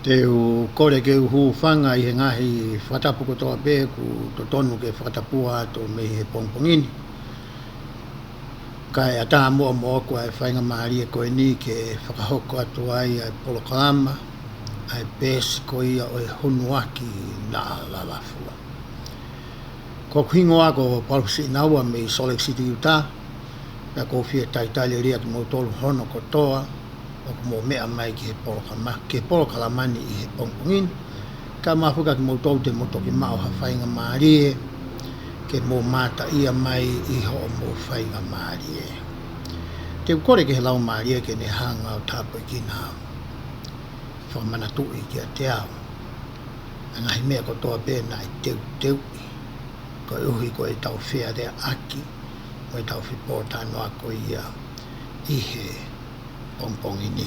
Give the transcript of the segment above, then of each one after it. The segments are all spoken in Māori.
Te u kore ke uhu whanga i he ngahi whatapu kotoa pē ku to tonu ke whatapua ato me he pongpongini. Kai a tā mua mo kua e whainga maari e koe ni ke whakahoko atu ai ai polokalama, ai pēsi ko ia o e hunu aki na lalafua. Ko kuhingo ako palusi inaua me i Salt Lake City, Utah, na ko fia taitali ria ki mo tolu hono kotoa, o ko mo mea mai ki he polokalamani i he pongpongini, ka mafuka ki mo tolu te moto ki mao ha whainga maari e, ke mo mata ia mai i ho mo whainga maari e. Te ukore ke he lau maari e ke ne hanga o tāpoi ki nā whamana tui ki a te au. Ngahi mea kotoa pēna i teu ko uhi ko e tau whea rea aki, ko e tau whipō tāno ako ia i he pongpongini.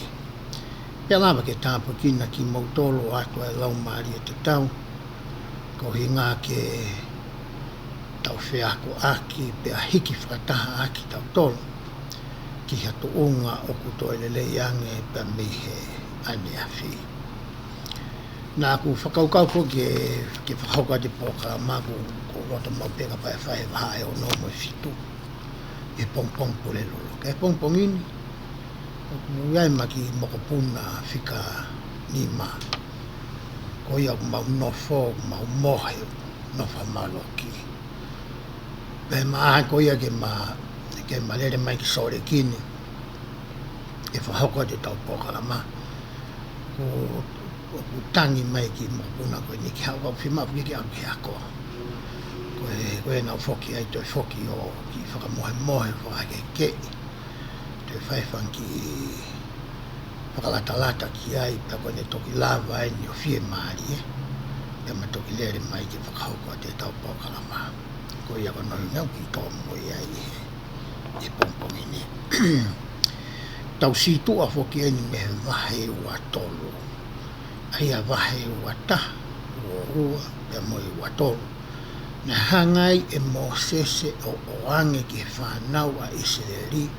Pea lava ke tāpoi ki na ki mautolo ato e lau maari e te tau, ko hi ngā ke tau whea ko aki, pea hiki whakataha aki tau tolo, ki hatu unga o kuto e lele iange pea mihe ane a whi. Nā ku whakaukau po ke whakauka te pōkalama ko roto mau peka pai whae waha e o no mo fitu, e pongpong pole lolo. Ke pongpongini, uai maki mokopuna whika ni ma, ko ia mau nofo, mau mohe, nofa maloki. Pe maa ko ia ke ma lere mai ki sore kini, e whahoko te tau pōkalama, ko tangi mai ki mokopuna koe ni ki hau whima wiki ki au ki hako. Koe nau whoki ai toi whoki o ki whakamohe whakake, toi whaifang ki whakalata ki ai, pia koe ne toki lava ai ni o whie maari e, pia ma toki lere mai ki whakahoko te tau pōkalama. Ko ia ko noi ngau ki tō moi ai e pongpongini. Tau situa whoki ai ni me wahe ua tolu. Aia wahe ua ta, ua pia moi ua tolu. Na hangai e Mosese o oange ki whanau a Israeli,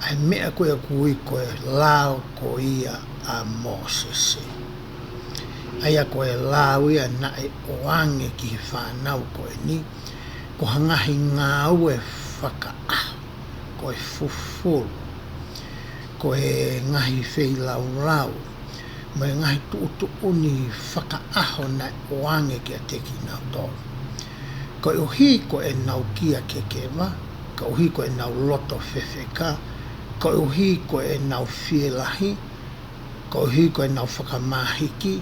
ai mea koe kui koe lao ko ia a Mosese. Aia koe lao ia na e oange ki whanau koe ni, ko hangahi ngā ue whakaaho, koe fufuru, koe ngahi whei lau, mai ngahi tuutuuni whakaaho na e oange ki a teki nau tolu. Ko uhi ko e nau kia kekewa, ko uhi ko e nau loto whewheka, ko uhi ko e nau whielahi, ko uhi ko e nau whakamahiki,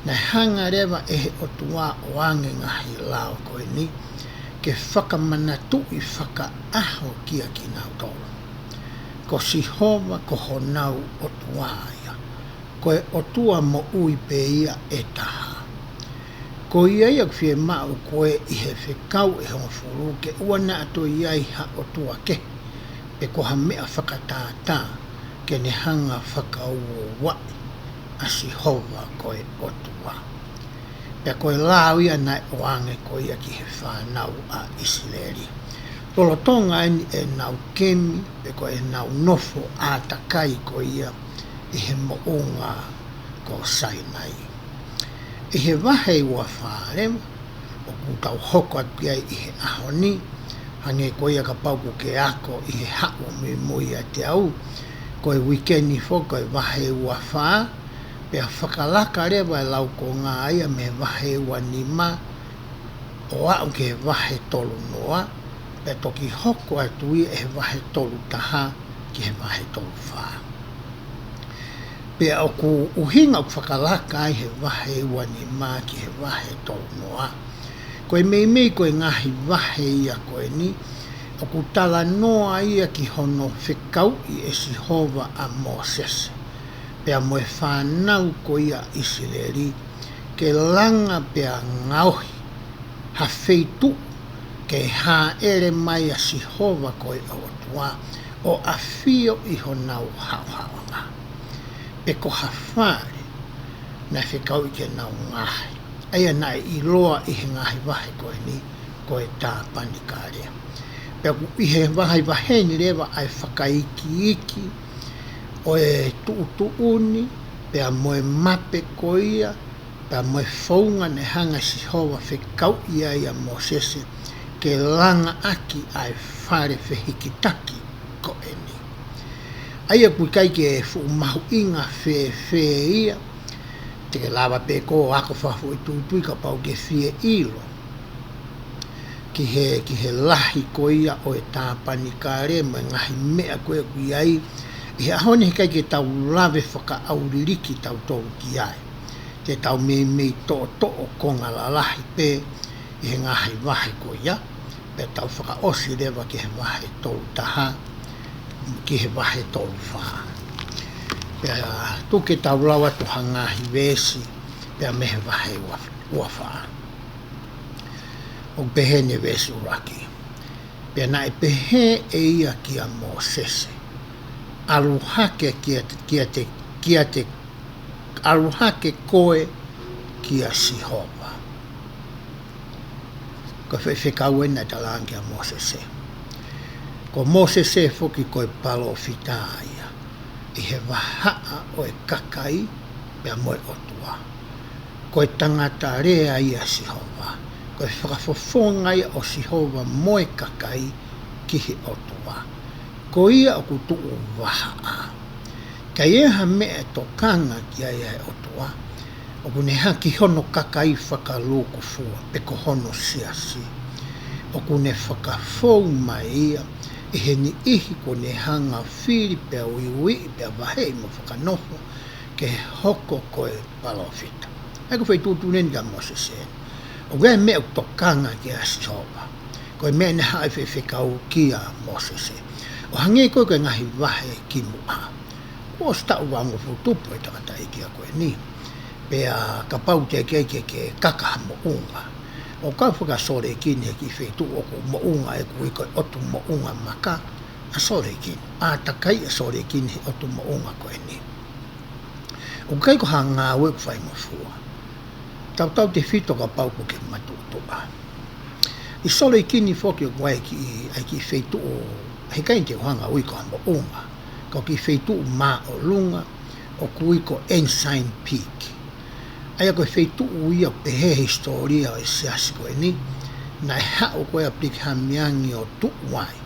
na hanga rewa e he otua o ange ngahi lao koe ni, ke whakamanatu i whakaaho kia ki nau tolo. Ko sihova ko honau otua ia, ko e otua mo ui pe ia e taha. Ko ia ia kwhie mau koe i he whekau e honga whuru ke uana ato iai ha o tua ke, pe ko ha mea whakatātā ke ne hanga whakau o wai a si hova koe o tua. Pe koe lau ia nai o ange koe ia ki he whanau a Israeli. Lolo tonga e nau kemi, pe koe e nau nofo a takai koe ia i he moonga ko Sainai. I he wahe ua whārema, o kutau hoko atu ai i he ahoni, hange koe ia ka pauku ke ako i he hako mui a te au, koe wikeni fo koe wahe ua whā, pea whakalaka rewa e lau ko ngā ia me wahe ua ni ma, o au ke wahe tolu noa, pea toki hoko atu i e wahe tolu taha ki he wahe tolu whā. Pea o ku uhinga o whakalaka ai he wahe ua ni mā ki he wahe tolu noa. Koe mei koe ngahi wahe ia koe ni, o ku tala noa ia ki hono whekau i e Sihova a Moses. Pea moe whanau ko ia Israeli, ke langa pea ngauhi, ha feitu ke ha ere mai a Sihova koe o tua, o a fio i honau hauhauanga. Pe ko hawhare na whekau i ke nau ngahi. Aia nai i loa i he ngahi wahe koe ni, koe tā panikarea. Pe ku i he wahe wahe ni rewa ai whakaiki o e tuutuuni, pea moe mape koia, pea moe faunga ne hanga si hoa whekau ia ia Mosese, ke langa aki ai whare whehikitaki ko eni. Aia kui kai ke fu mahu inga whe ia, te ke lawa pe ko ako whafu i tūtui ka pau ke whie ilo. Ki he lahi ko ia o e tāpani kāre, mo ngahi mea koe kui ai, i he ahone he kai ke tau lawe whaka auririki tau tōru ki ai. Te tau mei tō konga la lahi pe, i he ngahi wahe ko ia, pe tau whaka osi rewa ki he wahe tōru taha, ki he wahe tōru wha. Pea tuke tau lawa tu hangahi wesi, pea mehe wahe ua wha. O pehene wesi uraki. Pea na e pehe e ia ki a Mosese. Aluhake aluhake koe ki a Sihova. Ko whekau ena talangi a Mosese. Ko Mosese foki koe palo fitaia. I he wahaa o e kakai pea moe otua. Koe tangata rea ia Sihova. Koe whakafofonga ia o Sihova moe kakai ki he otua. Ko ia o kutuu wahaa. Kai eha mea tokanga ki a ia otua. O kune haki hono kakai whakaluku fua peko hono siasi. O kune whakafou mai ia. I he ni ihi kone hanga whiri pea uiui pea wahei mo whakanofo ke hoko koe palofita. Eko whai tūtu neni ka Mosese. O gaya mea tokanga ki a Sihova. Koe mea ne hae whekau ki a Mosese. O hange koe koe ngahi wahe ki mua. O sta uango futupu e takata iki a koe ni. Pea kapau te ke kaka mo unga. O ka whaka sore kini he ki whetu o ko mo unga e kui koe otu mo unga maka. A sore kini. A takai a sore kini he otu mo unga koe ni. O kai ko hanga ue ku whai mo fua. Tau te whito ka pau ko ke matutua. I sore kini whoki o koe ki whetu o he kain te hanga ui ko mo unga. Ko ki whetu ma o lunga o kui ko Ensign Peak. Aia koe wheitu uia pehe historia o e siasi koe ni, na e hao koe a plik hamiangi o tuwai.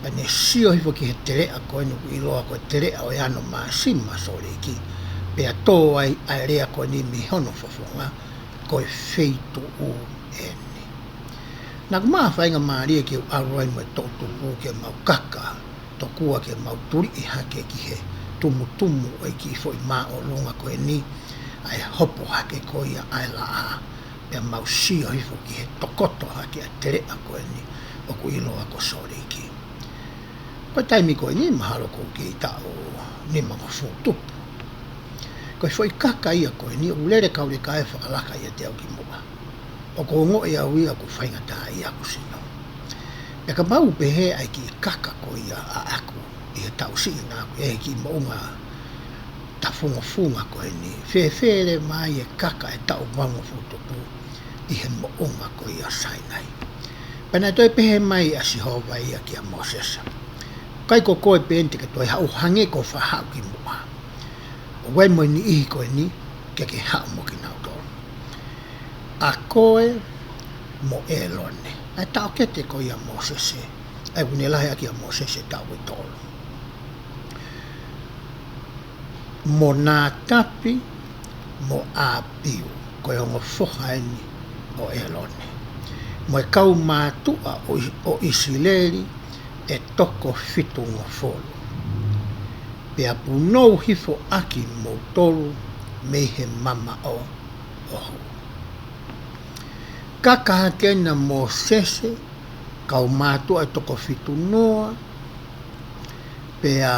Pa ne sio hifo ki he terea koe nuku iloa koe terea o e ano maa sima sore ki. Pea tō ai rea koe ni mi hono fofonga, koe wheitu u eni. Nā ku maa whainga maa ria ki u aroi mo e tōtu pū ke mau kaka, tō kua ke mau turi i hake ki he tumu o i ki fo i maa o lunga koe ni, ai hopo hake ko ia ai la a pea mau sio hifo ki he tokoto hake a terea koe ni o ku iloa ko sore ki. Koe taimi koe ni mahalo ko ki ta o ni mga futupu. Koe foi kaka ia koe ni o lere kaure ka e whakalaka ia te au ki mua. O ko ngo ia uia ku whainga ta ia ku sino. Pea ka mau pehe ai ki kaka ko ia a aku i he tau si ina aku e ki mounga ta funga koe ni. Whewhere mai e kaka e tau wango futupu i he mounga koe ia sainai. Pena toi pehe mai a Sihova ia ki a Mosese. Kai ko koe pente ke toi hau hange ko whahau ki mua. O wai moi ni ihi koe ni ke hau mo ki nau tōru. A koe mo e lone. Ai tau kete ko ia Mosese. Ai kune lahe a ki a Mosese tau i tōru. Mo nā tapi, mo a piu, koe ongo whohaeni o e lone. Mo e kau mātua o Isileri e toko whitu ngā wholu. Pea punou hifo aki mo tolu me he mama o ohu. Kaka kena Mosese, kau mātua e toko whitu noa, pea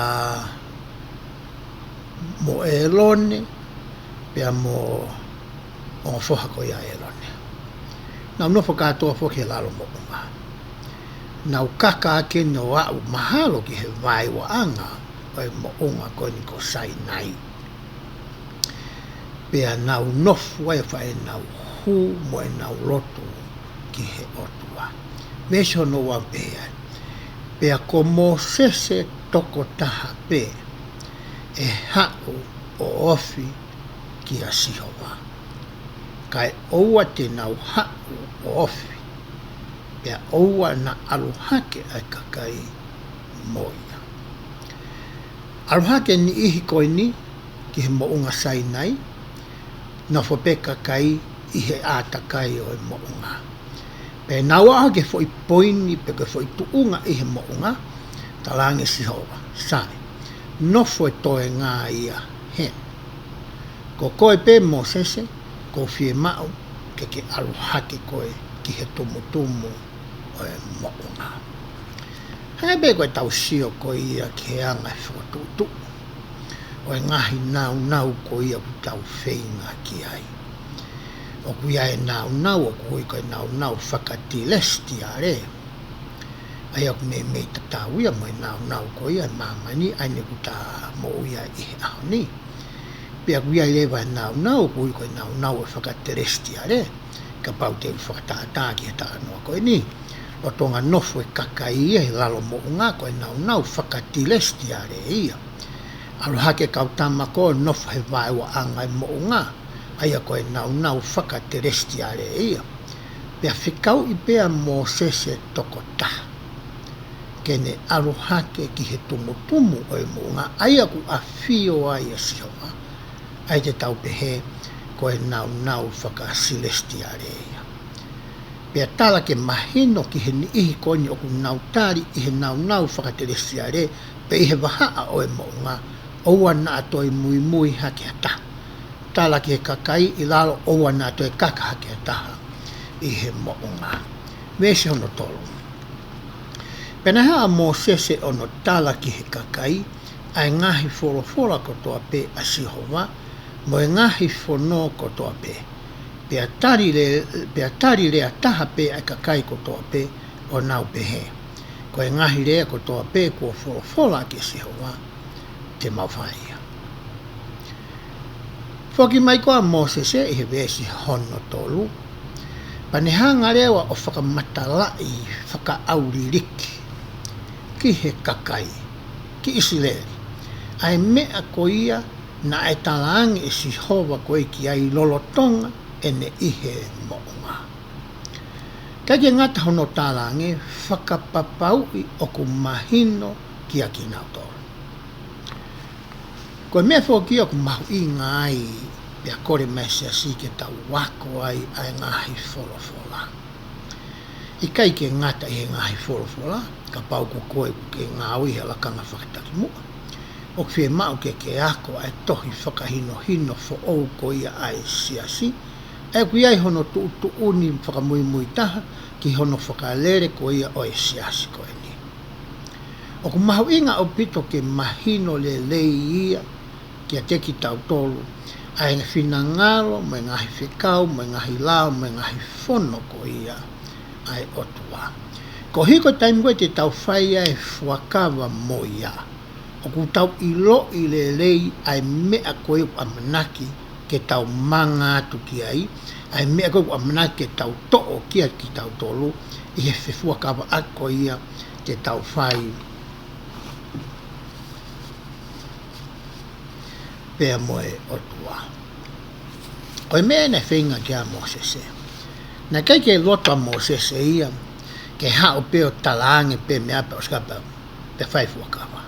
mo e lone, pea mo o whoha ko ia e lone. Nau nofo katoa whoke lalo mo unga. Nau kaka ake no au mahalo ki he vai wa anga o e mo unga ko ni ko sai nai. Pea nau nofu e whae nau hu mo e nau lotu ki he otua. Mesho no wa pea. Pea ko Mosese toko taha pea. E hau o ofi ki a sihowa. Kai oua te nau hau o ofi, pea oua na aluhake ai kakai moia. Aluhake ni ihi koe ni, ki he mounga sai nai, na fope kakai i he ātakai o e mounga. Pe naua ke foi poini, pe ke foi tuunga i he mounga, talange sihowa, sai. Nofo e toe ngā ia hen. Ko koe pe mo sese, ko fie mau, ke aluhake koe ki he tumutumu o e mounga. Hanga be koe tau sio koe ia ki he anga e whakatutu. O e ngahi nau ko ia ku tau whainga ki ai. O ku ia e nau, o ku koe nau whakatilesti a re. Ai aku me tatau ia mo e nau ko ia e mamani, ai ne ku ta mo ia i he aho ni. Pea ku ia i lewa e nau, ku koe nau e whakatilesti a re. Ka pau te whakatātā ki he tānoa koe ni. O tonga nofo e kakai ia he lalo mo unga koe nau whakatilesti a re ia. Aluhake kautama ko nofo he vaiwa anga e mo unga, aia koe nau whakateresti a re ia. Pea whikau i pea mō sese toko taha. Kene aluhake ki he tumutumu o e mo unga, aia ku a whio ai a sihoa, ai te tau pehe koe nau whakasilesti a re ia. Pea tala ke mahino ki he ni ihi koni o ku nau tari i he nau whakateresti a re, pe i he wahaa o e mo unga, oua na atoi mui hake ata. Tala ki he kakai i lalo oua na atoi kaka hake ataha i he mounga. Mese ono tolu. Pena hea mō sese ono tala ki he kakai, ai ngahi wholofola kotoa pe a sihowa, mo e ngahi whono kotoa pe. Pea tari rea taha pe ai kakai kotoa pe o nau pe he. Ko e ngahi rea kotoa pe kua wholofola ki sihowa, te mawhaia. Whoki mai koa Mosese i he wesi hono tolu, panehanga rewa o whakamatalai whakaauririki ki he kakai, ki Isileri. Ai mea ko ia na e talaangi e sihova koe ki ai lolotonga e ne ihe mounga. Kake ngata hono talangi whakapapau i oku mahino ki a kinauto. Koe mea whoki aku mahu i ngai pia kore mese si ke tau wako ai ngahi wholofola. I kai ke ngata i ngahi wholofola, ka pau ku koe ke ngāui he lakanga whakataki mua. O kwhe mau ke ako ai tohi whakahino fo ou ko ia ai siasi. E kui ai hono tu uni whakamui taha ki hono whakalere ko ia o e siasi koe ni. O ku mahu inga o pito ke mahino le lei ia kia teki tau tolu, ai whina ngalo, mai ngahi whikau, mai ngahi lao, mai ngahi whono ko ia, ai otua. Ko hiko taim koe te tau whai ai whakawa mo ia. O ku tau ilo i le lei, ai mea koe u amanaki ke tau manga atu ki ai mea koe u amanaki ke tau to'o kia ki tau tolu, i he whewhakawa ako ia te tau whai pea moe otua. Koe mea ne whenga kia Mosese. Na kai ke lota Mosese ia, ke hao peo talange pe mea pe oskapa pe whaifuakawa.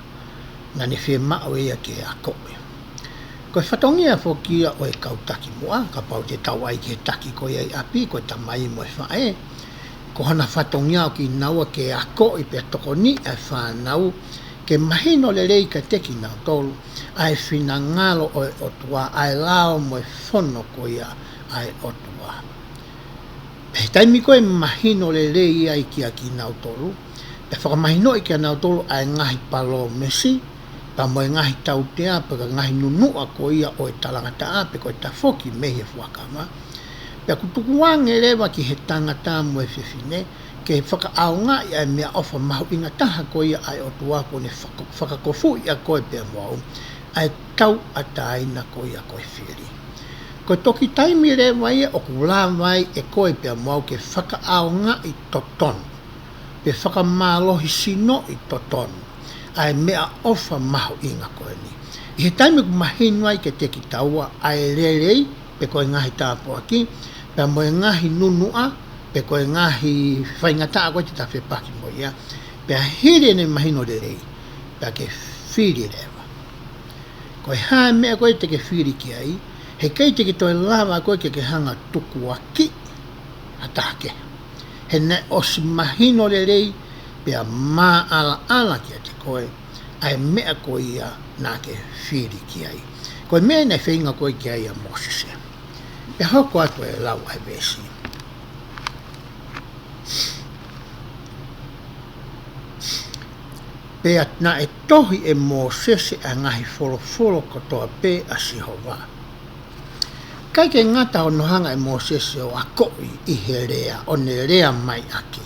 Na ne whe mao ia ke a koe. Koe whatongia whokia o e kautaki mua, ka pau te tau ai ke taki koe ai api, koe tamai mo e whae. Ko hana whatongia o ki naua ke a koe pe toko ni e whanau, ke mahino le rei ka teki nau tolu, ai whina ngalo o e otua, ai lao mo e whono ko ia ai otua. Pe taimi koe mahino le rei ai ki a ki nau tolu, pe whakamahino i ki a nau tolu ai ngahi palo mesi, pa mo e ngahi tau te ape ka ngahi nunua ko ia o e talangata ape ko e ta whoki mehe whakama. Pe kutukuange rewa ki he tangata mo e whiwhine, ke whakaaunga i ai mea ofa mahu inga taha ko ia ai otua ko ne whakakofu i a koe pia mwau, ai tau ataina ko ia koe whiri. Ko toki taimi rewa ia o kulawai e koe pia mwau ke whakaaunga i totonu, pe whakamalohi sino i totonu, ai mea ofa mahu inga koe ni. I he taimi ku mahinu ai ke te ki taua ai lelei pe koe ngahi tāpo aki, pe moe ngahi nunua, pe koe ngahi whaingata koe te tawhi paki mo ia, pe a hiri ne mahino lelei, pe a ke whiri lewa. Koe hae mea koe te ke whiri ki ai, he kei te ki toi lava koe ke hanga tuku aki, atake. He ne osi mahino lelei, pe a maa ala ki a te koe, ai mea koe ia nā ke whiri ki ai. Koe mea nei whainga koe ki ai a Moses. Pe hoko atu e lau ai vesi. Pe atna e tohi e Moses a ngahi wholo kotoa pe a Sihova. Kai ke ngata o nohanga e Moses o a koi i he rea, o ne rea mai aki.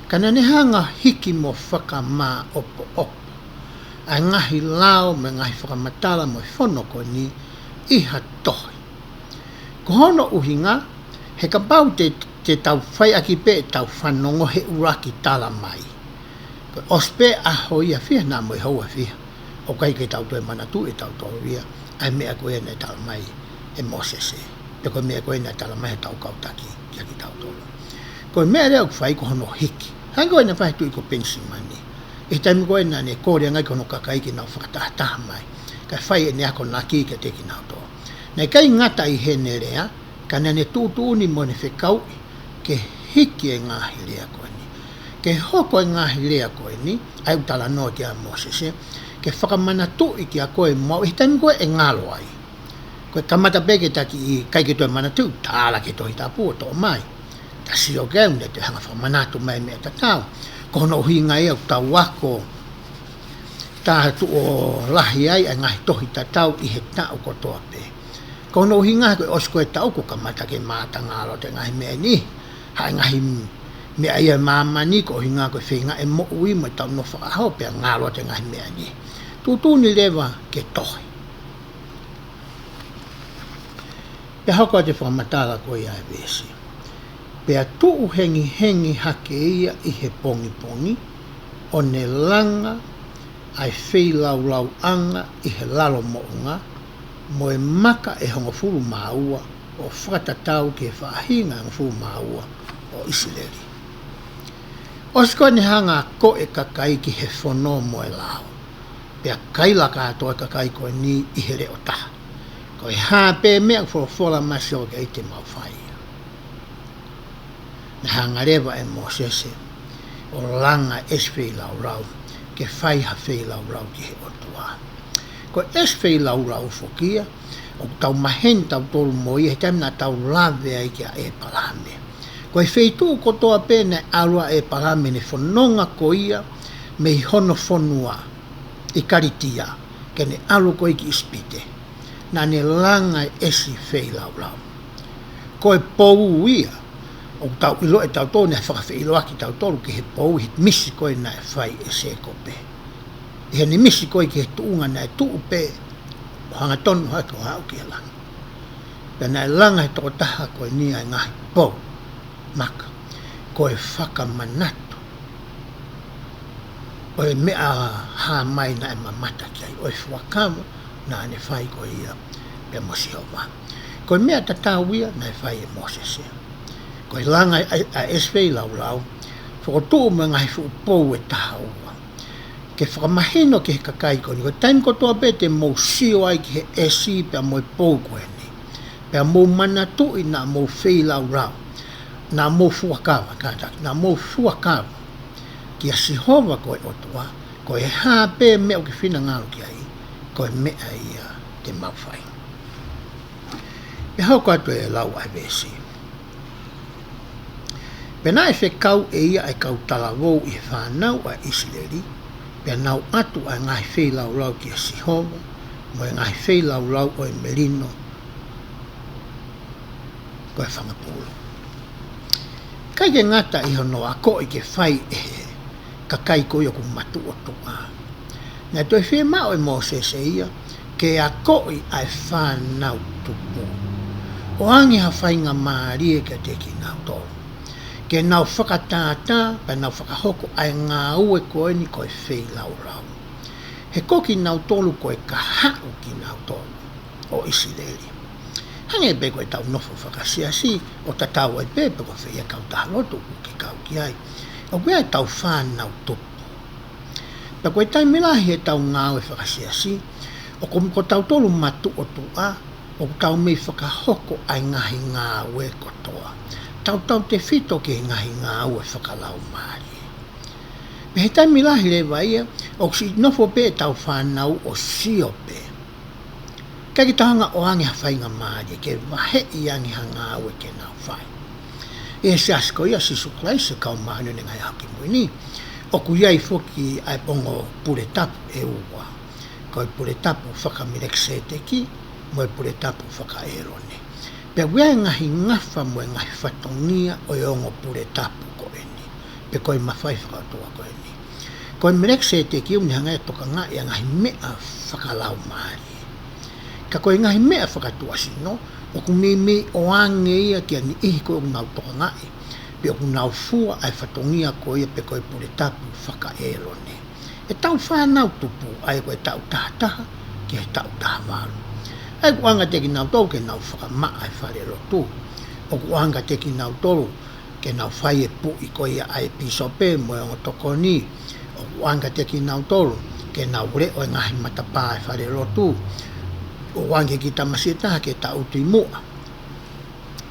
Kana ne hanga hiki mo whakamā opo. A ngahi lao me ngahi whakamatala mo whono ko ni iha tohi. Ko hono uhinga, he ka pau te tau whai aki pe tau whanongo he uraki tala mai. Ko ospe a hoia whia nā mo i haua whia. O kai ke tau toe manatu e tau toria, ai mea koe nei tala mai e Moses e. Te koe mea koe nei tala mai he tau kautaki ki aki tau tolo. Koe mea reo kwhai ko hono hiki. Hai koe na whai tui ko pensi mani. I taimi koe nā ne kōrea ngai kono kakai ki nau whakataha mai. Kai whai e ne ako nā ki ke te ki nau tō. Nei kai ngata i he ne rea, ka ne tūtūni mo ne whekau ke hiki e ngāhi rea koe ni. Ke hoko e ngāhi rea koe ni, ai utala noa ki a Moses, ke whakamanatu i ki a koe mau, i taimi koe e ngalo ai. Koe kamata peke taki i kai ke toi manatu, tāla ke toi tāpua tō mai. Ta si o keu ne te hanga whamanatu mai mea tatau. Kono hinga e au tau wako tātu o lahi ai a ngahi tohi tatau i he tau kotoa pe. Kono hinga koe osko e tau ko kamata ke māta ngalo te ngahi mea ni. Hai ngahi mea ia mamani ko hinga koe whinga e mo ui mo tau no whakahau pe ngalo te ngahi mea ni. Tūtūni lewa ke tohi. Pe hoko te whamatala koe ai vesi. Pea tuu hengi hake ia i he pongi, o ne langa ai whei lau anga i he lalo mounga, mo e maka e hongo furu maua o whakatatau ke whahinga hongo furu maua o Isileli. Osko ne hanga ko e kakai ki he whono mo e lao, pea kaila katoa kakai koe ni i he reo taha. Koe hape mea whora masio ke ite mau whai. Na hangarewa e Moses o langa eswei lau ke whai ha whei lau ki he otua. Ko eswei lau fokia o tau mahen tau tolu moi he taimina tau lawe ai kia e palame. Ko e whei tuu kotoa pēne arua e palame ne whanonga ko ia me i hono whanua i karitia ke ne alu ko iki ispite. Na ne langa esi whei lau. Ko e pou ia o tau ilo e tau tōne whakawhi ilo aki tau tōru ki he pou hit misi koe na e whai e se ko pe. He ni misi koe ki he tuunga na e tuu pe o hanga tonu hatu hau ki he langa. Pea na e langa he toko taha koe ni ai ngahi pou maka koe whakamanatu. O e mea ha mai na e mamata ki ai o e whakama na ane whai koe ia pe Mosihova. Koe mea tatawia na e whai e Moses ia. Koe langa a eswei lau, whakotū me ngai whupou e taha ua. Ke whakamahino ke he kakai koni, koe taim kotoa pe te mou sio ai ki he esi pea mo e pou koe ni. Pea mou manatu i na mou whei lau, na mou fuakawa, na mou fuakawa. Ki a Sihova koe otua, koe hape mea ki whina ngalo ki ai, koe mea ia te mawhai. Pe hauko atu e lau ai vesi. Pena e whekau e ia e kau talavou i whanau a Isileli, pea nau atu a ngai whei lau ki a Sihova, mo e ngai whei lau o e Merino, ko e whangapolo. Kai ke ngata i hono a ko i ke whai e kakai ko i oku matu o toa. Nā toi whee mao e Moses e ia, ke a ko i a e whanau tupu. O angi ha whainga maari e ka te ki nau tolu. Ke nau whakatātā, pa nau whakahoko ai ngā ue koe ni koe whei lau. he koki nau tolu koe ka hau ki nau tolu o Isileli. Hange pe koe tau nofo whakasiasi o tatau ai pe koe whea kau tahalotu ke kau ki ai. O koe ai tau whanau tupu. Pa koe tai milahi e tau ngāwe whakasiasi o ko tau tolu matu o tua o tau mei whakahoko ai ngahi ngāwe kotoa. Tau te whito ke ngahi ngāwe whakalau maari. Me he tai milahi le vaia o si nofo pe tau whanau o sio pe. Kaki tahanga o angi hawhainga maari ke wahe i angi hangāwe ke nau whai. E se asko ia si suklai se kau mahanu ne ngai haki muini o ku iai foki ai pongo pure tapu e uwa. Koi pure tapu whakaminek se te ki moe pure tapu whakaerone. Pe wea ngahi ngafa moe ngahi whatongia o iongo pure tapu ko eni. Pe koi mawhai whakatoa ko eni. Koi minek se te ki uni hangai toka ngā ia ngahi mea whakalau maari. Ka koi ngahi mea whakatua sino o ku mei o ange ia ki ani ihi koe o ngau toka ngai. Pe o ku ngau fua ai whatongia ko ia pe koi pure tapu whakaerone. E tau whanau tupu ai koe tau tahataha ki he tau tahawaru. Ai ku anga te ki nau tolu ke nau whakama ai whare lotu. O ku anga te ki nau tolu ke nau whai e pu i koe ia ai pisope moe o toko ni. O ku anga te ki nau tolu ke nau re o ngahi matapa ai whare lotu. O wange ki tamasitaha ke tau tui mua.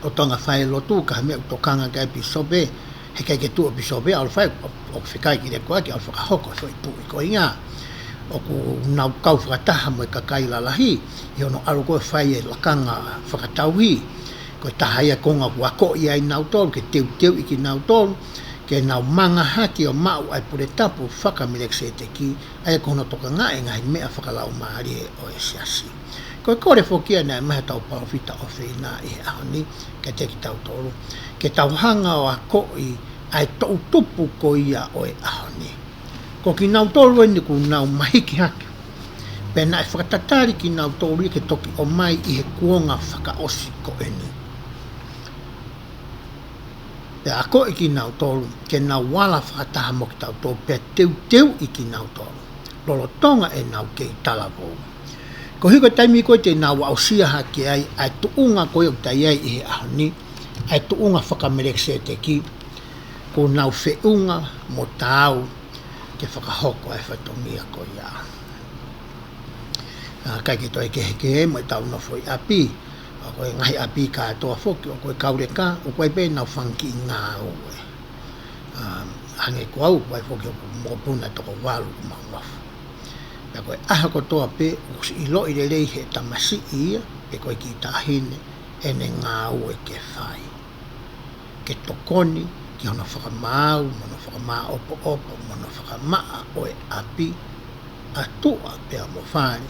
O tonga whai lotu ka mea utokanga kai pisope he kai ke tua pisope al whai o whikai ki re koa ki al whakahoko so i pu i koe ngā. O ku nau kau whakataha mo i kakai lalahi, i ono aru koe whai e lakanga whakatauhi, koe taha ia konga ku ako i ai nau tolu, ke teu i ki nau tolu, ke nau manga haki o mau ai pure tapu whakamirek se te ki, ai kono toka ngā e ngahi mea whakalau maari e o e siasi. Koe kore whokia nei maha tau parawhita o whina i he ahoni, ke te ki tau tolu, ke tau hanga o ako i ai tau tupu ko ia o e ahoni. Ko ki nau tolu eni ku nau mahiki haki. Pena e whakatatari ki nau tolu ke toki o mai i he kuonga whakaosi ko eni. Pe ako i ki nau tolu, ke nau wala whakataha mo ki tau tolu, pe teu i ki nau tolu. Lolo tonga e nau kei talavou. Ko hiko taimi koe te nau au sia haki ai tuunga koe o tai ai i he ahoni, ai tuunga whakamerek se te ki, ko nau whiunga mo tāu, ke whakahoko ai whatongia ko ia. Kai ki toi kehe mo i tau nofo i api, o koe ngahi api ka toa whoki, o koe kaure ka, o koe pe nau whanki i ngā oe. Hange ko au, koe whoki o mo puna toko walu ku mau nofo. Pea koe aha ko toa pe, o si ilo i le rei he tamasi ia, pe koe ki tahine, ene ngā oe ke whai. Ke tokoni, ki hono whakamau, mono whakamau opo, mono whakamaa o e api, atua pea mo whare,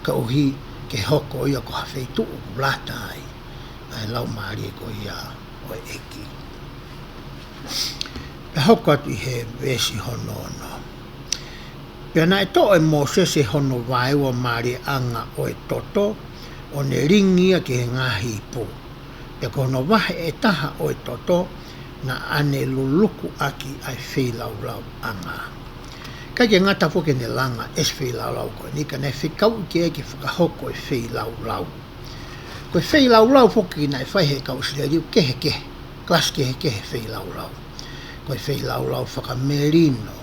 ka uhi ke hoko ia ko hawheitu o blata ai lau maari e ko ia o e eki. Pea hoko atu i he vesi hono ono. Pea na e to e mo sese hono vaiwa maari anga o e toto, o ne ringia ke he ngahi pu. Pea ko hono wahe e taha o e toto, na ane luluku aki ai whilau anga. Kai ke ngata whoke ne langa es whilau ko ni ka ne whikau ki e ki whakahoko e whilau. Koe whilau whoke na e whaihe kau sila riu kehe, klas kehe whilau. Koe whilau whakamerino,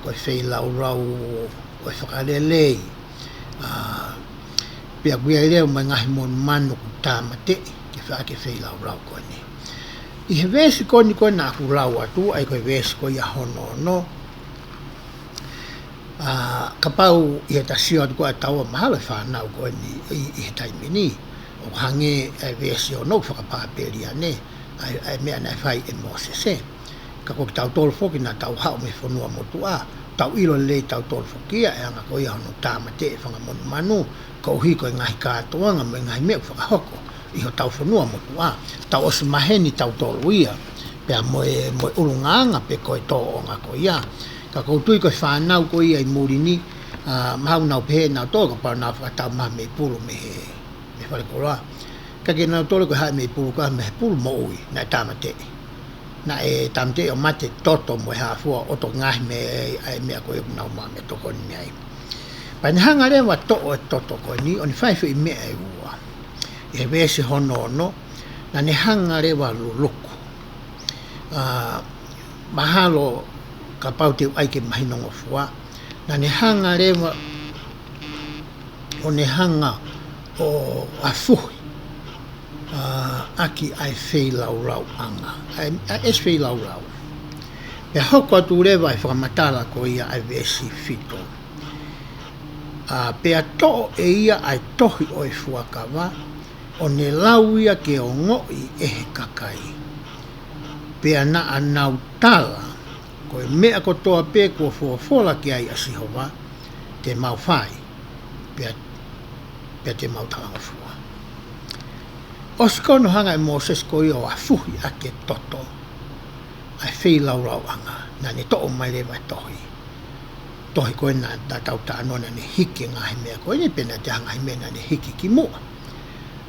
koe whilau koe whakarelei, pia kuia reo mai ngahi mon manu ku tāmate ke whaake whilau ko ni. I he vesi koni koe nā ku lau atu, ai koe vesi koe ia hono no. Ka pau i he tasio atu koe taua mahalo whanau koe ni i he taimi ni. O hange ai vesi o nou whakapāperia ne, ai mea nai whai e Mosese. Ka koe tau tolu whoki nā tau hao me whanua motu a, tau ilo le tau tolu whokia e anga koe ia hono tāmate e whangamonu manu, ka uhi koe ngahi kātoanga me ngahi mea whakahoko. Iho tau whanua motu a, tau osu maheni tau tolu ia, pea moe urungaanga pe koe tō o ngā koe ia. Ka koutui koe whanau koe ia i muri ni, mahau nau pehe nau tō, ka pau nau whakatau maha me pulu me whare koroa. Ka ke nau tōle koe hae me pulu koe me he pulu mo ui, na e tāmate. Na e tāmate o mate toto mo e hafua, oto ngahi me ai mea koe nau maha me toko ni ai. Panhanga le wa to o toto ko ni on fai fi me e ua. E vese hono no na ne hanga le wa luluku. Mahalo ka pau te ai ke mahinongo fua. Na ne hanga le wa o ne hanga o afuhi. Aki ai fei lau anga. Ai fei lau. Pe hoko atu le wa i whakamatala ko ia ai vesi fito. Pea to'o e ia ai tohi o e fuakawa o ne lau ia ke o ngoi e he kakai. Pea na anau tala ko e mea kotoa pe kua fuafola ki ai asihova te mau whai pea te mau talanga fua. O sikono hanga e Moses ko ia o afuhi a ke toto ai whei lau anga na ne to'o mai lewa tohi. Tohi koe nā tātau tā anona ne hiki ngahi mea koe ni pena te hangahi mea na ne hiki ki mua.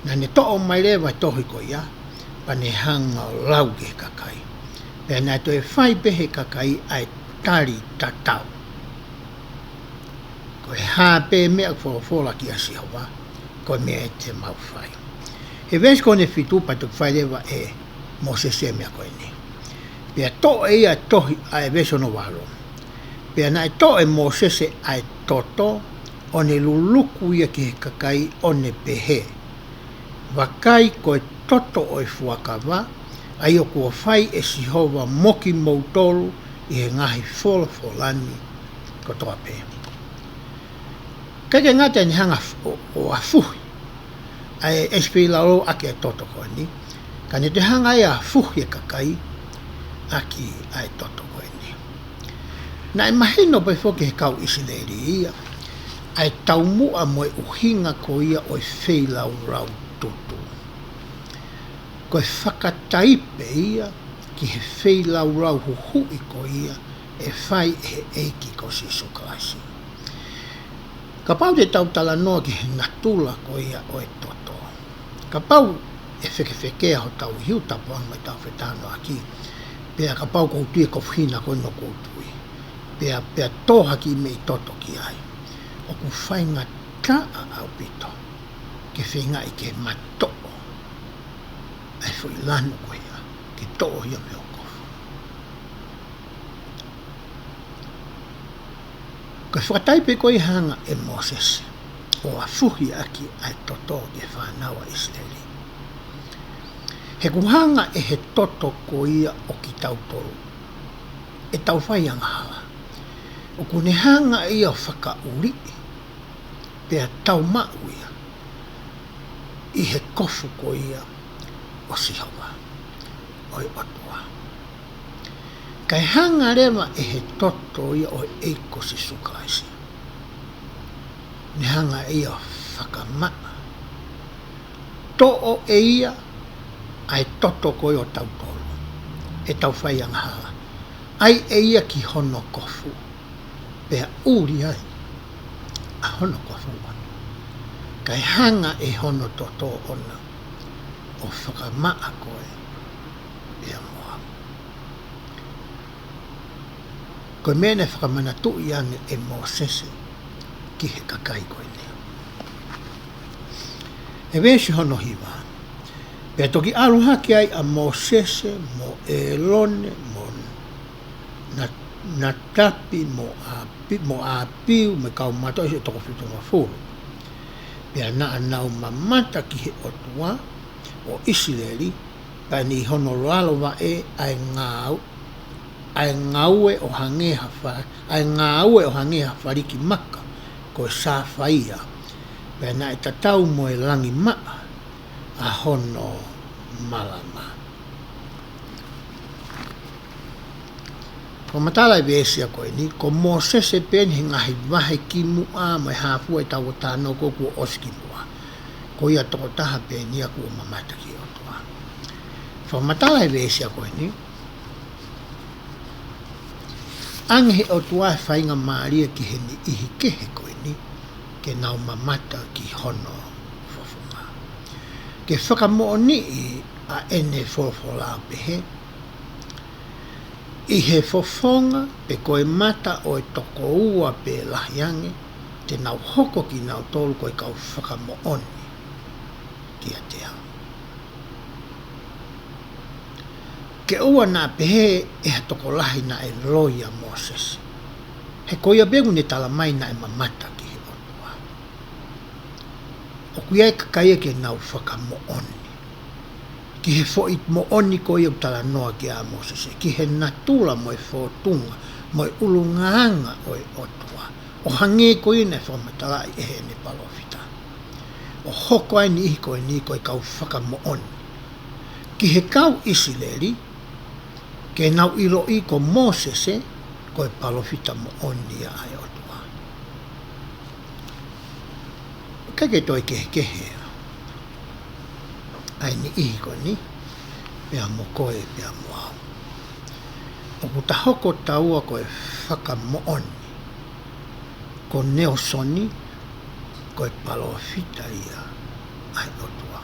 Na ne to'o mai lewa tohi koe ia, pa ne hanga lau ke kakai. Pea nā toi whai pehe kakai ai tari tatau. Koe hāpe mea whora ki asi hawa, koe mea e te mau whai. He vesi koe ne whitu pa tuk whai lewa e Moses e mea koe ni. Pea to'o e ia tohi ai vesi ono walo. Pea nai to e Moses ai toto o ne luluku ia ki he kakai o ne pehe. Wakai koe toto o e fuakawa ai o kua whai e sihova moki mautolu i he ngahi folani ko toa pe. Kake ngata ni hanga o afuhi ai SP lau ake e toto koe ni. Ka ne te hanga e afuhi e kakai aki ai toto koe ni. Na e mahino pai foke he kau Isileri ia, ai taumua mo e uhinga ko ia o e whei lau tutu. Ko e whakataipe ia ki he whei lau huhui ko ia e whai e eiki ko si suklasi. Ka pau te tautala noa ki he natula ko ia o e toto. Ka pau e whekewhekea ho tau hiu tapu anga i tau whetano aki, pea ka pau koutua ko whina ko ino koutua. Pea toha ki me toto ki ai. O ku whainga taa au pito. Ke whenga i ke matoo. Ai fui lanu ko ia. Ke to'o hia me o kofu. Ko whakataipe ko i hanga e Moses. O a fuhi aki ai toto ke whanawa Israeli. He kuhanga e he toto ko ia o ki tautoro. E tau whaianga hala. O kune hanga ia whakauri, pea tau mau ia, i he kofu ko ia o sihawa, o i otua. Kai hanga rewa e he toto ia o eiko si sukaisi. Ne hanga ia whakamaa. To'o e ia, ai toto ko ia o tau tolo, e tau whaianga hala. Ai e ia ki hono kofu. Pea uri ai, a hono kua whua. Kai hanga e hono toto ona, o whakamaa koe, pea moa. Koe mene whakamana tui ane e Moses ki he kakai koe nea. E vesi hono hiwa. Pea toki aluha ki ai a Moses mo Elone mo na tapi mo apiu me kau mato isi toko whitunga furu. Pea na anau mamata ki he otua o Isileri pa ni hono loalo wa e ai ngaue o hangeha whariki maka ko e sa whaia. Pea na e tatau mo e langi maa a hono malama. Ko matala i vesia koe ni, ko Moses e pen he ngahi wahe ki mua mai hafua i tau tāno ko kua oski mua. Ko ia toko taha pen ia kua mamata ki o toa. Ko matala i vesia koe ni, ange o tua e whainga maaria ki he ni ihi kehe koe ni, ke nau mamata ki hono fofunga. Ke whakamo ni a ene fofola pehe, i he fofonga pe koe mata o e toko ua pe lahiange te nau hoko ki nau tolu koe kau whakamooni kia te au. Ke ua nā pehe e ha toko lahi na e loia Moses. He koia bengu ne tala mai na e mamata ki he otua. O kuia e kakaia ke nau whakamooni. Ki he fo mo oni ko ia tala noa ki a Moses. Ki he natula mo e fōtunga, mo e ulungaanga o e otua. O hange ko ina e whamatala i he ne palofita. O hoko ai ni ihi ko e ni ko e kau whaka mo oni. Ki he kau Isileri, ke nau ilo i ko Moses ko e palofita mo oni a e otua. Kake toi kehe. Ai ni ihi ko ni, pea mo koe, pea mo au. O kuta hoko taua ko e whaka mooni, ko neosoni, ko e palofita ia, ai otua.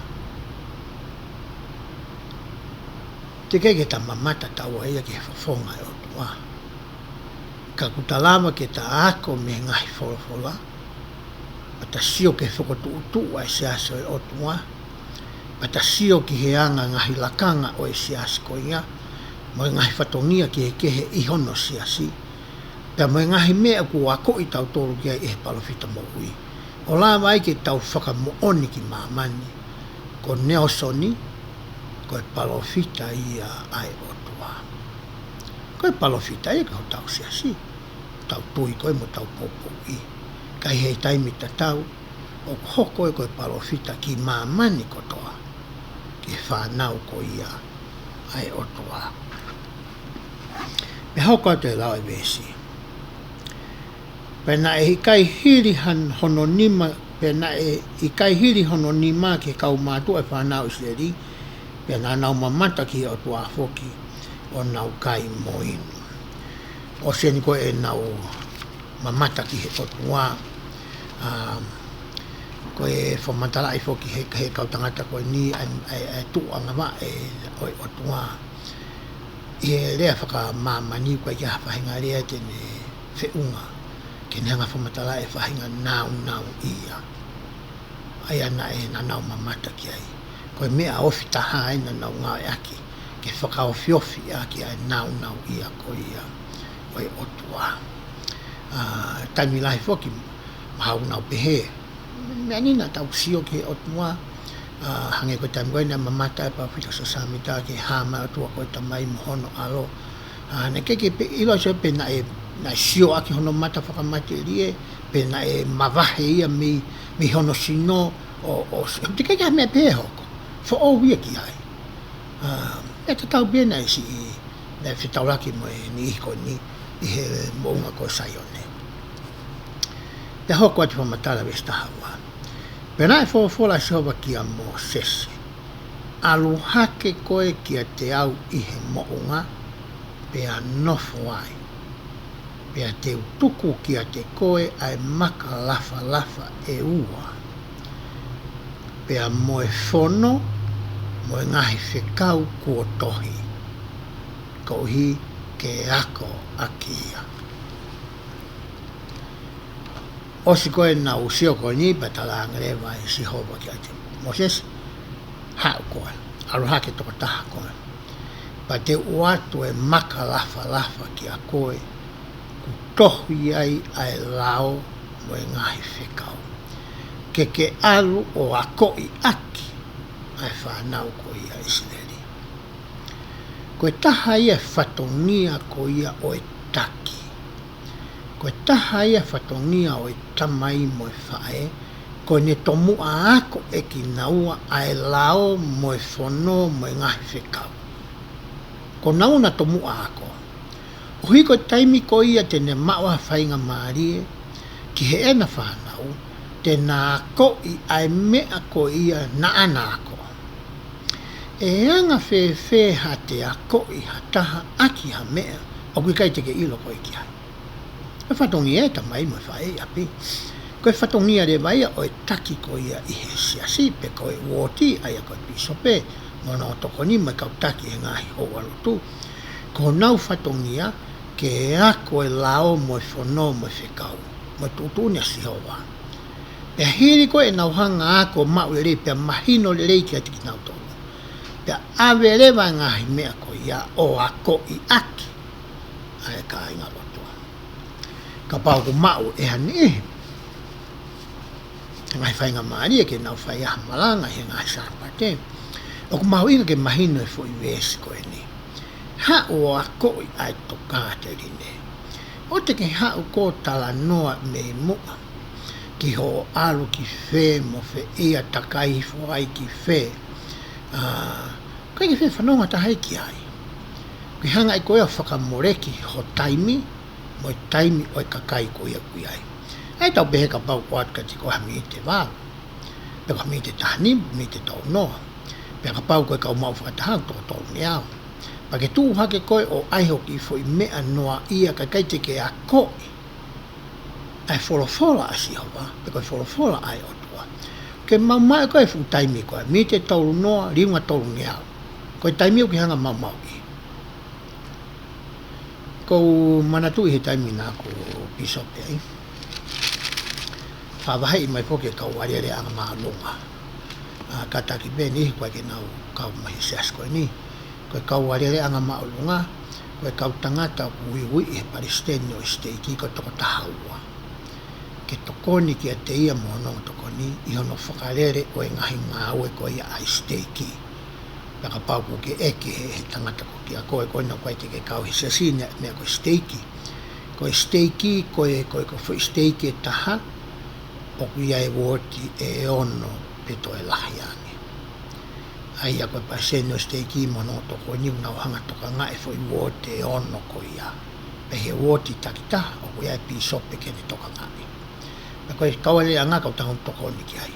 Te keke ta mamata taua ia ke whafonga e otua. Ka kuta lama ke ta ako me ngahi wholofola, ata sio ke whakotu utu ai se aso e otua, ata sio ki he anga ngahi lakanga o e siasi ko ia, mo e ngahi whatongia ki he kehe ihono siasi, pia mo e ngahi mea ku wako i tau tolu ki e he palofita mo ui. O la mai ke tau whaka mooni ki mamani, ko neosoni, ko e palofita ia ai otua. Ko e palofita ia ka ho tau siasi, tau tui ko e mo tau popo i. Kai hei taimita tau, o hoko e ko e palofita ki mamani ko toa. Ke whanau ko ia ai otua. Me hauka te lau e vesi. Pena e hikai hiri hono nima, pena e hikai hiri hono nima ke kau mātua e whanau Isileri, pena nau mamata ki otua foki o nau kai moinu. O seni ko e nau mamata ki he otua, ko e whamatala i foki he kautangata ko ni tuanga wa e oi otua. I he rea whaka mamani ko e kia whahinga rea tene whiunga. Ke neanga whamatala e whahinga nau ia. Ai ana e na nau mamata ki ai. Ko e mea ofi taha ai na nau ngā e aki. Ke whaka ofi aki ai nau ia ko ia oi otua. Taimi lahi foki mahau nau pehe. Mea nina tau sio ke otua, hange ko taimi koe na mamata e pawhita sa samita ke hama atua koe tamai mohono alo. Ne keke ilo se pe na e sio aki hono mata whakamate rie, pe na e mawahe ia mi hono sino, te keke mea pe hoko, fo o wia ki hai. E te tau bena e si na e whitauraki mo e ni ihi ko ni i he mounga ko saione. Te hoko ati whamatala vesta hawa. Pena e whawawhola sehowa ki a Moses. Alu hake koe ki a te au i he mounga, pea nofo ai. Pea te utuku ki a te koe ai maka lafa e ua. Pea moe whono, moe ngahi whekau kua tohi. Kohi ke ako akia. O si koe na usio koe ni patala angrewa e si hova ki ate Moses hau koe, alu hake toko taha koe. Pa te uatu e maka lafa ki a koe, ku tohu ai ai lao mo e ngahi whekau. Ke alu o a koi aki ai whanau ko ia Isileri. Koe taha ia whatongia ko ia o e taki. Koe taha ia whatongia o e tamai mo e whae, koe ne tomu a ako e ki naua ai lao mo e whono mo e ngahi whekau. Ko nauna tomu a ako. O hiko taimi ko ia tene maua whainga maarie, ki he ena whanau, te nā ko i ai mea ko ia na anako. E anga whewhe ha te a ko i ha taha aki ha mea, o kui kai teke ilo ko i ki hai. E whatongi e tamai mo e whae api. Ko e whatongi a re vai o e taki ko ia i he siasi, pe ko e woti ai a ko e pisope, ngono o toko ni mo e kau taki e ngahi ho walotu. Ko nau whatongia ke e ako e lao mo e whono mo e whekau. mo tutuni si hoa pe hiri ko e nau hanga ko mau le pe mahino le ki ati nau to pe avele va ngahi me ko ia o ako I aki ai ka inga loto ka pau ko mau e hani ngai fai nga mari ke nau fai a malanga he nga sa pate o ko mau inga ke mahino e foi ves ko ni ha o ako ai to ka te line o te ke ha o ko tala noa me mo ki ho alu ki fe mo fe ia takai fo ai ki fe kai ki fe whanonga ta hai ki ai ki hanga I koea whakamoreki ho taimi mo taimi o kakai koea kui ai ai tau behe ka pau kuat ka tiko hami te wā pe ka mi te tahani mi te tau noa pe ka pau koe ka o mau whakatahang toko tau niao pa ke tū hake koe o aiho ki fo I mea noa ia ka kai te ke a koi ai wholofola asi hawa pe koe wholofola ai o tua ke mau mai koe fu taimi koe mi te tau noa riunga tau niao koe taimi o ki hanga mau mau I ko manatu he taimi nā ko pisope ai whawahai mai poke kau ariare anga mahalonga kataki beni koe ke nau kau mahi seas koe ni koe kau ariare anga mahalonga koe kau tangata ui he Palestine o steiki ko toko tahaua ke tokoni ki a te ia mohono tokoni I hono whakarere o e ngahi ngāue koe ia ai steiki ka pau ko ke eke he tangata ko ki a koe koe na koe te ke kau he sasina mea koe steiki koe fo steiki e taha o kui ai woti e ono peto e lahi ane ai a koe paseno steiki mono toko ni una hanga toka nga e fo I woti e ono ko ia pe he woti takita o kui ai pisope ke ne toka ngani pe koe kawale anga kau tangon toko ni ki ai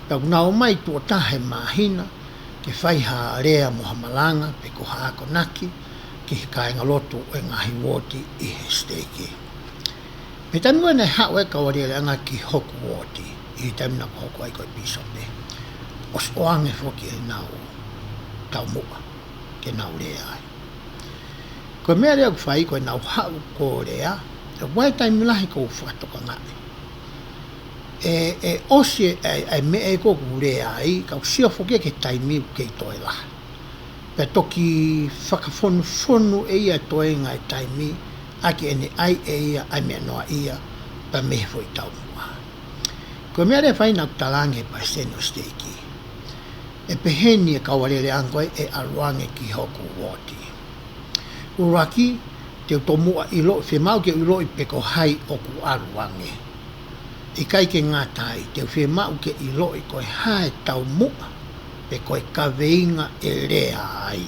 pe kuna o mai tuo tahe mahina ke whai ha rea mohamalanga pe ko haako naki ki he kainga lotu e ngahi woti I he steiki me tanua nei hao e kawaria le anga ki hoku woti I tamina ko hoku ai koe pisope os oange foki e nau tau mua ke nau rea ai koe mea rea kuwhai koe nau hao ko rea e wai taimilahi ko whakatoka ngai e osi ai me e ko rea ai ka sia foki ke taimi ke toi la pe toki whakafonu e ia toi ngai taimi aki ene ai e ia ai me noa ia pa me foi tau mua ko me re fai na talange pa seno steiki e peheni e kawarere angoe e aruange ki hoku woti uraki te tomua ilo fe mau ke ilo I peko hai oku aruange I kai ke ngatai te fe mau ke ilo I koe hae tau mua pe koe kaweinga e rea ai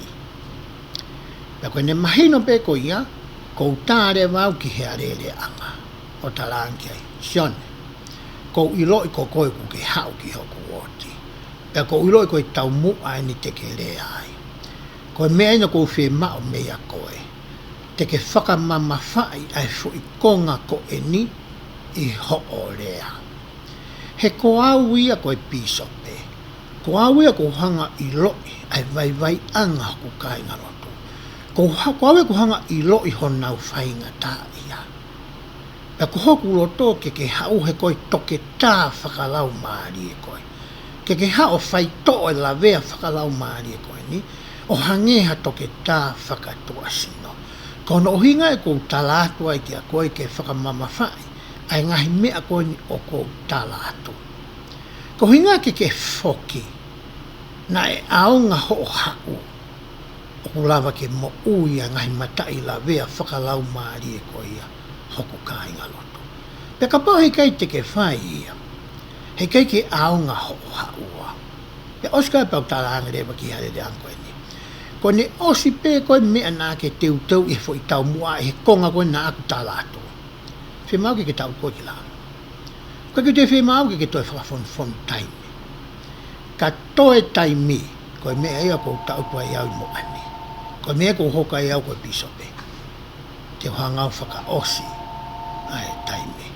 pe koe ne mahino pe koe ia kou tāre wau ki he arere anga o talangi ai sione kou ilo I ko koe ku ke hau ki hoku woti pe kou ilo I koe tau mua ni te ke rea ai koe mea ina kou fe mau mea koe te ke whakamama whai ai fu I konga ko e ni I ho o rea he ko au ia koe pisope ko au ia ko hanga I loi ai vai anga ku kainga lotu ko au ia ko hanga I loi honau whainga tā ia pe ko hoku loto ke hau he koe toke tā whakalau maari e koe ke hao whai to e la vea whakalau maari e koe ni o hangeha toke tā whakatua sino kono o hinga e ko talatu ai ki a koe ke whakamama whai ai ngahi mea koe ni o ko talatu ko hinga ke foki na e aonga ho hau o lava ke mo uia ngahi matai la vea whakalau maari e koe ia hoku kāinga loto pe ka pau he kai te ke whai ia he kai ke aonga ho haua pe oska e pau talanga rewa ki hare de ankoe ni ko ne osi pe koe mea nā ke teu e fo I tau mua e he konga koe nā aku talatu fe mau ke tau koe ki la ko ke te fe mau ke toi whakafon taimi ka toe taimi koe mea ia ko tau koe iau I mo ani koe mea ko hoka iau koe pisope te hangau whaka osi ai taimi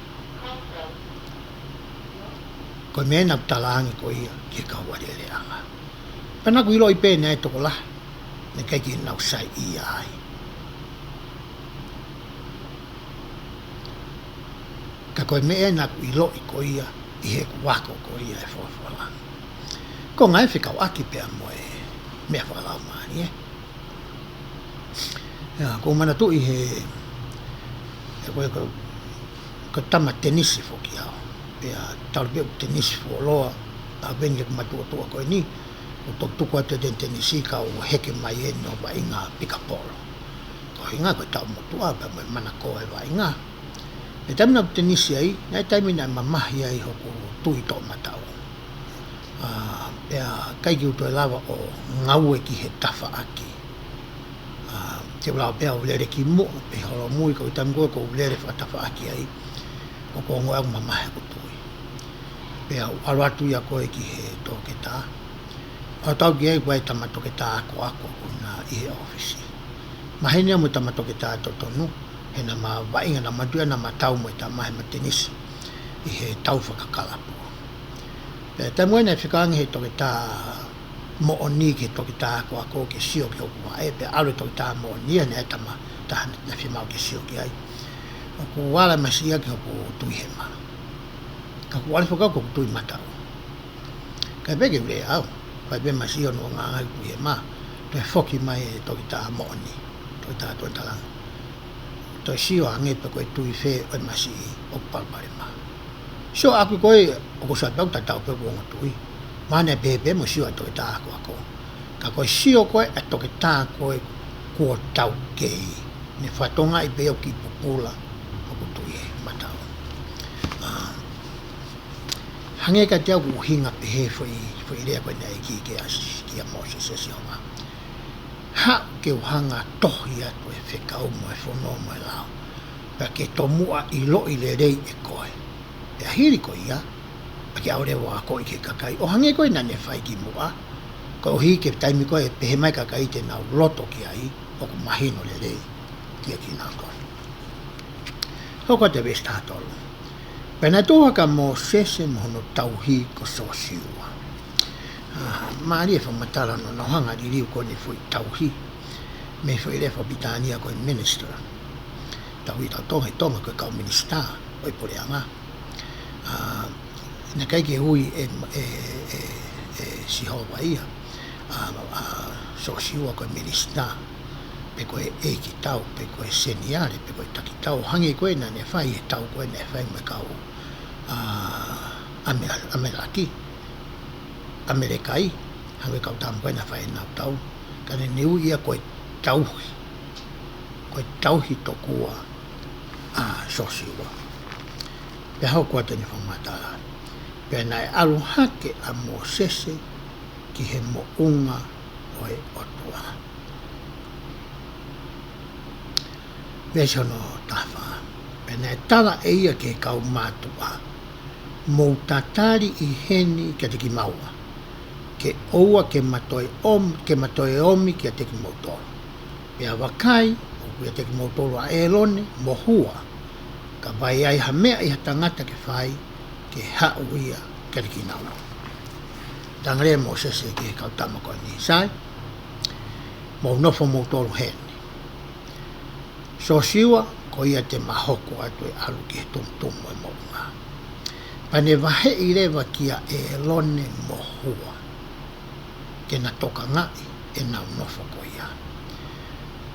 koe mea nau talangi koe ia ke kawarere anga pana ku ilo I pēne ai toko la ne kai ki nau sai ia ai ka koe mea na ku ilo I ko ia I he ku wako ko ia e whawala ko ngai whikau aki pia mo e mea whalau maani ko mana tu I he koe ko tama tenisi whoki au pia talbeu tenisi wholoa a venye ku matua tua koe ni o tuku atu den tenisi ka o heke mai e no wa inga pikapolo ko inga ko tau motua pa mo mana ko e wa inga e tamina tenisi ai nai taimina mamahi ai hoku tui to matau pia kai ki uto e lava o ngau e ki he tafa aki te wala pia ulere ki mo pe holo mui ko itango ko ulere fa tafa aki ai o ko ngoa mamahi ko tui pia alwatu ya ko e ki he toke ta o tau ki ai wai tamatoke ta ako kuna I he ofisi mahenia mo tamatoke ta totonu he na ma wainga na madua na matau mo ta mahe matenis I he tau whakakalapu pe ta moena whikaangi he toke ta mo oni ke toke ta ako ke sio ke oku e pe alu toke ta mo oni ne tama ta na whimau ke sio ke ai o ku wala masia ke oku tui hema ka ku wale whakau ko tui matau ka peke ule au kai be masio no nga ai tui hema to foki mai toke ta mo oni toke ta to talang to sio ange pe ko tui fe o masi o palpare ma so aku koe o ko sa tau tau pe ko tui mana bebe mo sio to ta ako ka ko sio koe a to ta koe ko tau ke ne fatonga I be o ki pupula o ko tui matau hange ka te ku hinga pe he foi le ko nei ki as ki a mo se se ma ha ke hanga tohi atu e whekau mo e whono mo e lao pa ke tomua I lo I le rei e koe e ahiri ko ia pa ke aure wa koe ke kakai o hange koe nane whai ki mua ko hi ke taimi koe pehe mai kakai te nau loto ki ai o ku mahino le rei kia ki nā koe hoko te vesta hatolu pena toha ka mo sese mo hono tauhi ko sosiua maari e whamatara no na hanga I riu ko ni fui tauhi me fui refa bitania ko minister tauhi tau tonga ko kau minister o I pore anga na kai ke hui e sihova ia sosiua ko minister pe ko e ki tau pe ko e seniare pe ko taki tau hangi ko na ne fai e tau ko ne fai me kau Ameriki Amerikai hangi kau tam ko na fai na tau ka ne niu ia ko tau hi to kua sosiua pe hau ko te ni famata pe nai alu hake a mo sese ki he mo unga o e otua vesono tafa pe nai tala e ia ke kau matua mo tatari I heni ke te ki maua ke oua ke matoi omi ke te ki mautoro pe a wakai o ke te ki mautoro a elone mo hua ka vai ai ha mea I ha tangata ke whai ke hau ia ke te ki nauna tangare mo sese ke kau tamako ni sai mo nofo mautoro heni so siwa ko ia te mahoko atu e alu ki he tumtumu e maunga pane wahe I rewa kia e lone mo hua ke na toka ngai e nau nofo ko ia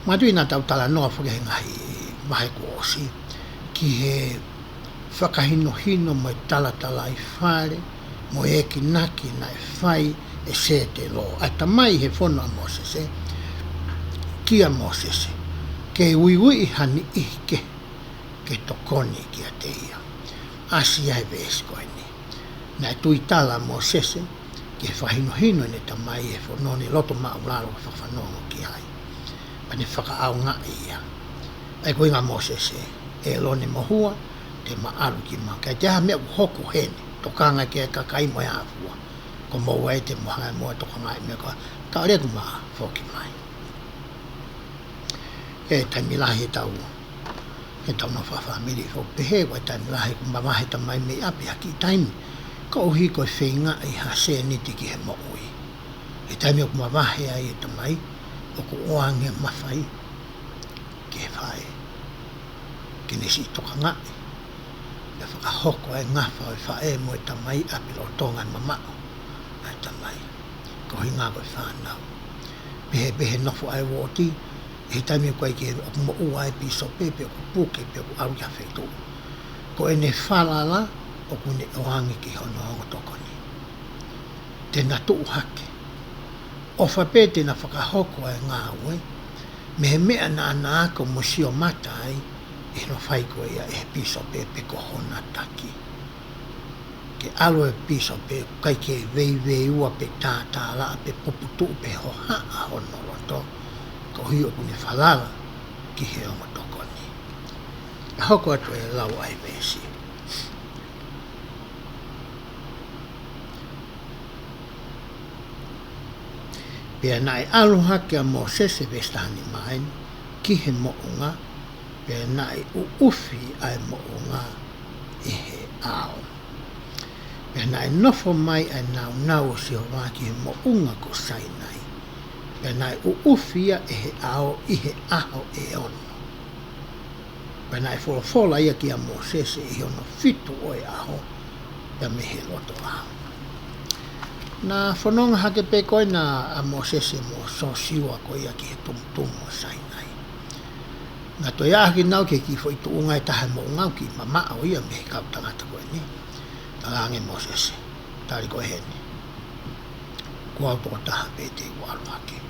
matui na tau tala nofo ke he ngahi wahe ko osi ki he whakahino hino mo e tala I whare mo e ki naki na e whai e se te lo ata mai he whono a Mosese kia Mosese ke uiui hani ike ke tokoni ki a te ia asi ai ves koe ni na tui tala Mosese ke whahino hino ne tamai e whanoni loto maularo ka whanongo ki ai pane whakaau ngā ia ai koe ngā Mosese e lone mohua te maaru ki ma kai te ha mea hoko hene tokanga ke kakai mo ya fua ko mo wai te mohanga mo tokanga me ko ka re ku ma foki mai e tamilahi tau e tau no fa family fo pehe wa tamilahi ku ma he tamai me api aki time ko hi ko feinga I ha se ni tiki he mo ui e taimi ku ma he ai tamai o ku oange mafai ke fai ke nesi tokanga e whakahoko e ngafa o whae mo e tamai a pilo tonga mamao ai tamai ko hinga ko whanau behe nofo ai woti e taimi koe ke mo ua e piso pepe o puke pe o au ya whetu ko e ne whalala o kune oangi ki hono hongo tokoni tena tuu hake o whapete na whakahoko e ngā ue me mea na ana ko musio matai e no whai ko ia e piso pepe ko hona taki ke alo e piso pe kai ke vei ua pe tātala pe poputu pe ho haa hono roto ko hio kune whalala ki he ongo tokoni hoko atu e lau ai vesi pea nai alu hake a Mosese vestani main ki he moonga pea nai ufi ai moonga i he ao pea nai nofo mai ai nau si o waki he moonga ko sainai pea nai ufia e he ao i he aho e ono pea nai fola ia ki a Mosese i ono fitu o e aho pea me he loto ao na whanonga hake pe koe na a Mosese mo so siwa ko ia ki he tumutumu o sainai. Na to ia haki nau ke ki fo i tu unga e taha mo ngau ki mama o ia me he kau tangata koe ni. Talange Mosese, tari koe heni. Kua au toko taha pe te walu hake.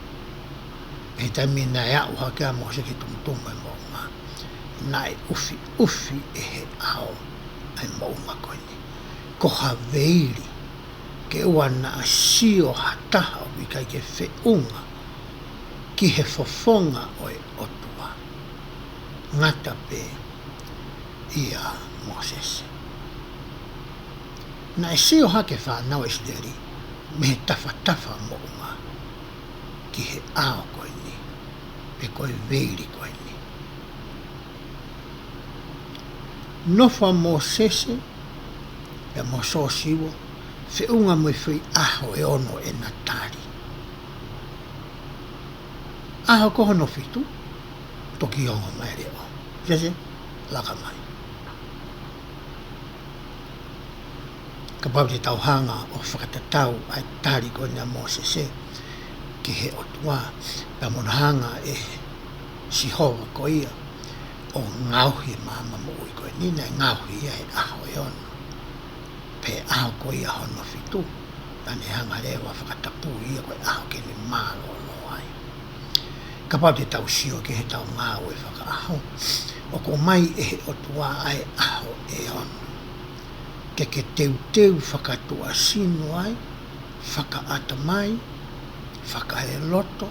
He taimi na ea u hake a Mosese ki tumutumu e mo unga. Na e ufi e he ao e mo unga koe ni. Koha veiri ke ua na asio hataha o kai ke whiunga ki he fofonga o e otua. Ngata pe ia Mosese. Na e sio hake whanau e sideri me he tafa mounga ki he ao koe ni pe koe veiri koe ni. Nofa Mosese pe moso siwo whiunga mo whi aho e ono e natari. Aho koho no whitu, toki ongo mai reo. Sese, laka mai. Ka pau te tauhanga o whakatatau ai tari ko ni a Mosese ki he otua pa monahanga e sihova ko ia o ngauhi mama mo ui koe nina e ngauhi ia e aho e ono. Pe aho ko ia hono fitu tane hanga lewa whakatapu ia koe aho ke ni malo no ai ka pau te tau sio ke he tau ngā ue whaka aho o ko mai e he otua ai aho e ono ke teu whakatua sino ai whaka ata mai whaka he loto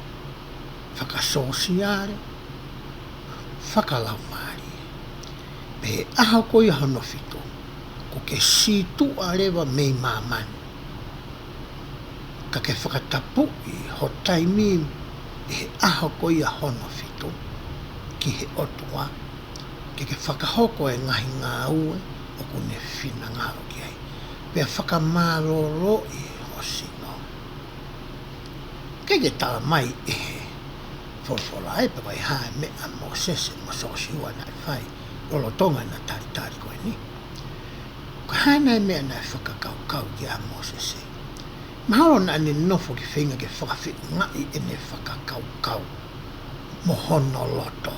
whaka sosiare whaka lau maari pe aho ko ia hono fitu ko ke situ arewa mei mamani. Ka ke whakatapu i ho taimi e he aho ko ia hono fitu ki he otua ke whakahoko e ngahi ngā ue o kune whina ngaro ki ai. Pea whakamāroro i hosino. Ke tā mai e he wholwhola e pe kai hae me a Mosese mo sosiua nai whai lolotonga na tari koe ni. Ko haina e mea nai whakakau ki a Mosese. Mahalo na ane nofo ki whinga ke whakawhi ngai e ne whakakau mo hono loto.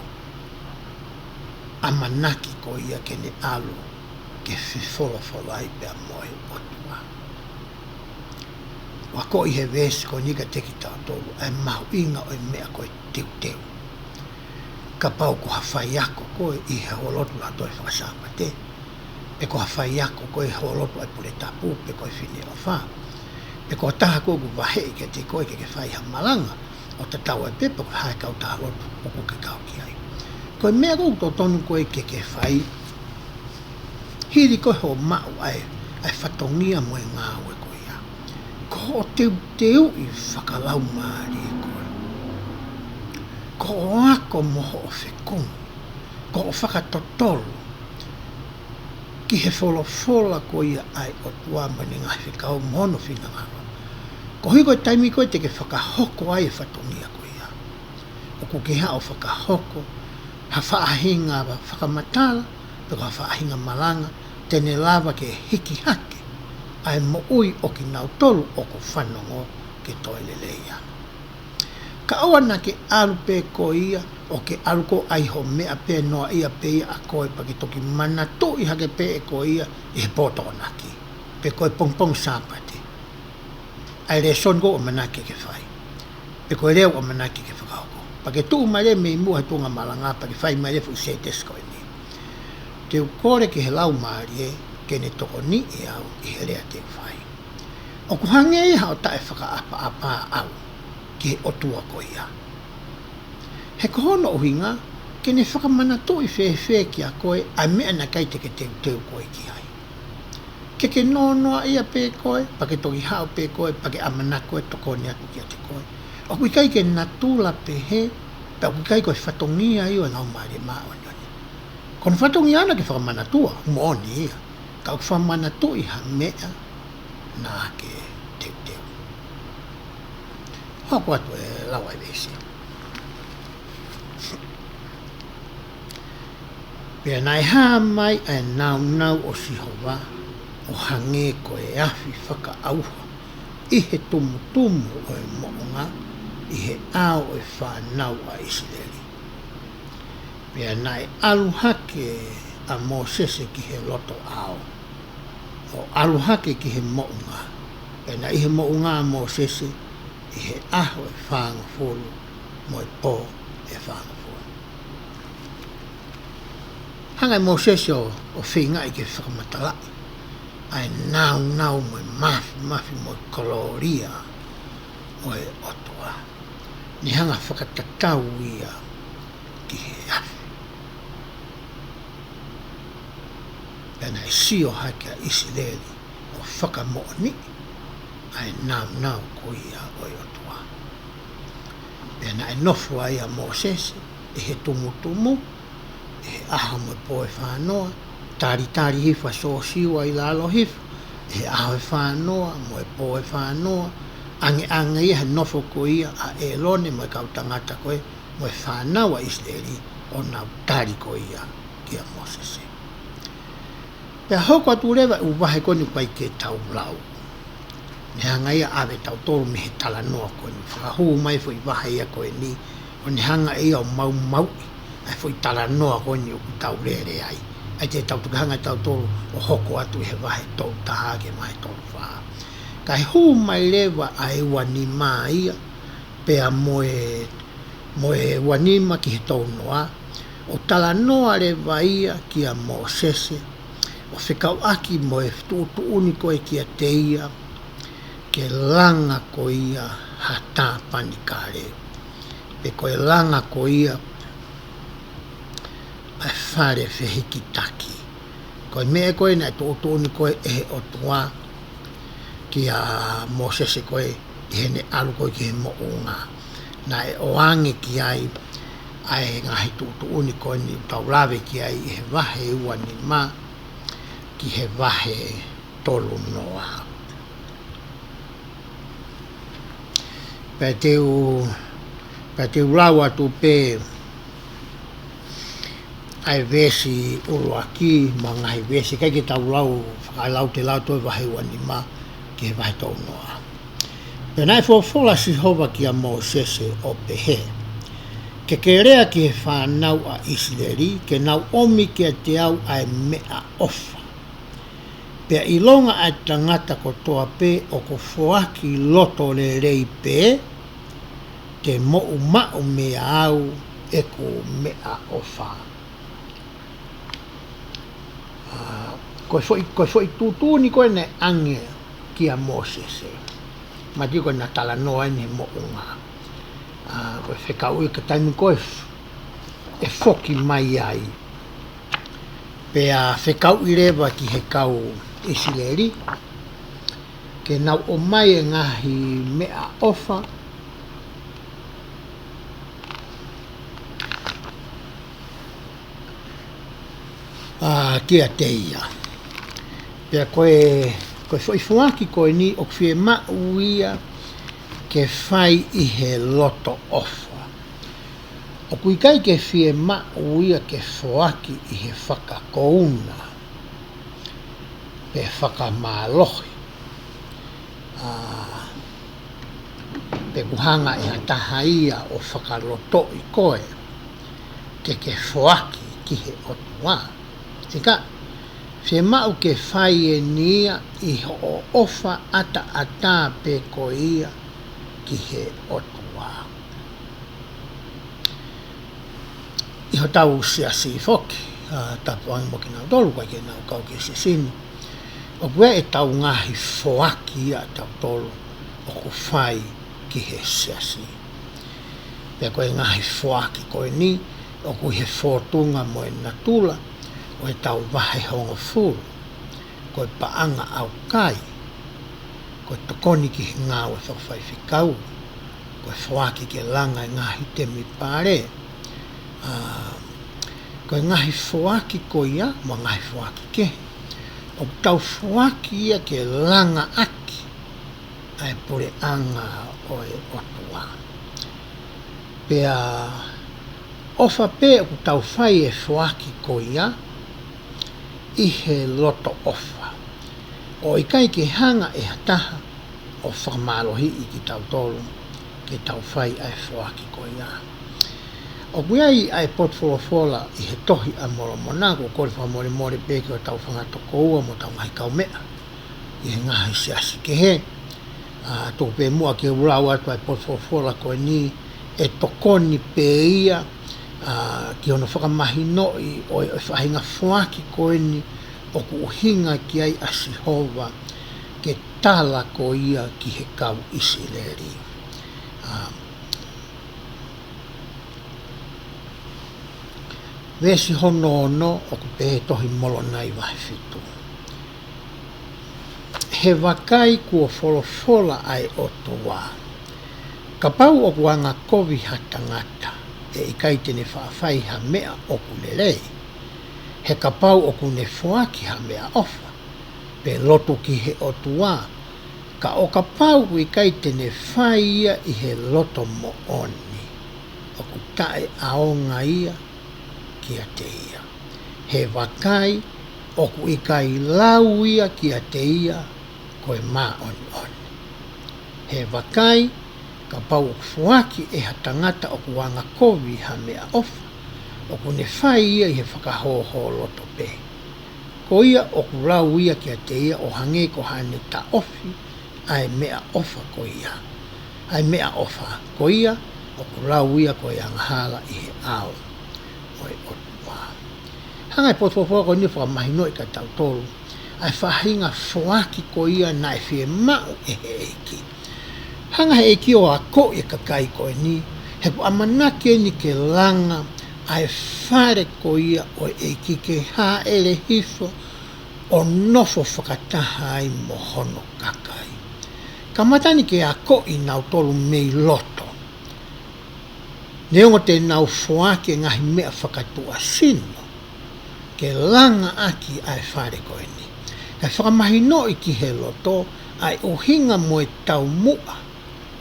Amanaki ko ia ke ne alu ke whiwholofola i pia moe otua. Wako i he vesi ko nika teki tau tolu ai mahu inga o i mea koe teu. Ka pau ko hawhai ako koe i he holotu la toi whakasapa te. Pe ko hawhai ako koe holotu ai pule tapu pe koe whine o wha. Pe ko taha koe ku wahe ke te koe ke whai ha malanga o te tau e pepe ko hae kau taha lotu o ko ke kau ki ai. Koe mea kou to tonu koe ke whai hiri koe ho mau ai whatongia mo e ngā ue koe ia. Ko o teu i whakalau maari e koe. Ko o ako moho o whekungu. Ko o whakatotolu. Ki he wholofola ko ia ai o tuama ni ngā whikau mono whina ngaro. Ko hui koe taimi koe te ke whakahoko ai e whatongia ko ia. O ko ke hao whakahoko, ha whaahinga wa whakamatala, pe ko ha whaahinga malanga, tene lava ke hiki hake, ai mo ui o ki nau tolu o ko whanongo ke toile leia. Ka awana ke alu pe ko ia, o ke alu ko ai ho mea pe noa ia pe ia a koe pa ki toki mana tu i hake pe e ko ia i he poto naki. Pe koe pong sāpati. Ai re son ko o manake ke whai. Pe koe reo o manake ke whakauko. Pa ke tuu mai re me i mua tunga malanga pa ke whai mai re fu se tesko ni. Te ukore ki he lau maari e, ke ne toko ni e au i he rea te whai. O kuhange i hao tae whaka apa au, ki he otua ko ia. He kohono uhinga, ke ne whakamana to i whewhe ki a koe, ai mea na kai te ke teu koe ki ai. Ke nonoa ia pe koe, pa ke toki hao pe koe, pa ke amana koe toko ni aku ki a te koe. O kui kai ke natula pe he, pa kui kai koe whatongia i o nau maari maa o nyoni. Kono whatongia ana ke whakamana tua, mooni ia. Ka whakamana to i ha mea, na ke teu. Hoko atu e lawa i vesi. Pea nai haa mai e nau o sihova o hange ko e afi whaka auha i he tumu o e moonga i he ao e whanau a Israeli. Pea nai alu hake a Mosese ki he loto ao. O alu hake ki he moonga. Pea nai he moonga a Mosese i he aho e whanga fulu mo e po e whanga fulu. Hanga Mosese o whinga i ke whakamatalai. Ai nau mo e mafi mo e koloria mo e otoa. Ni hanga whakatatau ia ki he afi. Pena e sio hake a Israeli o whakamooni ai nau ko ia o e otoa. Pena e nofu ai a Mosese e he tumu e he aha mo e po e whanoa. Tari hifa so siwa i lalo hifa, e aho e whanoa, mo e po e whanoa, ange ia nofo ko ia a e lone mo e kautangata koe, mo e whanawa Israeli o nau tari ko ia ki a Mosese. Pea hoko atu rewa u wahe koni pai ke tau lau. Ne hanga ia awe tau tolu me he tala noa koni, whakahu mai fo i wahe ia koe ni, o ne hanga ia o mau, ai fo i tala noa koni o ku tau rere ai. Ai te tau tukahanga tau tolu o hoko atu he wahe tau taha ke mahe tolu whaa. Kai huu mai lewa ai wanima ia, pea moe wanima ki he tau noa, o tala noa lewa ia ki a Mosese, o whikau aki moe tuuni koe ki a te ia, ke langa ko ia hata panikare. Pe koe langa ko ia, ai whare whihiki taki. Koe mea koe nai tōtōni koe e o tua ki a Mosese koe i hene alu koe ki he moonga. Nai oange ki ai ngahi tōtōni koe ni tau lawe ki ai i he wahe ua ni ma ki he wahe tolu noa. Pea teu lau atu pe ai vesi ulu aki, ma ngahi vesi, kai ki tau lau, whakailau te lau toi wahe wani ma, ki he wahe tau noa. Pena e fola si hova ki a Mosese o pehe, ke rea ki he whanau a Israeli, ke nau omi ki a te au ai mea ofa. Pea ilonga ai tangata ko toa pe o ko foaki loto le rei pe, te ma'u mea au e ko mea ofa. Koe foi tūtūni koe ne ange ki a Mosese. Mati koe na tala noa ne mo'unga. Koe whekau i ka taimi koe e foki mai ai. Pea whekau i rewa ki he kau Israeli. Ke nau o mai e ngahi mea ofa. Ki a te ia. Pea koe foi fuaki koe ni o kwhie ma'u ia ke whai i he loto ofa. O kui kai ke whie ma'u ia ke fuaki i he whakakouna. pe whakamālohi. Pe kuhanga e hataha ia o whakaloto I koe ke whoaki ki he otua. Tika, se mau ke whai e nia I ho ofa ata pe ko ia ki he otua. I ho tau sia si foki, tapu ang mo kinau tolu kwa kinau kau ke se sini. O kue e tau ngahi whoaki ia tau tolu o ku whai ki he sia si. Pea koe ngahi whoaki koe ni, o ku he whotunga mo e natula, o e tau wahe hongo furu, koe paanga au kai, koe tokoni ki he ngāwe whawhai whikau, koe whoaki ke langa e ngahi te mi pare, koe ngahi whoaki koe ia, mo ngahi whoaki ke, o tau whoaki ia ke langa aki, ai pure anga o e otua. Pea ofa pe o tau whai e whoaki koe ia, I he loto ofa. O I kai ke hanga e hataha o whamalohi I ki tau tolu ke tau whai ai whoaki koe ia. O kuiai ai potwolofola I he tohi a moro monako kore whamore more peke o tau whangatoko ua mo tau ngai kau mea. I he ngahi siasi ke he. Tō pe mua ke urau atu ai potwolofola koe ni e tokoni pe ia ki ono whakamahi noi o e whahinga whoaki koe ni o ku uhinga ki ai asihova ke tala ko ia ki he kau Isileli. Vesi hono ono o ku pehe tohi molo nai wahi fitu. He wakai kua wholofola ai o toa. Ka pau o kuanga kovi hatangata. E ikai tene whaafai ha mea o kulelei. He ka pau o kune whoaki ha mea ofa. Pe loto ki he otua. Ka o ka pau ikai tene whai ia I he loto mo oni. O ku tae aonga ia ki a te ia. He wakai o ku ikai lau ia ki a te ia koe mā oni oni. He wakai ka pau o whuaki e hatangata o kuanga kovi ha mea ofa, o kune whai ia I he whakahoho loto pe. Ko ia o kurau ia ki a te ia o hange ko hane ta ofi, ai mea ofa ko ia. Ai mea ofa ko ia, o kurau ia ko ia ngahala I he ao. Oi otua. Hangai potwopua ko ni whakamahino I ka tau tolu, ai whahinga whuaki ko ia na e whie mau e he eiki. Hanga he eki o a ko I kakai koe ni, he ku amanake ni ke langa ai whare ko ia o eki ke ha ele hiso o nofo whakataha ai mohono kakai. Ka matani ke a ko I nau tolu mei loto. Neongo te nau whoake ngahi mea whakatua sino, ke langa aki ai whare koe ni. Ka whakamahino I ki he loto, ai uhinga mo e tau mua,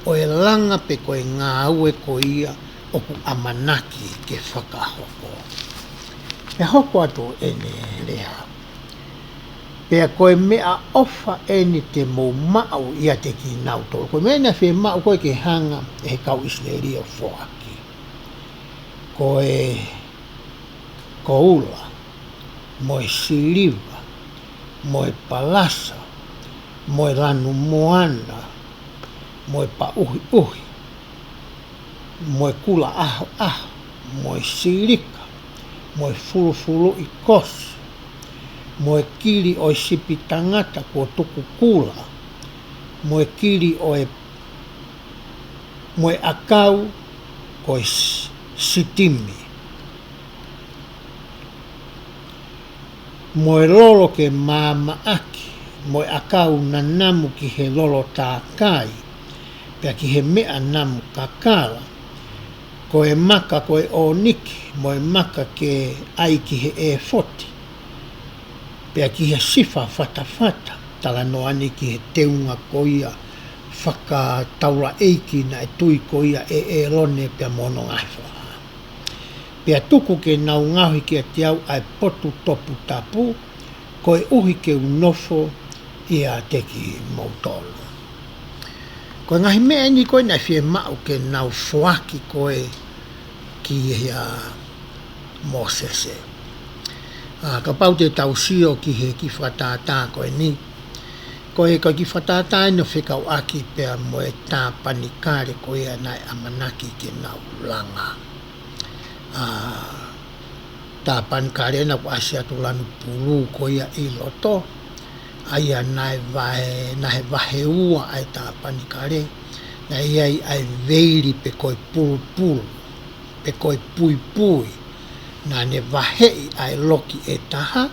o e langa pe koe ngā ue ko ia o ku amanaki ke whakahoko. Pe hoko atu ene rea. Pea koe mea ofa ene te mou mau ia te ki nau tolu. Koe mea whi mau koe ke hanga e he kau Isileli o whoaki. Koe koula, moe siliva, moe palasa, moe lanu moana, moe pa uhi uhi, moe kula aho aho, moe silika, moe fulu fulu I kosi, moe kiri o sipi tangata kua tuku kula, moe kiri o moe akau ko sitimi, moe lolo ke mama aki, moe akau na namu ki he lolo tākai, pea ki he mea namu kakala, ko e maka ko e o niki, mo e maka ke ai ki he e foti, pea ki he sifa fata fata, tala no ani ki he teunga ko ia, whaka taura eiki na e tui ko ia e lone pea mono ngaifa. Pea tuku ke nau ngahi ki a te au ai potu topu tapu, koe uhi ke unofo ia teki mautolo. Koe ngahi mea ni koe nai fie mau ke nau fuaki koe ki ia Mosese. Ka pau te tausio ki he ki whakatata koe ni. Koe ki whakatata ino whikau aki pia mo e tā panikare koe nai amanaki ke nau langa. Tā panikare na ku asia tu lanu pulu koe i loto. Aia nai vahe ua ai tā panikare. Na iai ai veiri pe koe pulu pulu. Pe koe pui pui. Na ne vahei ai loki e taha.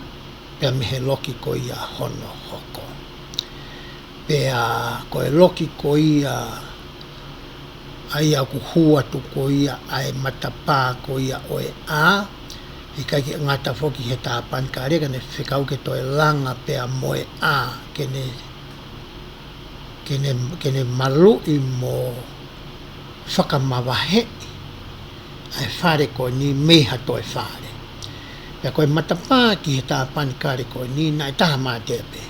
Pea mehe loki koe ia hono hoko. Pea koe loki koe ia ai aku hua tu koe ia ai matapā koe ia oe a. Ika ki ngata foki he tā panikare kane whikau ke toe langa pea moe a kene malui mo whakamawahei ai whare koe ni meha toe whare. Pea koe matapā ki he tā panikare koe ni nai taha mā tepe.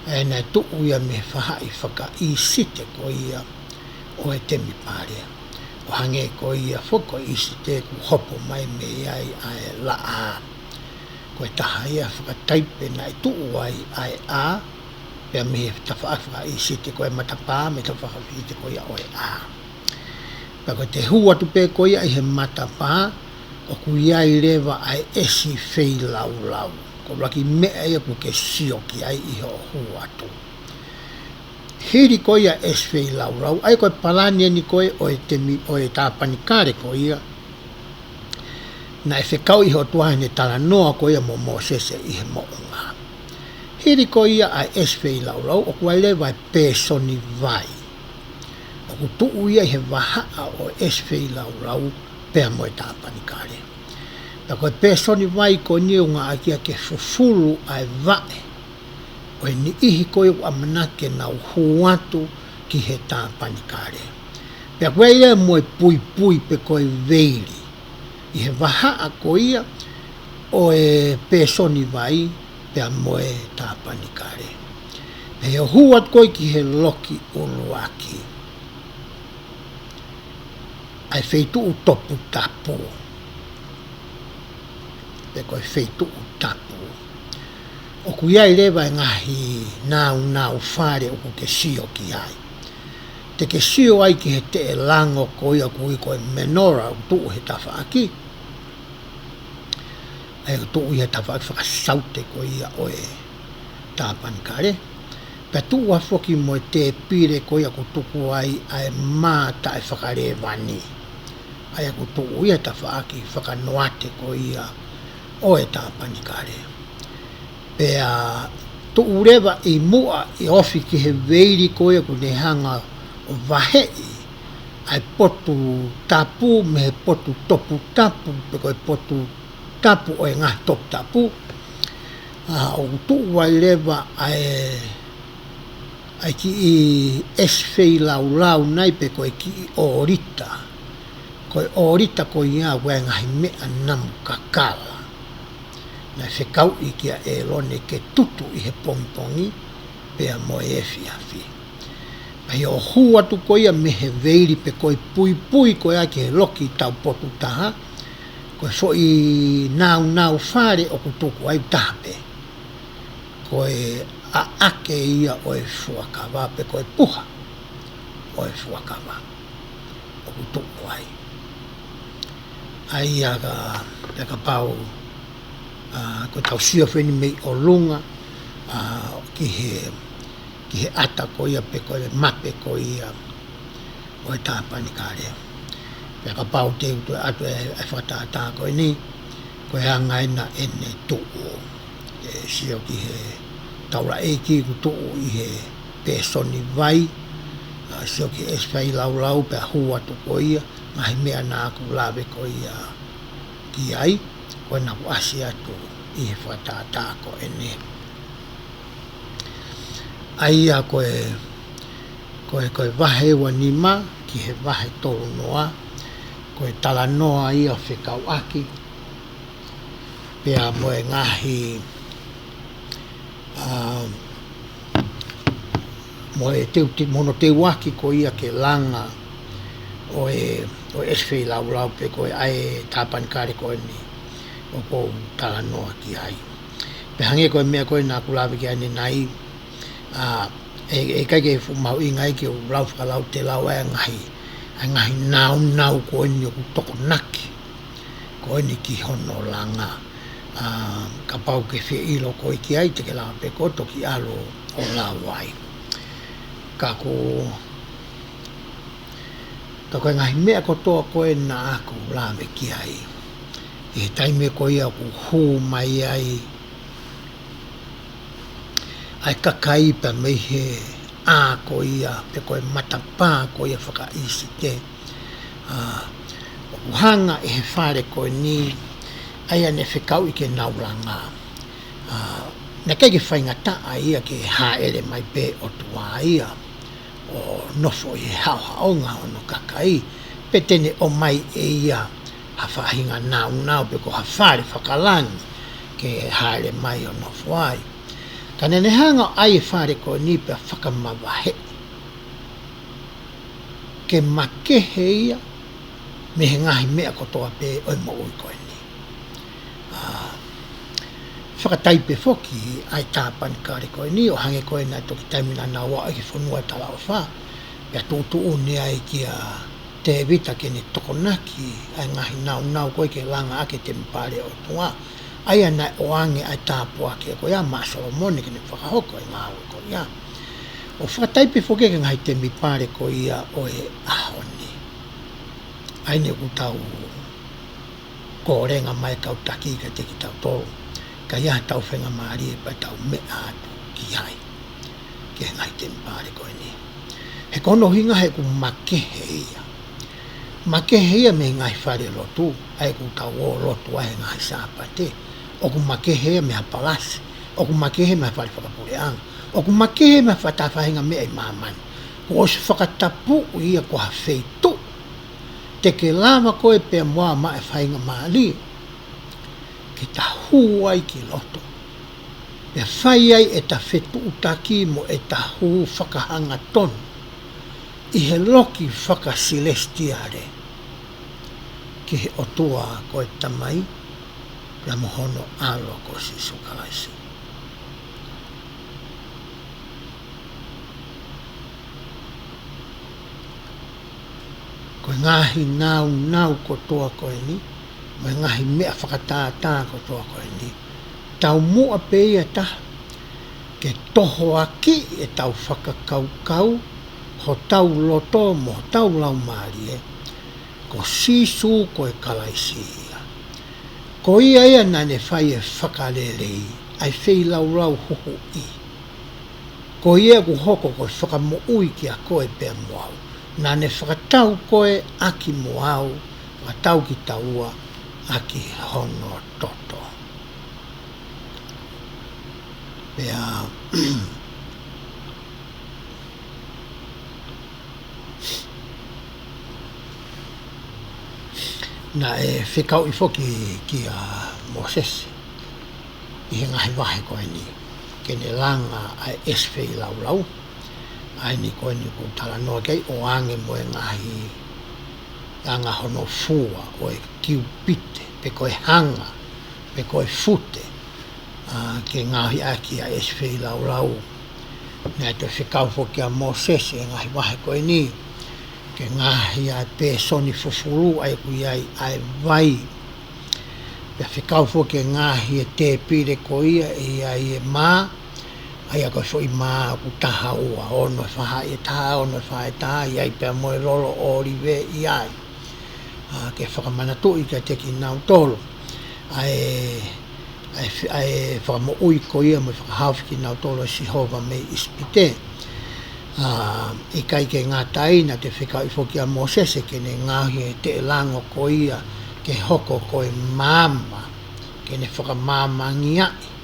E nai tuu ia me whahai whaka i site koe ia o e temi pārea. O hange koe ia whoko i site ku hopo mai me iai ai la a. Koe taha ia whakataipe nai tuu ai ai a. Pea me tawhaafaka i site koe matapā me tawhaafite koe ia oe a. Pea koe te hua tupe koe ia i he matapā o ku iai rewa ai esi whei lau lau. Ko laki mea ia ku ke sioki ai i ho hua tu. Hiri koe ia esi whei lau lau. Ai koe palani ni koe o e tā panikare koe ia. Na e whekau i ho tuahine tala noa koe ia mo Mosese i he moonga. Hiri koe ia ai esi whei lau lau o ku ai lewa pesoni vai. O ku tuu ia i he wahaa o esi whei lau lau pea mo e tā panikare. Pea koe pesoni vai koe ni unga akia ke fufulu ai vae. O e ni ihi koe u amanake nau huatu ki he tā panikare. Pea koe ia mo e pui pui pe koe veiri. I he wahaa koe ia o e pesoni vai pea mo e tā panikare. Pea huat koe ki he loki uluaki. Ai feitu u topu tapu. Pe koe feitu u tapu. O ku iai lewa e ngahi nau whare o ku ke sio ki ai. Te ke sio ai ki he te e lango koe a kui koe menora u tuu he tawha aki. Ai u tuu he tawha aki whakasaute koe ia oe tā panikare. Pea tuu a whoki mo te pire koe a ku tuku ai ai mā tae whakarewani. Ai a ku tuu ia tawha aki whakanoate koe ia oe tā panikare. Pea tuu rewa i mua i ofi ki he veiri koe ku ne hanga o vahei ai potu tapu me he potu topu tapu pe koe potu tapu o e ngā topu tapu. O tuu ai rewa ai ki i eswhei lau lau nai pe koe ki i orita. Koe orita koe ia koe ngahi mea namu kakala. Na whekau i kia e lone ke tutu i he pongi pea mo e whiawhi. Pai o hua tu koe ia me he veiri pe koe pui pui koe a ki he loki tau potu taha. Koe fo i nau whare o ku tuku ai tape. Koe a ake ia o e fuakawa pe koe puha o e fuakawa o ku tuku ai. Ai aga pau ko tau sia wheni mei o lunga ki he ata ko ia pe ko le mape ko ia o e tā panikare. Pea ka pau te utu atu e whatata ko ni ko e angaina ene tuu. E sio ki he taura e ki ku tuu i he pesoni vai. Sio ki e swai lau lau pea hua tu ko ia ngahi mea nā ku lawe ko ia ki ai. Koe na wasi atu i he whatata ko ene. Aia koe wahe wa nima ki he wahe tolu noa. Koe tala noa ia whekau aki. Pea moe ngahi mo e mono te waki ko ia ke langa o eswei lau pe ko ai tapan kare ko ni o ko tala noa ki ai pe hange ko mea ko na kulawe ki ai nai e kai ke fu mau ingai ke lau whakalau te lau ai ngahi nau ko ni o toko naki ko ni ki hono langa ka pau ke whi ilo ko i ki ai te ke lau pe ko toki alo o lau ai ka ko ngahi mea ko toa koe na aku lawe ki ai e taime ko ia ku hū mai ai kakai pa mei he ko ia pe koe matapā ko ia whaka isi te o hanga e he whare koe ni ai ane whikau i ke nauranga na kei ke whaingata a ia ke haere mai pe o tua ia o nofo i haonga o no kakai pe tene o mai e ia ha whahinga nau pe ko ha whare whakalangi ke haere mai o nofo ai Tane ne hanga ai whare ko ni pe whakamawahe ke makehe ia me he ngahi mea kotoa pe oi mo ui koe ni whakatai pe whoki ai tāpan kare koe ni o hange koe na toki taimina na wa ai ki whanua tala o wha pia tūtu uni ai ki a te vita ke ni tokonaki ai ngahi nau koe ke langa ake te mpare o tunga ai ana o ange ai tāpua ke ko ia Solomoni ke ni whakahoko i ngā ui ko ia o whakatai pe whoki ke ngai te mipare ko ia o e ahoni ai ne kutau ko renga mai kau taki ka te ki tau tolu ka ia tau whenga maari e pa tau me atu ki ai ke ngai te mpare ko ni he kono hinga he ku makehe ia me ngai whare lotu ai ku tau o lotu ai ngai sāpate o ku makehe me hapalasi o ku makehe me whare whakapureanga o ku makehe me whatawhahinga me ai mamani ko o se whakatapu ia ko ha wheitu te ke lama koe pe moa ma e whainga maali ke ta huai ki loto pe whai ai e ta whetu utaki mo e ta hu whakahanga tonu i he loki whakasilestiare ki he otua koe tamai pia mohono alo ko si sukalaisi koe ngahi nau ko toa koe ni mai ngahi mea whakatātā ko toa koe ni tau mua pe ia ta ke toho aki e tau whakakaukau ho tau loto mo tau lau maari ko sisu ko e kalaisi ia ko ia ia nane whai e whakalelei ai whei lau hoho i ko ia ku hoko ko whakamo ui ki a koe pia moau nane whakatau koe aki moau whakatau ki taua aki hono toto pia na e whikau i whoki ki a Moses i he ngahi wahe koe ni kene langa ai eswei lau ai ni koe ni ko tala noa kei o ange mo e ngahi anga hono fua o e kiu pite pe koe hanga pe koe fute ke ngahi aki a eswei lau nea te whikau whoki a Moses e ngahi wahe koe ni ke ngahi ai pe soni fufuru ai kui ai vai pe whikau whoki ngahi e te pire ko ia e ai e mā ai a koe fo i mā ku taha ua ono e whaha e taha ono e whaha e taha i ai pia moe rolo o rive i ai ke whakamanatu i ka teki nau tolo ai whakamo ui ko ia mo whakahawhi ki nau tolo e sihova me ispite i kai ke ngā taina te whikau i whoki a Moses e kene ngahi e te lango ko ia ke hoko ko e mama kene whakamāmangi ai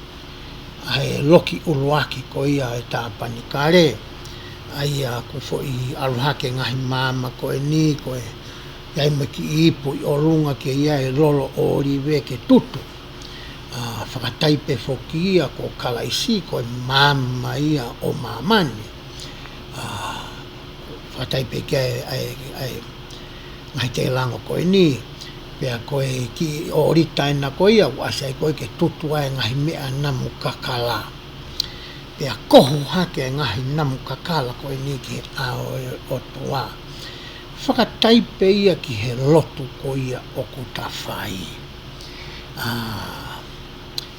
ai loki uluaki ko ia e tāpani kare ai a ku fo i aluhake ngahi mama ko e ni ko e iai me ki ipu i orunga ke ia e lolo o rive ke tutu whakataipe whoki ia ko kalaisi ko māma ia o māmani. Whakataipe kia ai ngai te lango koe ni, pia koe ki o orita ina koe ia, wasai koe ke tutua e ngahi mea namu kakala. Pia kohu hake e ngahi namu kakala koe ni ki ao e o tua. Whakataipe ia ki he lotu koe ia o kuta whai.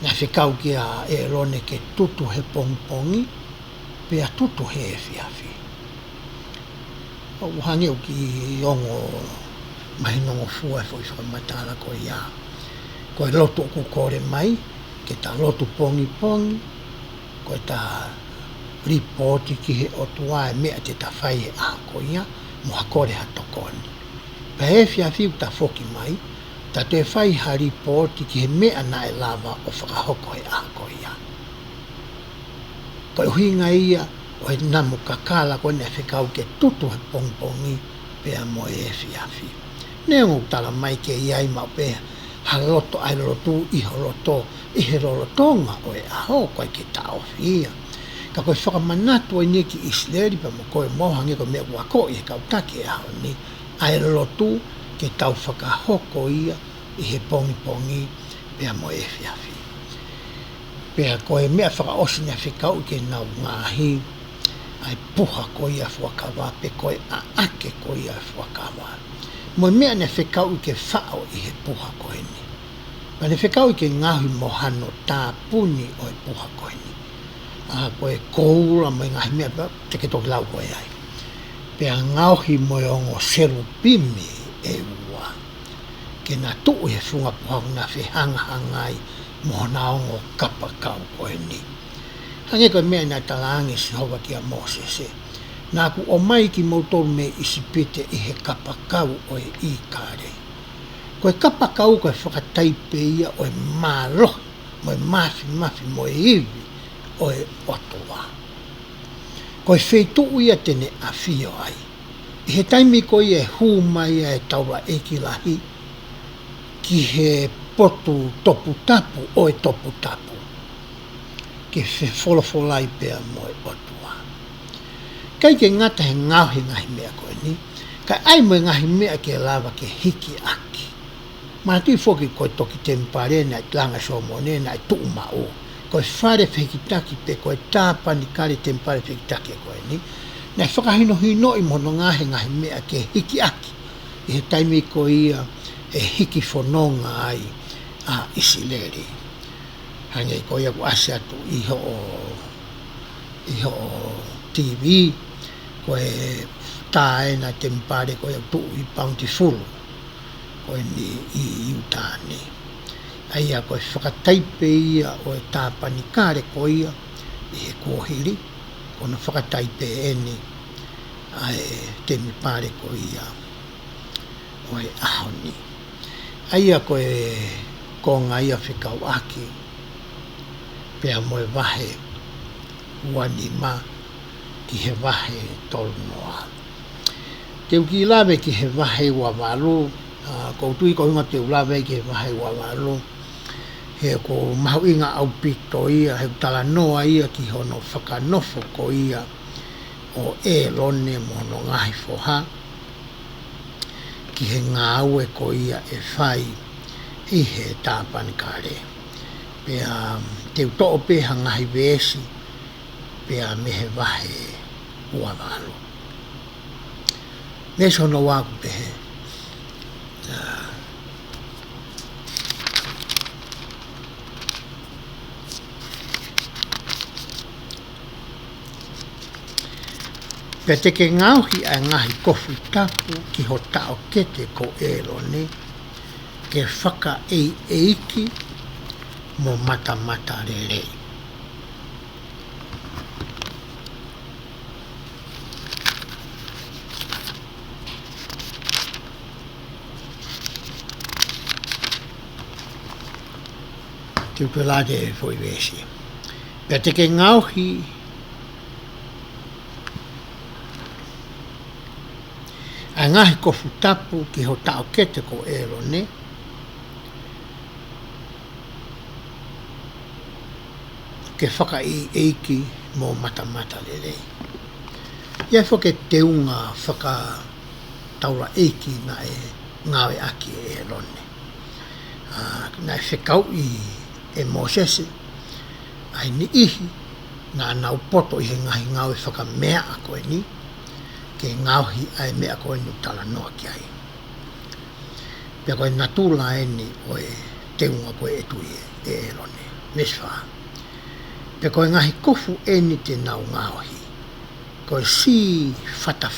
Nga whikau ki a e rone ke tutu he pongpongi, pia tutu he e whiawhi. O hangi o ki ongo mahinongo fua e whakamatala koe ia. Koe lotu ku kore mai, ke ta lotu pongi pongi, koe ta ripoti ki he o tua e mea te ta whai e a koe ia, moha kore ha tokoni. Pa e whiawhi ta whoki mai, ta te whai ha ripoti ki he mea na e lava o whakahoko e a koe ia. Koe huinga ia, o e namu kakala koe ne whikau ke tutu he pongpongi pea mo e whiawhi. Ne ngu tala mai ke iai mau pea ha loto ai lotu iho loto ihe rolotonga o e aho koe ke tau whia. Ka koe whakamanatu ai neki Isleri pa mo koe mohangi ko mea wako i he kautake e aho ni ai lotu ke tau whakahoko ia i he pongi pea mo e whiawhi. Pea koe mea whakaosi na whikau ke nau ngahi ai puha ko ia whakawa, pe koe a ake ko ia whakawa. Mo mea ne whikau ke whao i he puha koe ni. Ma ne whikau ke ngahi mohano tā puni o e puha koe ni. Koe koura mo ngahi mea te ke toki lau koe ai. Pea ngauhi mo ongo seru pimi e ua. Ke na tuu he whunga puha na whihanga hangai mo na ongo kapakau koe ni. Hange koe mea nai talangi si hova ki a Mosese. Nā ku o mai ki mautoru me isipite i he kapakau o e ikare. Koe kapakau koe whakataipe ia o e mālohi, mo e mafi mo e iwi o e otoa. Koe wheituu ia tene a whio ai. I he taimi koe e hū mai e taura ekilahi ki he potu topu tapu o e topu tapu. Ke wholofolai pea mo e otua. Kai ke ngata he ngauhi ngahi mea koe ni, kai ai mo ngahi mea ke lava ke hiki aki. Mana tui whoki koe toki tempare na i langa somone na i tuu mao. Koe whare whekitaki pe koe tāpani kare tempare whekitaki e koe ni, na i whakahino hino i mono ngahi mea ke hiki aki. I he taimi koe ia e hiki whanonga ai a Isileri. Hange ko ia ku ase atu iho o TV ko e tae na tempare ko ia tu i Bountiful ko ni i utani. Aia ko e whakataipe ia o e tāpani kare ko ia i he kōhiri ko na whakataipe eni ai te mipare ko ia o e ahoni. Aia ko e konga ia whikau aki pea mo e wahe uanima ki he wahe tolnoa. Te uki lawe ki he wahe wawalu, koutui ko hinga te ulawe ki he wahe wawalu, he ko mahu inga au pito ia, he tala noa ia ki hono whakanofo ko ia o e lone mono ngahi foha, ki he ngāue ko ia e whai i he tāpani kare. Pea te uto'o peha ngahi wesi, pea me he wahe uawalo. Me sono waku pehe. Pea te ke ngauhi a ngahi kofu tapu ki ho tao kete ko elone, ke whaka eiki mo mata rerei. Te upelade e foi vesi. Pea te ke ngauhi a ngahi kofu tapu ki ho tao kete ko elone, ke whaka eiki mō mata lelei. Ia whake te unga whaka taura eiki na e ngawe aki e Elone. Na e whekau e Mosese, ai ni ihi, ngā nau poto i he ngahi ngau e whaka mea a koe ni, ke ngauhi ai mea koe ni tala noa ki ai. Pea koe natula e ni o e te unga koe e tui e Elone, meswha. Pea koe ngahi kofu e ni te nau ngauhi, koe si fata.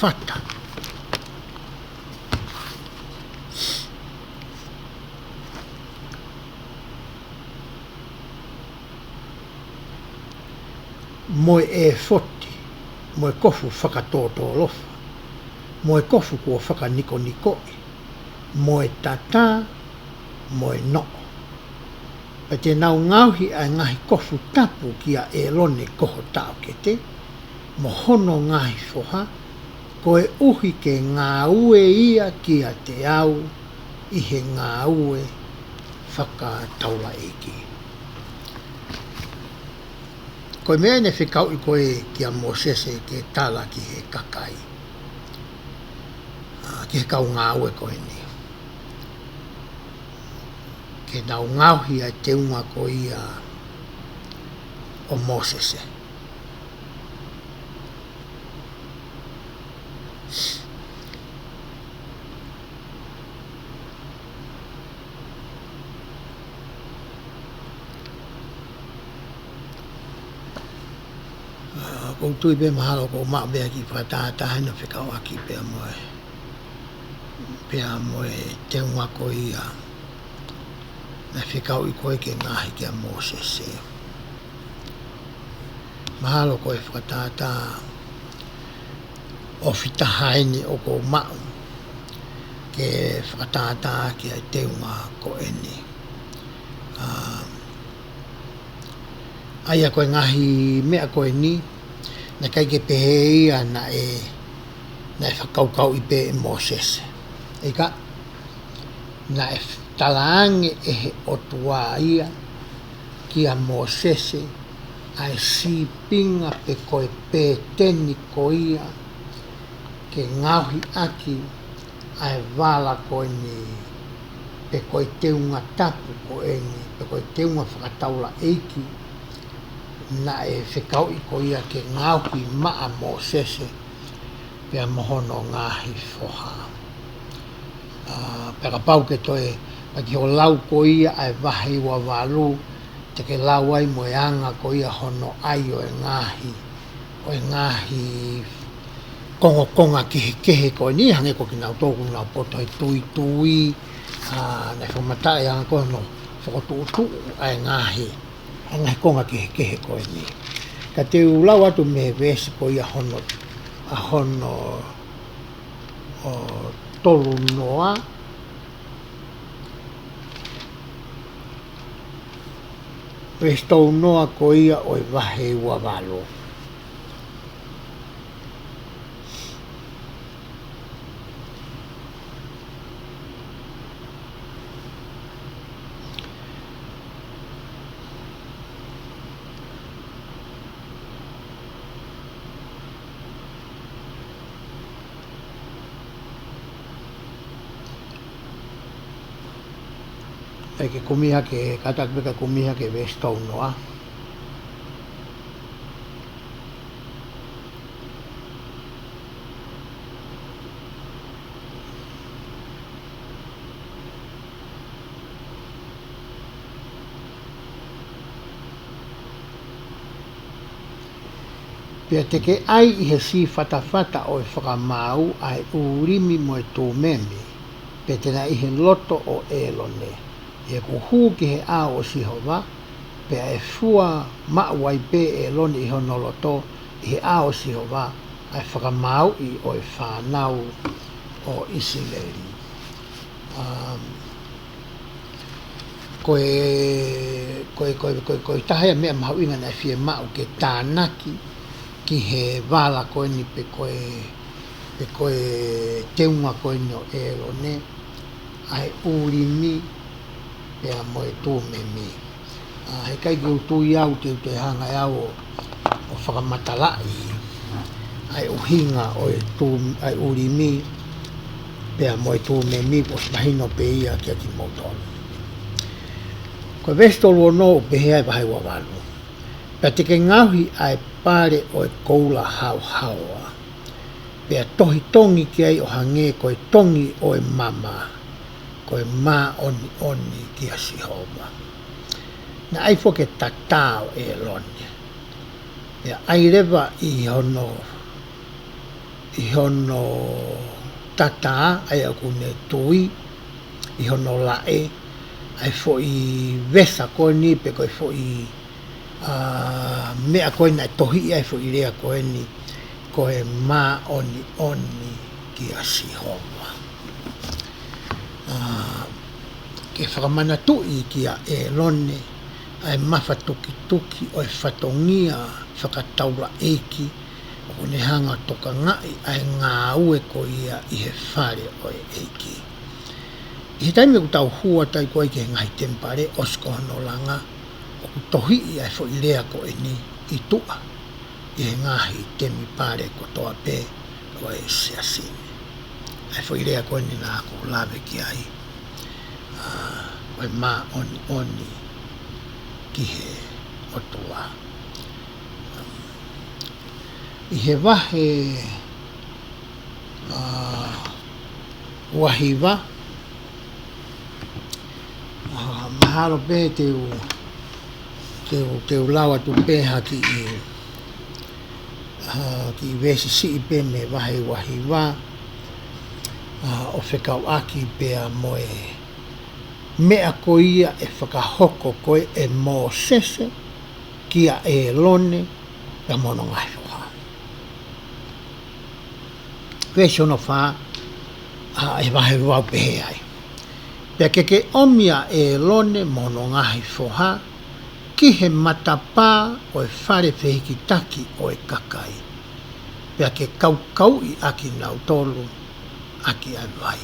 Moe e foti, moe kofu whakatōtōlofa, moe kofu kua whakaniko-nikoi, moe tata, moe no. Pa te nau ngauhi ai ngahi kofu tapu kia Elone koho tau ke te, mo hono ngahi whoha, koe uhi ke ngā ue ia kia te au, i he ngā ue whakataula eki. Koe mea ne whikau i koe kia Mosese ke tala ki he kakai. Ki he kau ngā ue koe ni. Ke nau ngauhi ai te unga ko ia o Mosese. Kau tui pe mahalo ko maa bea ki whatahatahana whikau aki pea moe. Pea moe te unga ko ia. Na whikau i koe ke ngahi kia Mosese. Mahalo ko e whatahata o whitahaini o ko mau. Ke whatahata ki ai te unga ko eni. Aia koe ngahi mea koe ni. Na kai ke pehe ia na e whakaukau i pe e Mosese. Eka, na e talaange e he otua ia ki a Mosese ai si pinga pe koe pe teni ko ia ke ngauhi aki ai wala koe ni pe koe te unga tapu ko eni, pe koe te unga whakataula eiki na e whikau i ko ia ke ngauhi maa Mosese pea mohono ngahi whoha. Pera pau ke toe paki ho lau ko ia ai wahi wa walu te ke lau ai mo anga ko ia hono ai o e ngahi konga kehe ko ni hange ko ki nau tōku nau poto i tui na whamata e anga ko no whakotu ai ngahi konga kehe ko ni. Ka te ulau atu me vesi ko ia hono o tolu noa Restou noa ko ia o wahe ua walo. Ai ke kumiha ke katak beka kumiha ke Restou noa. Pea te ke ai i he si whatawhata o e whakamau ai urimi mo e tō memi, pe tena i he loto o Elone. E ko hū ki he a o Sihova, pea e fua mauai pe Elone i hono loto i he a o Sihova, ai whakamau i o e whanau o Isileli. Koe tahea mea mahu inga na fie mau ke tānaki, ki he wala koe ni pe koe teunga koe ni o Elone, ai urimi pea moe tū me mi. he kai ki utui au te hanga au o whakamatalai ai uhinga o ai urimi pea moe tū me mi o smahino pe ia kia ki mautolo. Ko vestolu o no pe hea i wahai wawalu. Pea te ke ngauhi ai pare o e koula hau haua. Pea tohi tongi ki ai o hange ko e tongi o e mama. Ko e mā oni ki a Sihova. Na ai fo ke tatao e lone. Pea ai rewa i hono tata ai aku ne tui i hono lae ai fo i vesa koe ni pe koe fo i mea koe nai tohi ai fo i rea koe ni koe mā oni ki a Sihova. Ke whakamana tui ki a e lone ai mawha tuki o e whatongia whakataura eiki o ne hanga toka ngai ai ngā ue ko ia i he whare o e eiki. I he taimi ku tau hua tai koe ke ngai tempare o skohono langa o ku tohi i ai fo i lea ko e ni i tua i he ngahi temi pare ko toa pe o e siasine. Ai fo i lea ko e ni nā ko lawe ki ai o e mā oni ki he o tua. I he wahe wahiwa mahalo pe te ulawa tu peha ki vesi si pe me wahe wahiwa o whekau aki pea moe mea ko ia e whakahoko koe e mō sese kia e lone ka mono ngai wha. Vesi ono wha e wahe wau pehe ai. Pea ke omia e lone mono ngai wha ki he matapā o e whare whehiki taki o e kakai. Pea ke kau i aki nau tolu aki ai vai.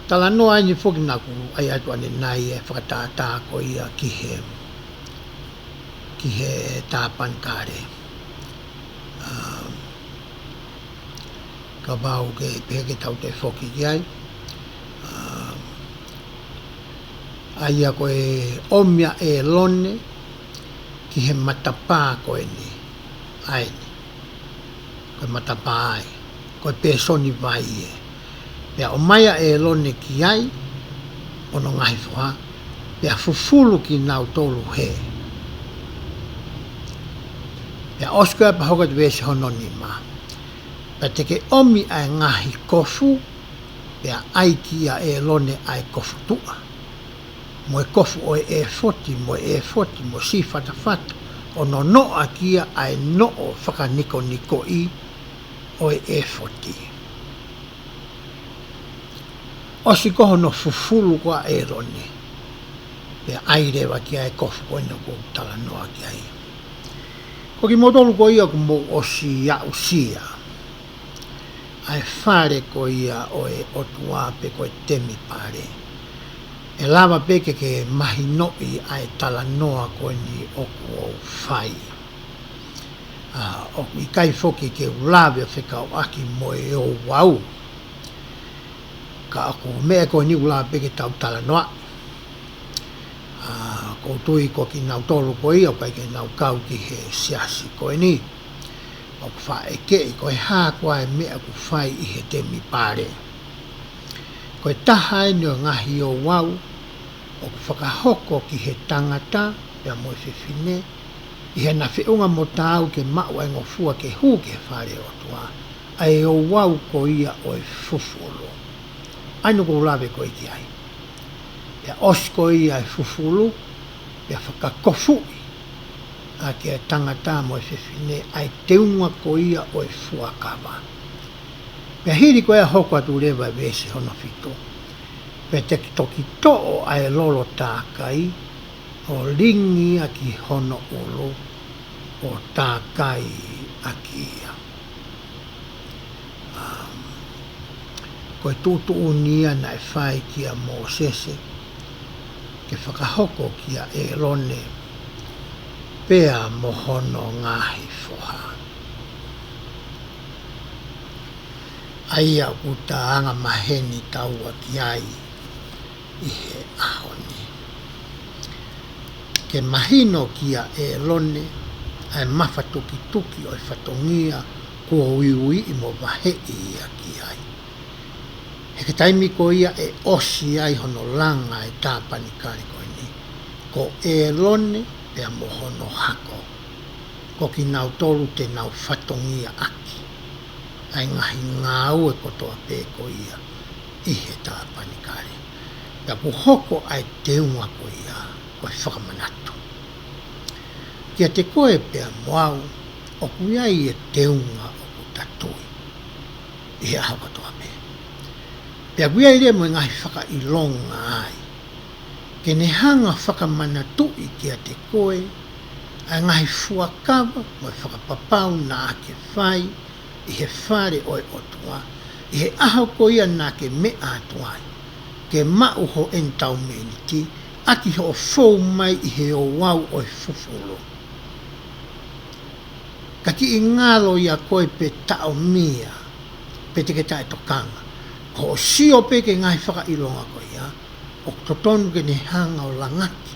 Tala noa ni foki naku ai atu ane nai e whakatātā ko ia ki he tāpan kare. Ka wau ke peke tau te foki ki ai. Aia ko e omia e lone ki he matapā ko e ni. Ai ni. Ko e matapā ai. Ko e pesoni vai e. Pea o maia e lone ki ai, ono ngahi wha, pea fufulu ki nau tolu he. Pea osko e pahoka te wesi hono ni ma. Pea teke omi ai ngahi kofu, pea ai ki a e lone ai kofu tua. Mo e kofu o e foti, mo si fata, ono noa kia ai noo whakaniko i o e foti. Osi koho no fufulu kwa e rone. Pea airewa ki ai kofu koe no ko tala noa ki ai. Ko ki motolu ko ia kumo osi ya usia. Ai whare ko ia o e otua pe ko e temi pare. E lava peke ke mahi noi ai tala noa ko ni oku o whai. O i kai foki ke ulawe whikau aki mo e o wau. Ka ako mea ko ni ula peke tau tala noa. Ko tui ko ki nau tolu ko ia, kai ke nau kau ki he siasi ko ni. O ku wha e kei, ko e haa koa e mea ku whai i he temi pare. Ko e taha e nio ngahi o wau, o ku whakahoko ki he tangata, pia mo e whiwhine, i he na whiunga mo tāu ke maua e ngofua ke hū ke whare o tua, ai o wau ko ia o e fufulu. Aino ko ulawe ko iki ai. Pea osko ia e fufulu, pea whakakofui. A ke tangata mo e whiwhine, ai teunga ko ia o e fuakawa. Pea hiri ko ea hoko atu rewa e vesi hono fito. Pea te toki to'o ai lolo tākai, o ringi a ki hono olo, o tākai a ki ia. Ko e tutu unia na e whai ki a Mosese, ke whakahoko kia e lone pea mohono ngahi foha. Aia uta anga maheni taua ki ai i he ahoni. Ke mahino kia e lone ai mawhatuki tuki o i whatongia kua uiui i mo wahe ia ki ai. He ke taimi ko ia e osi ai hono langa e tāpani kari koe ni. Ko e lone pea mohono hako. Ko ki nau tolu te nau whatongia aki. Ai ngahi ngāu e kotoa pē ko ia i he tāpani kari. Pea ku hoko ai teunga ko ia koe whakamanatu. Kia te koe pea moau o kuiai e teunga o ku tatui. I he aho kotoa pē. Pea kuiai rea mo ngahi whaka ilonga ai. Ke ne hanga whakamanatu i kia te koe ai ngahi fuakawa mo whakapapau na ake whai i he whare oi otua, i he aho ko ia nā ke mea atuai, ke mau ho entau meniti, aki ho fou mai i he o wau oi fufulu. Ka ki i ngalo ia koe pe tao mia, pe te ke tae tokanga, ko o sio pe ke ngai whaka ilonga ko ia, o totonu ke ne hanga o langati,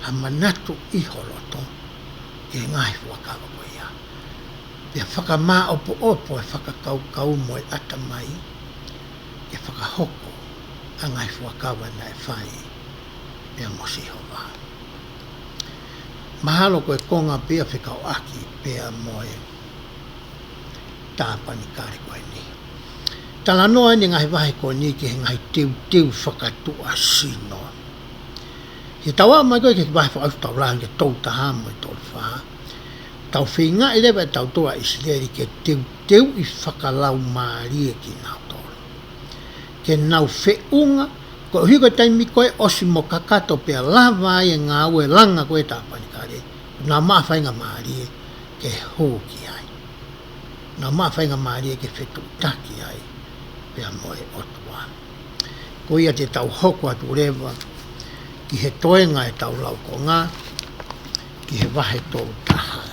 ha manatu i holoto, ke ngai fuakawa ko ia. Pea whakamā opo e whakakau mo e ata mai, ke whakahoko a ngai fuakawa na e whai, pea mosiho wā. Mahalo koe konga pea whikau aki, pea moe tāpani kare koe ni. Tala noa ni ngai wahe koe ni ki he ngai teu whakatua sino. He tawa mai koe ke wahe whakau tau rāng ke tau taha mo i tolu whaa. Tau whinga i lewa tau toa Israeli ke teu i whakalau maari e ki nau tolu. Ke nau whiunga, ko hiko taimi koe osi mo kakato pea lava ai e ngā ue langa koe tāpani kare, nā maa whainga maari e ke hou ki ai. Nā maa whainga maari e ke whetu taki ai, pea moe otua. Ko ia te tau hoko atu rewa, ki he toenga e tau lau ko ngā, ki he wahe tau taha.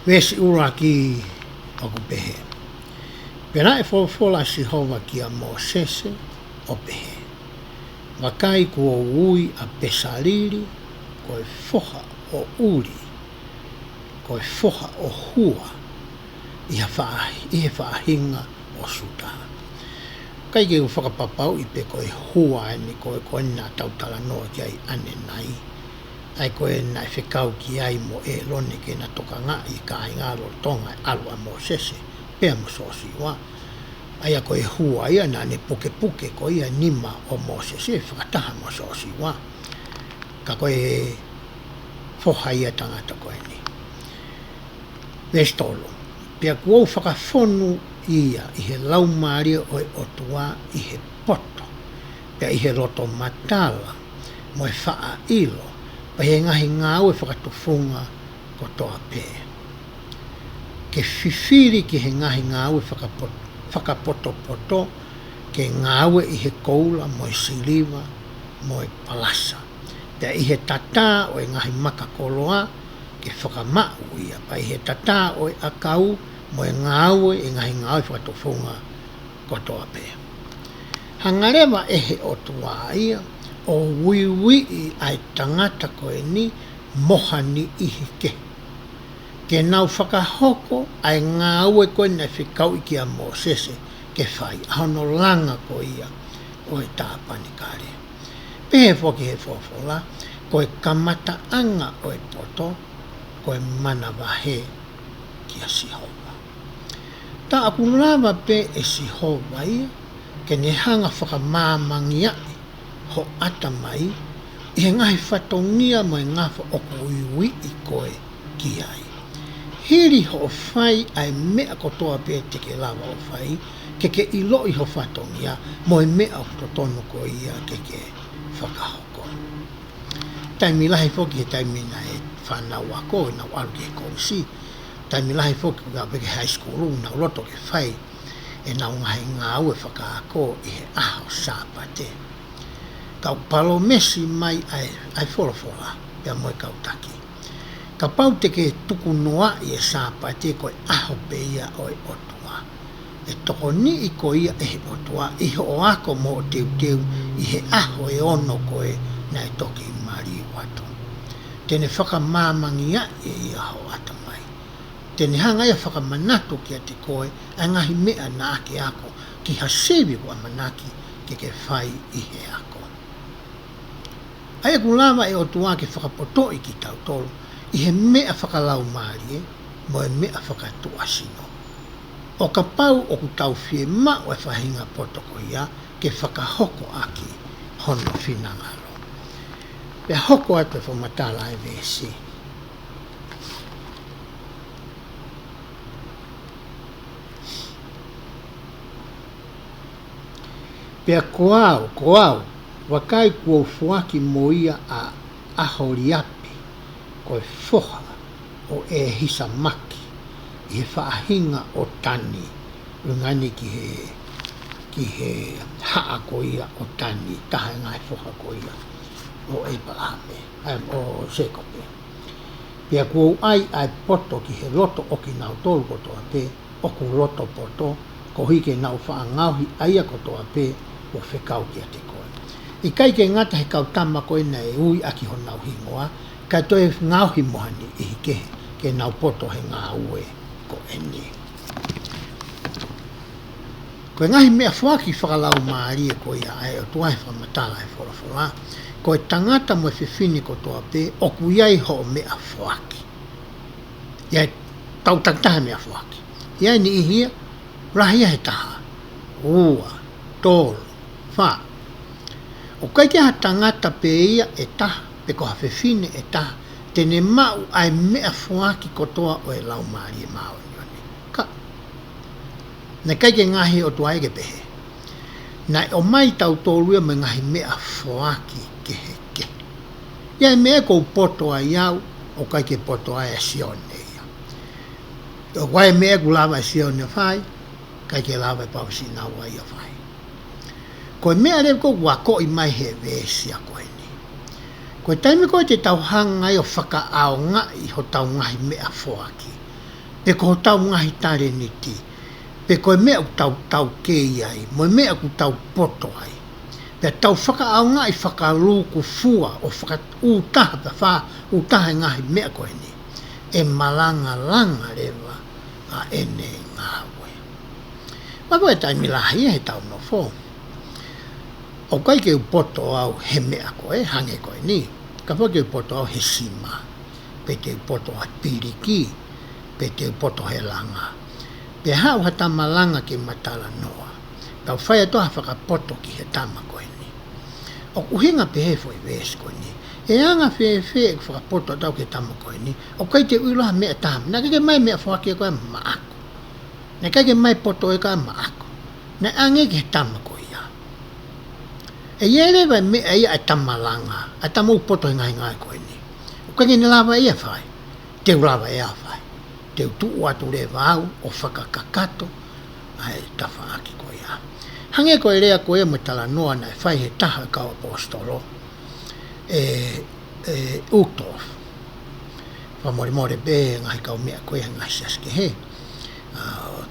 Wesi ura ki oku pehe. Pena e whawhola si hova ki a Mosese o pehe. Wakai kua ui a pesaliri, koe whoha o uri, koe whoha o hua, i he whaahinga o suta. Kai ke u whakapapau i pe koe hua ni koe nā tautala noa ki ai ane nai. Ai koe nai whekau ki ai mo e lone ke na toka ngā i ka ai ngāro tonga alu a Mosese, pea mo sosi wa. Ai a koe hua ia nā ne puke ko ia nima o Mosese, whakataha mo sosi wa. Ka koe whoha ia tangata koe ni. Westolo, pea kuau whakawhonu ia i he laumāria oi otua i he poto, pea i he roto matala mo e whaa ilo, pa he ngahi ngāu e whakatufunga ko toa pē. Ke whiwhiri ki he ngahi ngāu e whakapoto, ke ngāu e i he koula mo e siliva, mo e palasa. Pea i he tata o e ngahi makakoloa, ke whakamau ia, pa i he tata o e akau, mo e ngāu e ngahi ngāu e whakatufunga ko toa pē. Hangarewa e he otua ia, o wiwi i ai tangata koe ni mohani i hike. Ke nau whakahoko ai ngāu e koe nei whikau i ki a Mosese ke whai ahono langa ko ia o e tāpani kare. Pehe whoki he whawhola, koe kamata anga o e poto, koe mana wahe ki a Sihova. Ta aku lawa pe e Sihova ia, ke ne hanga whakamāmangi ai, ho ata mai, i he ngahi whatongia mo e ngawha o kuiwi i koe ki ai. Hiri ho whai ai mea kotoa pē te ke lawa o whai, ke ilo i ho whatongia, mo e mea o totono ko ia ke whakahoko. Taimi lahi whoki he taimi na e whanau ako, na waru ke kongsi, taimi lahi foki ka peke high school na loto ke fai e na ngai ngau e whakaako i he aho sāpate. Kau palo mesi mai ai wholofola pia moe kau taki. Ka pau te ke tuku noa i e sāpate koe aho pe ia o e otua. E toko ni i ko ia e he otua i he o ako mo o teu teu i he aho e ono koe na e toki i mari watu. Tene whakamāmangia e ia ho ata mai. Tene hanga ia whakamanatu ki a te koe a ngahi mea na ake ako ki hasewi wa manaki ke whai i he ako. Ai ku lava e o tua ke whakapoto i ki tau tolu i he mea whakalau maari mo e mea whakatuasino. O ka pau o ku tau fie ma o e whahinga potoko ia ke whakahoko aki hono whinangaro. Pea hoko atu e whamatala e vesi. Pea koau, wakai kua fuaki moia a ahoriapi, koe foha o e hisa maki, i he whaahinga o tani, rungani ki he haa koia o tani, taha ngai foha koia, o e paame, o sekope. Pea kua ai poto ki he loto o ki nau tolu kotoa pe, o ku loto poto, ko hike nau whaangauhi aia kotoa pe, o whekau ki a te koe. I kai ke ngata he kau tama koe na e ui aki ho nau hingoa, kai toi ngauhi mohani i hike ke nau poto he ngā ue ko eni. Koe ngahi mea whaki whakalau maari e koe ia ai o tuai whamatala e whorafora, koe tangata mo e whiwhini kotoa pe, o kuiai ho mea whaki. Iai tau taktaha mea whaki. Iai ni ihia, rahia he taha, ua, tolu, wha. O kai ke ha tangata pe ia e taha, pe ko hawhewhine e taha, tene mau ai mea whaaki kotoa o e lau maari e mao nione. Ka. Na kai ke ngahi o tuai ke pehe. Na o mai tau tōrua me ngahi mea whaaki ke heke. Ia mea kou potoa iau, o kai ke potoa e sione ia. O kai mea ku lava e sione whai, kai ke lava e pausi na wai a whai. Koe mea reo ko wako i mai he vesi a koe ni. Koe taimi koe te tau hanga i o whaka ao nga i ho tau ngahi mea whoaki. Pe ko ho tau ngahi tare ni ti. Pe koe mea ku tau kei ai, mo mea ku tau poto ai. Pe tau whaka ao nga i whaka luku fua o whaka utaha pa wha utaha ngahi mea koe ni. E malanga langa rewa a ene ngawe. Wapo e taimi lahi he tau no fo. O kai ke upoto au he mea koe, hange koe ni. Ka po ke upoto au he sima. Pe te upoto au piriki. Pe te upoto he langa. Pe hau ha tama langa ke matala noa. Tau whai atoa whakapoto ki he tama koe ni. O uhinga pe he foi ves koe ni. E anga whee e whakapoto tau ke tama koe ni. O kai te uiloha mea tama. Na kake mai mea whaki e koe maako. Na kake mai poto e koe maako. Na ange ke tama koe. E iere vai mea ia e tamalanga, a tamu poto i ngai koe ni. O kage ni lava ia whai, teu lava ia whai. Teu tuu atu le vau, o whakakakato, ai tawha aki koe ia. Hange koe rea koe mo tala noa na e whai he taha kau apostolo, Utof. Whamore be ngai kau mea koe ngai saske he.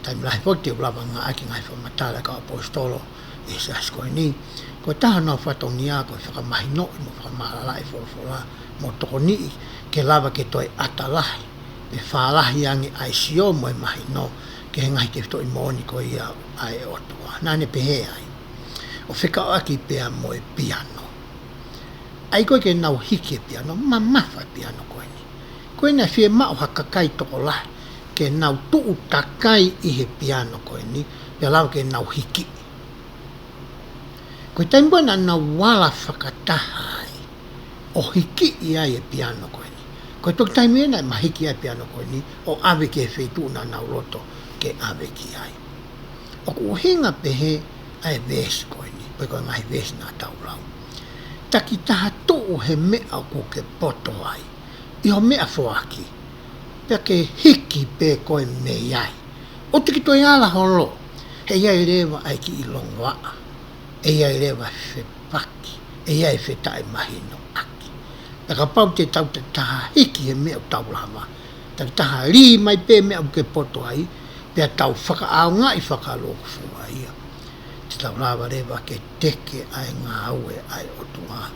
Taimi lahi po teu lava ngā aki ngai whamatala kau apostolo, e saskoe ni. Ko taha no whatongia ko whakamahi no i mo whakamalala e whorofora mo toko ni ke lava ke toi atalahi pe whaalahi ange ai sio mo e mahi no ke ngahi ke toi moni ko ia ai otua nane pehe ai o whika aki pea mo e piano ai koe ke nau hiki e piano mamafa piano koe ni koe na whie mao hakakai toko lahi ke nau tuu takai i he piano koe ni pe lava ke nau hiki koe taimbo na wala whakatahai o hiki ia e piano koe ni. Koe tok taimi na mahiki ia piano koe ni o ave ke whetu na nau roto ke ave ki ai. O uhinga pehe ai ves koe ni, koe koe ngahi ves na taulau. Taki taha tuu he mea ku ke poto ai, i ho mea whoaki. pea ke hiki pe koe me iai. O te ki toi ala holo, he iai rewa ai ki I longoa, e iai rewa whepaki, e iai whetai mahino aki. Taka pau te tau te taha hiki he mea taulawa, taka taha ri mai pe mea ke poto ai, pea tau whakaaunga I whakaloko fua ia. Te taulawa rewa ke teke ai ngā aue ai otua,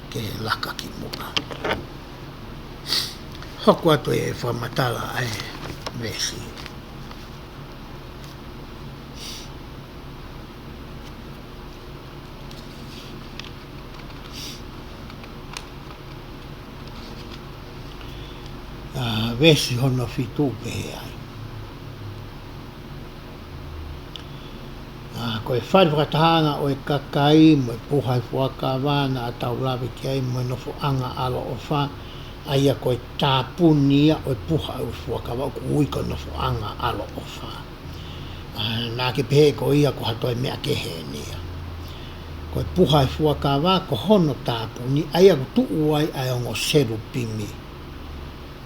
ke laka ki muka. Hoku atu e whamatala ai vesi. Vesi hono fitu pehe ai. Ko e whare whakatahanga o e kakai, mo e puhai fuaka wana a tau lawe ki ai, mo e nofo anga alo o wha, aia ko e tāpunia o e puha au fuaka wa, ko ui ko nofo anga alo o wha. Nā ke pehe ko ia ko hatoi mea ke he nia. Ko e puhai fuaka wa, ko hono tāpuni, aia ko tuu ai ai ongo seru pimi.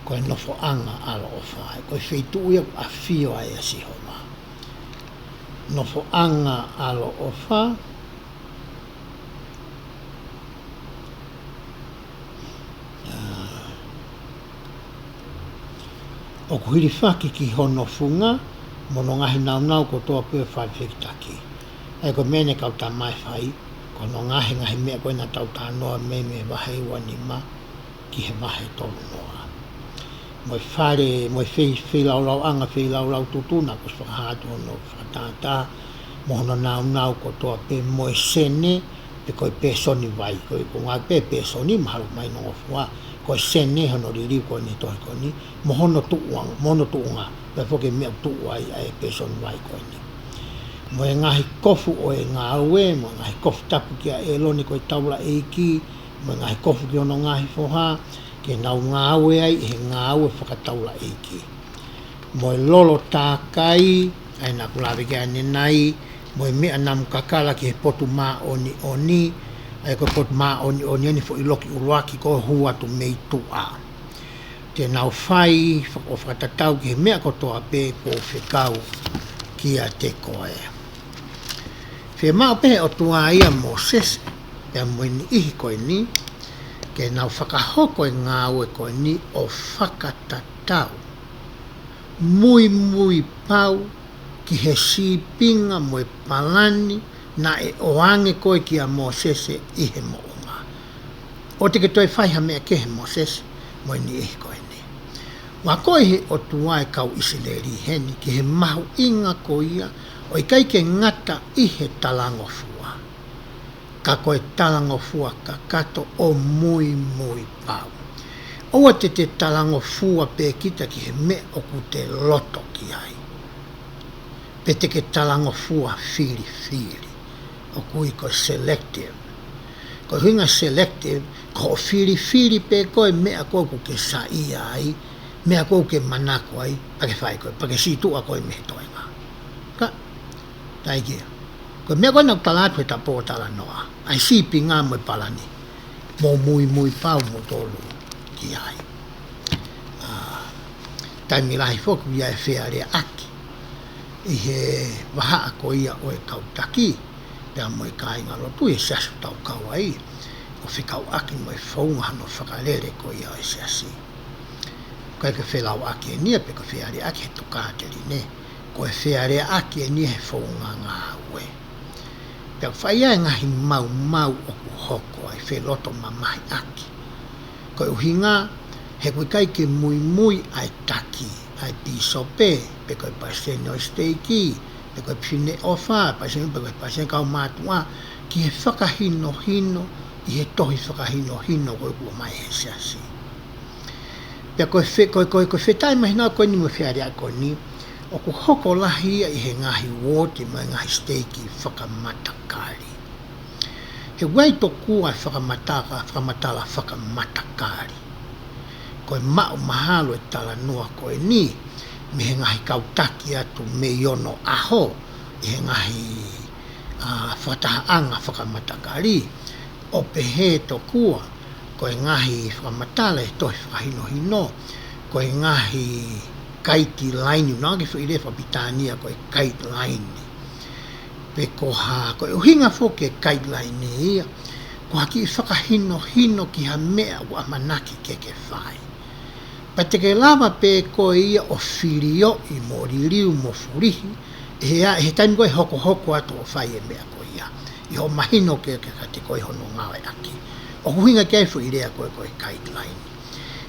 Ko e nofo anga alo o wha, ko e wheitu ia ko a fio ai a si homa. Nofo anga alo o wha, o kuhiri whaki ki hono funga, mono ngahi nau ko toa pue whai whekitaki. Ai ko mene kau tā mai whai, ko no ngahi mea koe na tau tā noa me wahei wani ma, ki he wahei tolu noa. Moi whare, moi wheilau anga wheilau tutuna, ko whakahatu hono whakatata, mohono nau ko toa pe moi sene, pe koe pe soni vai, koe ko ngā pe soni, maharu mai no ofua, koe sene hono riri koe ni tohi koe ni, mohono tuunga, pe whoke mea tuu ai pe soni vai koe ni. Mo e ngahi kofu o e ngā ue, mo e ngahi kofu tapu ki a eloni koe taula eiki, mo e ngahi kofu ki ono ngahi foha, ke nau ngā ue ai, he ngā ue whakataula eiki. Mo e lolo tākai, ai nā kulawe ki ane nai, mo e mea namu kakala ki he potu mā oni, ai koe potu mā oni fo iloki uruaki ko huatu mei tua. Te nau whai, o whakatatau ki he mea kotoa pe ko whekau ki a te koe. Whe mao pehe o tua ia Moses, pea mo ni ihi koe ni, ke nau whakahoko e ngā ue koe ni o whakatatau. Mui pau ki he sipinga mo e palani na e oange koe ki a Moses i he moonga. O te ke toi whaiha mea ke he Moses, mo ni ihi koe ni. Wa koe he o tua e kau isileri heni ki he mahu inga koia o i kai ke ngata i he talangofua. Ka koe talangofua ka kato o mui pau. Oa te talangofua pe kita ki he me o ku te loto ki ai. Pe te ke talangofua fili. O kui ko selective. Ko hinga selective, ko fili pe koe mea koe ku ke sa ia ai, mea koe ke manako ai, pake whai koe, pake situa koe me toenga. Ka, tai kia. Koe mea koe nau talatu e tapo tala noa, ai sipi ngā moe palani, mo mui pau mo tolu ki ai. Taimi lahi foku ia e whea rea aki, i he waha ko ia o e kautaki, pea moe ka inga lotu e sasu tau kau ai, o whikau aki moe whaunga no whakarere ko ia o e sasi. Koe ke whelau aki e nia pe ko whea rea aki he tukateri ne, ko e whea rea aki e nia he whaunga ngā ue. Pea whaia e ngahi mau o ku hoko ai wheloto mamahi aki. Koe uhinga, he koe kai ke mui ai taki, ai piso pe koe pasene o steiki, pe koe pine ofa, pasene pe koe pasene kau matua, ki he whakahino, i he tohi whakahino koe kua mai he siasi. Pea koe whetai mahina koe ni mo whiarea koe ni, o ku hoko lahi i he ngahi wote mai ngahi steiki whakamatakari. He wai to kua whakamatala whakamatakari. Koe mao mahalo e tala noa koe ni, me he ngahi kautaki atu me iono aho, i he ngahi whatahaanga whakamatakari, o pehe to kua, koe ngahi whakamatala e tohi whakahino, koe ngahi kaiti line una ke whaile whapitania koe kite line pe koha koe uhinga foke kite line ia ko haki whakahino ki ha mea wa manaki ke whai pa te ke lava pe koe ia o whirio i moririu mo furihi he taimi koe hoko ato o whai e mea koe ia i ho mahino ke te koe hono ngawe aki o huinga ke whaile koe kite line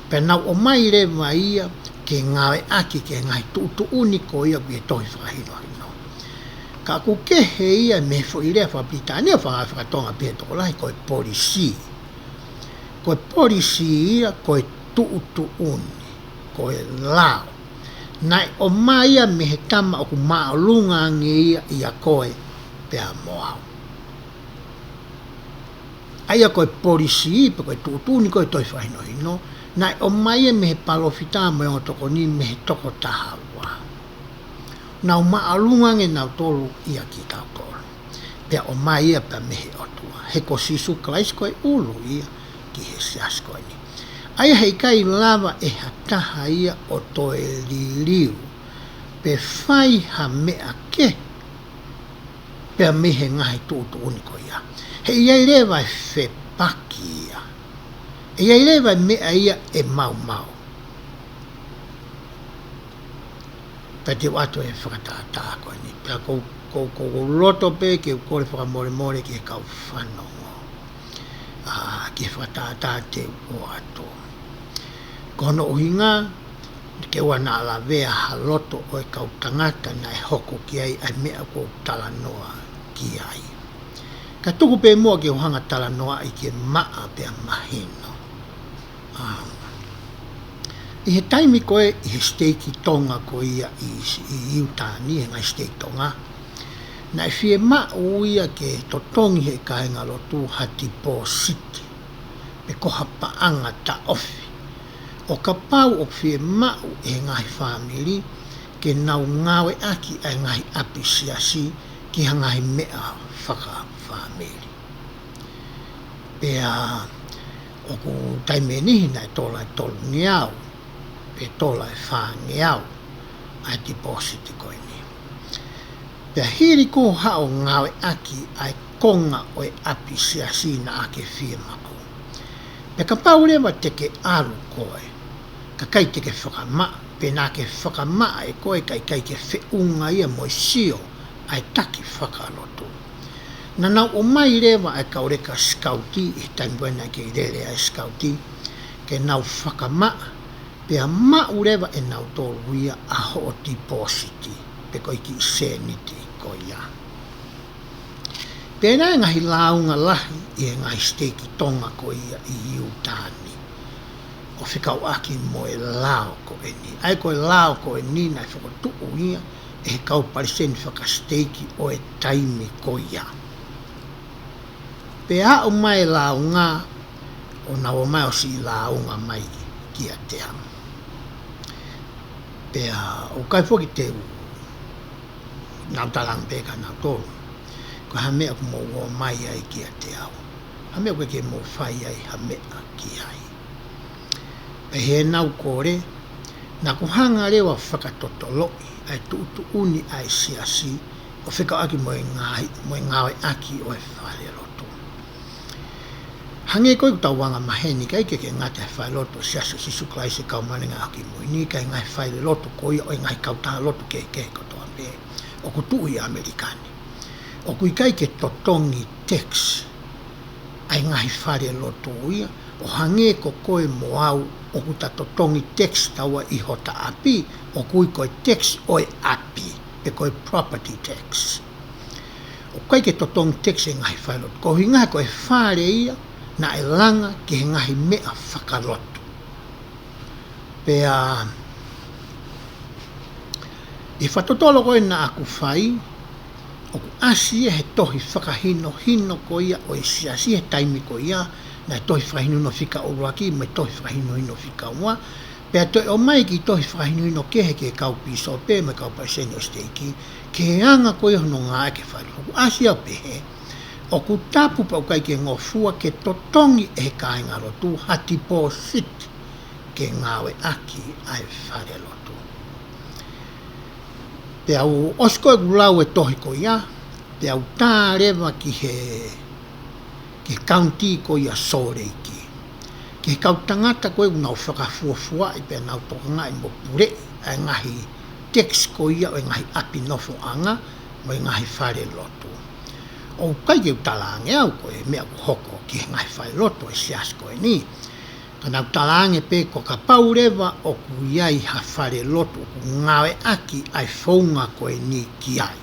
pe nau o mai re ia ke ngawe aki ke ngai tu uniko ia ki tohi whakahino ka ku ke he ia me whaile whapitania whakatonga pe toko lahi koe polisi ia koe tu uni koe lao nai o mai ia me he tama o ku maalunga nge ia koe pe a moau aia koe polisi pe koe tu uni koe tohi whakahino nai o mai me he palofita mo o toko ni me he toko tahawa nau maalunga nge nau tolu ia ki tau tolu pea o mai ia pa me he otua he ko sisu klais koe ulu ia ki he sias koe ni aia hei kai lava e hataha ia o toe liliu pe whai ha mea ke pea me he ngahi tu uniko ia he iai rewa e whepaki ia ia lewa mea ia e mau pa te watu e whakatata koe ni pea ko loto pe ke kore whakamore ke kau whanongo ke whakatata te watu kono uhinga ke wana ala vea ha loto o e kau tangata na e hoko ki ai ai mea ko tala noa ki ai ka tuku pe mua ke uhanga tala noa i ke maa pea mahino I he taimi koe i he steiki tonga ko ia i iutani he ngai steiki tonga na e fie mau ia ke totongi he kainga lotu hati po siti pe koha paanga ta ofi o ka pau o fie mau e ngai family ke nau ngawe aki ai ngai api siasi ki hangai mea whaka family pea o ku taime nihi nai tola e tolu niau pe tola e wha niau ai deposit koe ni pea hiri ko hao ngawe aki ai konga o e api siasi na ake fie mako pe ka pau lewa teke alu koe ka kai teke whakama pe na ke whakama e koe kai ke whiunga ia mo sio ai taki whakalotu na nau o mai rewa e kaureka skauti e taimwena ke rere ai skauti ke nau whakama pe a mau rewa e nau tolu ia a ho depositi pe koe ki seniti ko ia pe na ngahi launga lahi e ngahi steiki tonga ko ia i iutani o whikau aki mo e lao ko e ni ai ko e lao ko e ni na whakotuu ia e he kau pariseni whakasteiki o e taimi ko ia pe a o mai launga o na o mai o si launga mai ki a te am pe a o kai foki te nau talang peka nau tolu ko ha mea mo o mai ai ki a te au ha mea koe ke mo whai ai ha mea ki ai pe he nau kore na ku hanga rewa whakatotoloi ai tuutu uni ai siasi o whika aki mo e ngawe aki o e whare loto hange koe tau wanga maheni kai ke ngate whai loto siasu sisu klai se kau manenga aki mo ni kai ngai whai loto koi o ngai kau taha loto ke kotoa me o ku tui Amerikani o kui kai ke totongi tex ai ngai whare loto ia o hange ko koe mo au o ku ta totongi tex taua i hota api o kui koe tex o e api pe koe property tax o kai ke totongi tex e ngai whai loto ko hinga koe whare ia na e langa ke ngahi mea whakaloto pea i whatotolo koe na aku whai o ku asi he tohi whakahino ko ia o e siasi he taimi ko ia na tohi whakahino no whika o ruaki me tohi whakahino no whika ua pea toi o mai ki tohi whakahino ke he ke kau piso pe me kau paiseni o steiki ke anga koe hono ngā ke whai o ku asi au pehe o ku tapu pa ukai ke ngofua ke totongi e kainga rotu hati po sit ke ngawe aki ai whare lotu. Pe au osko e gulau e tohi ko ia, pe au tā rewa ki kaunti ko ia Soreiki. Ki kautangata koe unau whakafuafua i pe nau tokanga i mo pure ai ngahi text ko ia o ngahi api nofo anga mo ngahi whare lotu. O kai ke utalange au koe mea ku hoko ki ngahi whare lotu e sias koe ni. Kana utalange pe ko ka paurewa o ku iai ha whare lotu ku ngawe aki ai whaunga koe ni ki ai.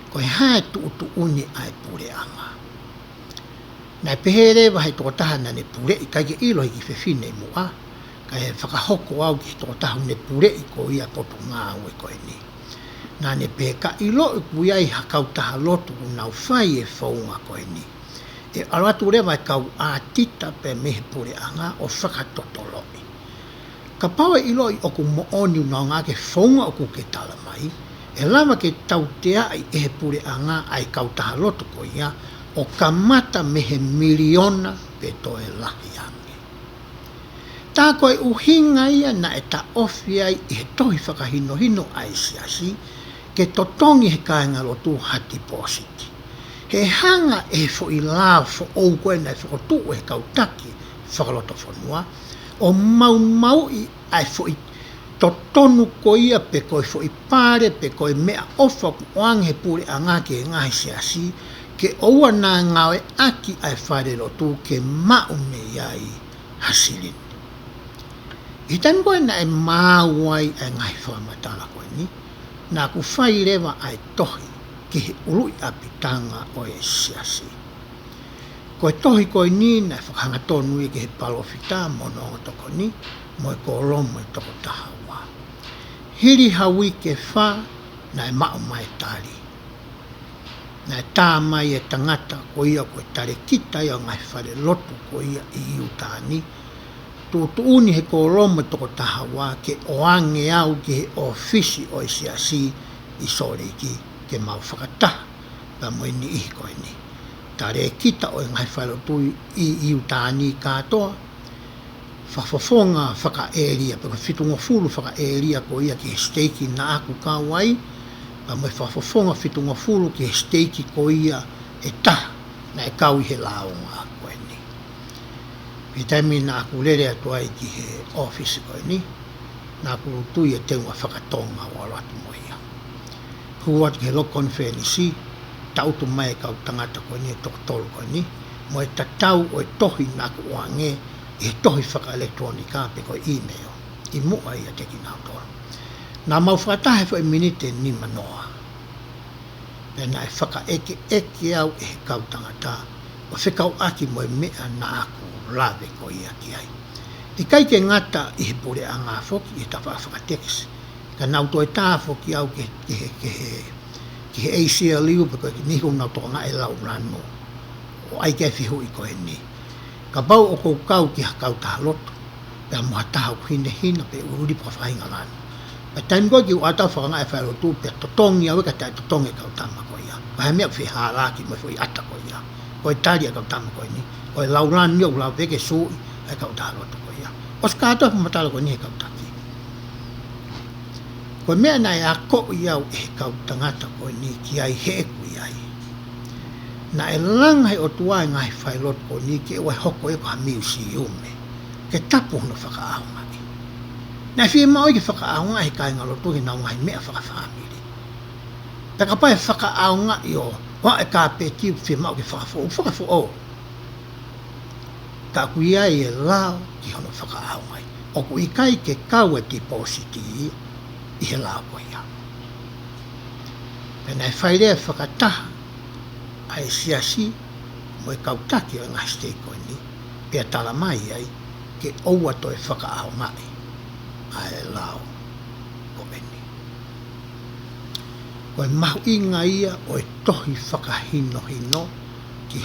Koe hae tu utu uni ai pure anga. Nai pehere wa hei toko taha na ne pure i kai ke ilo hiki whewhine mua. Kai he whakahoko au ki toko taha ne pure i ko ia totu ngā ue koe ni. Nā ne pehe ka ilo i ku iai hakau taha lotu ku nau whai e whaunga koe ni. E aratu rewa e kau ātita pe mehe pure anga o whakatotoloi. Ka pawe ilo i oku mooni unau ngā ke whaunga oku ke tala mai. E lama ke tautea i e pure anga ai kau taha lotu ko ia o kamata mehe miliona pe toe lahi ange. Tā koe uhinga ia na e ta ofi ai i he tohi whakahino hino ai siasi ke totongi he kāinga lotu hati positi. He hanga e fo i lao fo ou koe nei whakotu e kautaki whakaloto whanua o mau i ai fo i totonu ko ia pe koe fo i pare pe koe mea ofa ku oange pure anga ke ngahi siasi ke oua nā ngawe aki ai whare lotu ke maune iai hasilin. I tani koe na e māuai ai ngai whamatala koe ni, nā ku whai rewa ai tohi ke he ului apitanga o e siasi. Koe tohi koe ni na whakanga tonu i ke he palofita monongo toko ni, mo e kolomo e toko tahawa. Hiri hawi ke wha na e mau mai tari. Na tā mai e tangata ko ia koe tare kita ia ngai whare lotu ko ia i iutani. Tu uni he kolomo toko tahawa ke oange au ke he ofisi o i siasi i Soreiki ke mau whakataha pa moe ni ihi koe ni. Tare kita o ngai whare lotu i iutani katoa. Whafofonga whaka eria, peko whitunga fulu whaka eria ko ia ke he steiki na aku kawai. Pa moe whafofonga whitunga fulu ke he steiki ko ia e taha na e kau i he laonga koe ni. He taimi na aku lere atua i ki he office koe ni, na aku tui e teunga whakatonga o alatu mo ia. Huat ke lo konferensi, tautu mai kau tangata koe ni e toko tolu koe ni, mo e tatau o e tohi na aku oange, e tohi whaka elektronika pe koe email, i mua ia teki nao tolu. Nā mau whakatahe fo e minite ni manoa. Pena e whaka eke au e he kau tangata, o whekau aki mo e mea na aku lawe ko ia ki ai. I kai ke ngata i he pure a ngā whoki i tawha whakatekisi. Ka nau toi tā whoki au ke he ACLU pe koe ki nihu nau toka ngā e lau rano. O ai ke whihu i koe ni. Ka bau o kou kau ki ha kau taha loto. Pea moha taha hine pe ururi pa whahinga rano. Pa taimi koe ki u atau whakanga e whaero tū pe totongi au e ka tai totongi kau tama koe ia. Pa he mea whi hāraki mo i ata koe ia. Koe tari a kau tama koe ni. Koe lau rani au lau peke sui e kau taha loto koe ia. Os kātua pumatala koe ni he kau taki. Koe mea nai a ko iau e he kau tangata koe ni ki ai he kui ai. Na e langai o tuai ngai whai loto koe ni ki e wai hoko e ko ha miusi iume. Ke tapu hono whakaaunga. Nā whie mau i ke whakaaunga he kai ngalo tuhi nau ngai mea whakawhamiri. Peka pai whakaaunga i o wa e ka peti whie mau ke whakafo o. Ka kuia i e lao ki hono whakaaunga. O ku i kai ke kau e depositi i he lao koe ia. Pena e whairea whakataha ai siasi mo e kautaki o ngai stei koe ni. Pea tala mai ai ke oua to e whakaaunga i. Ai lao koe ni. Koe mahu inga ia o e tohi whakahino ki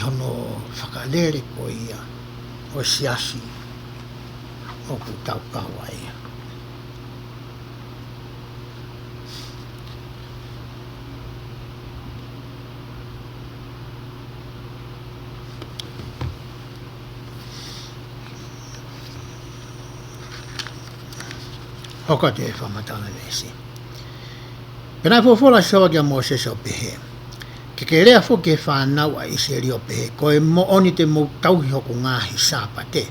hono whakalere koe ia o siasi o ku tau kawa ia. hoka te whamatanga nesi. Pena fofola sawa kia Moses o pehe. Ke rea fo ke whanau a Israeli o pehe, koe mo oni te mo tauhi hoku ngahi sāpate.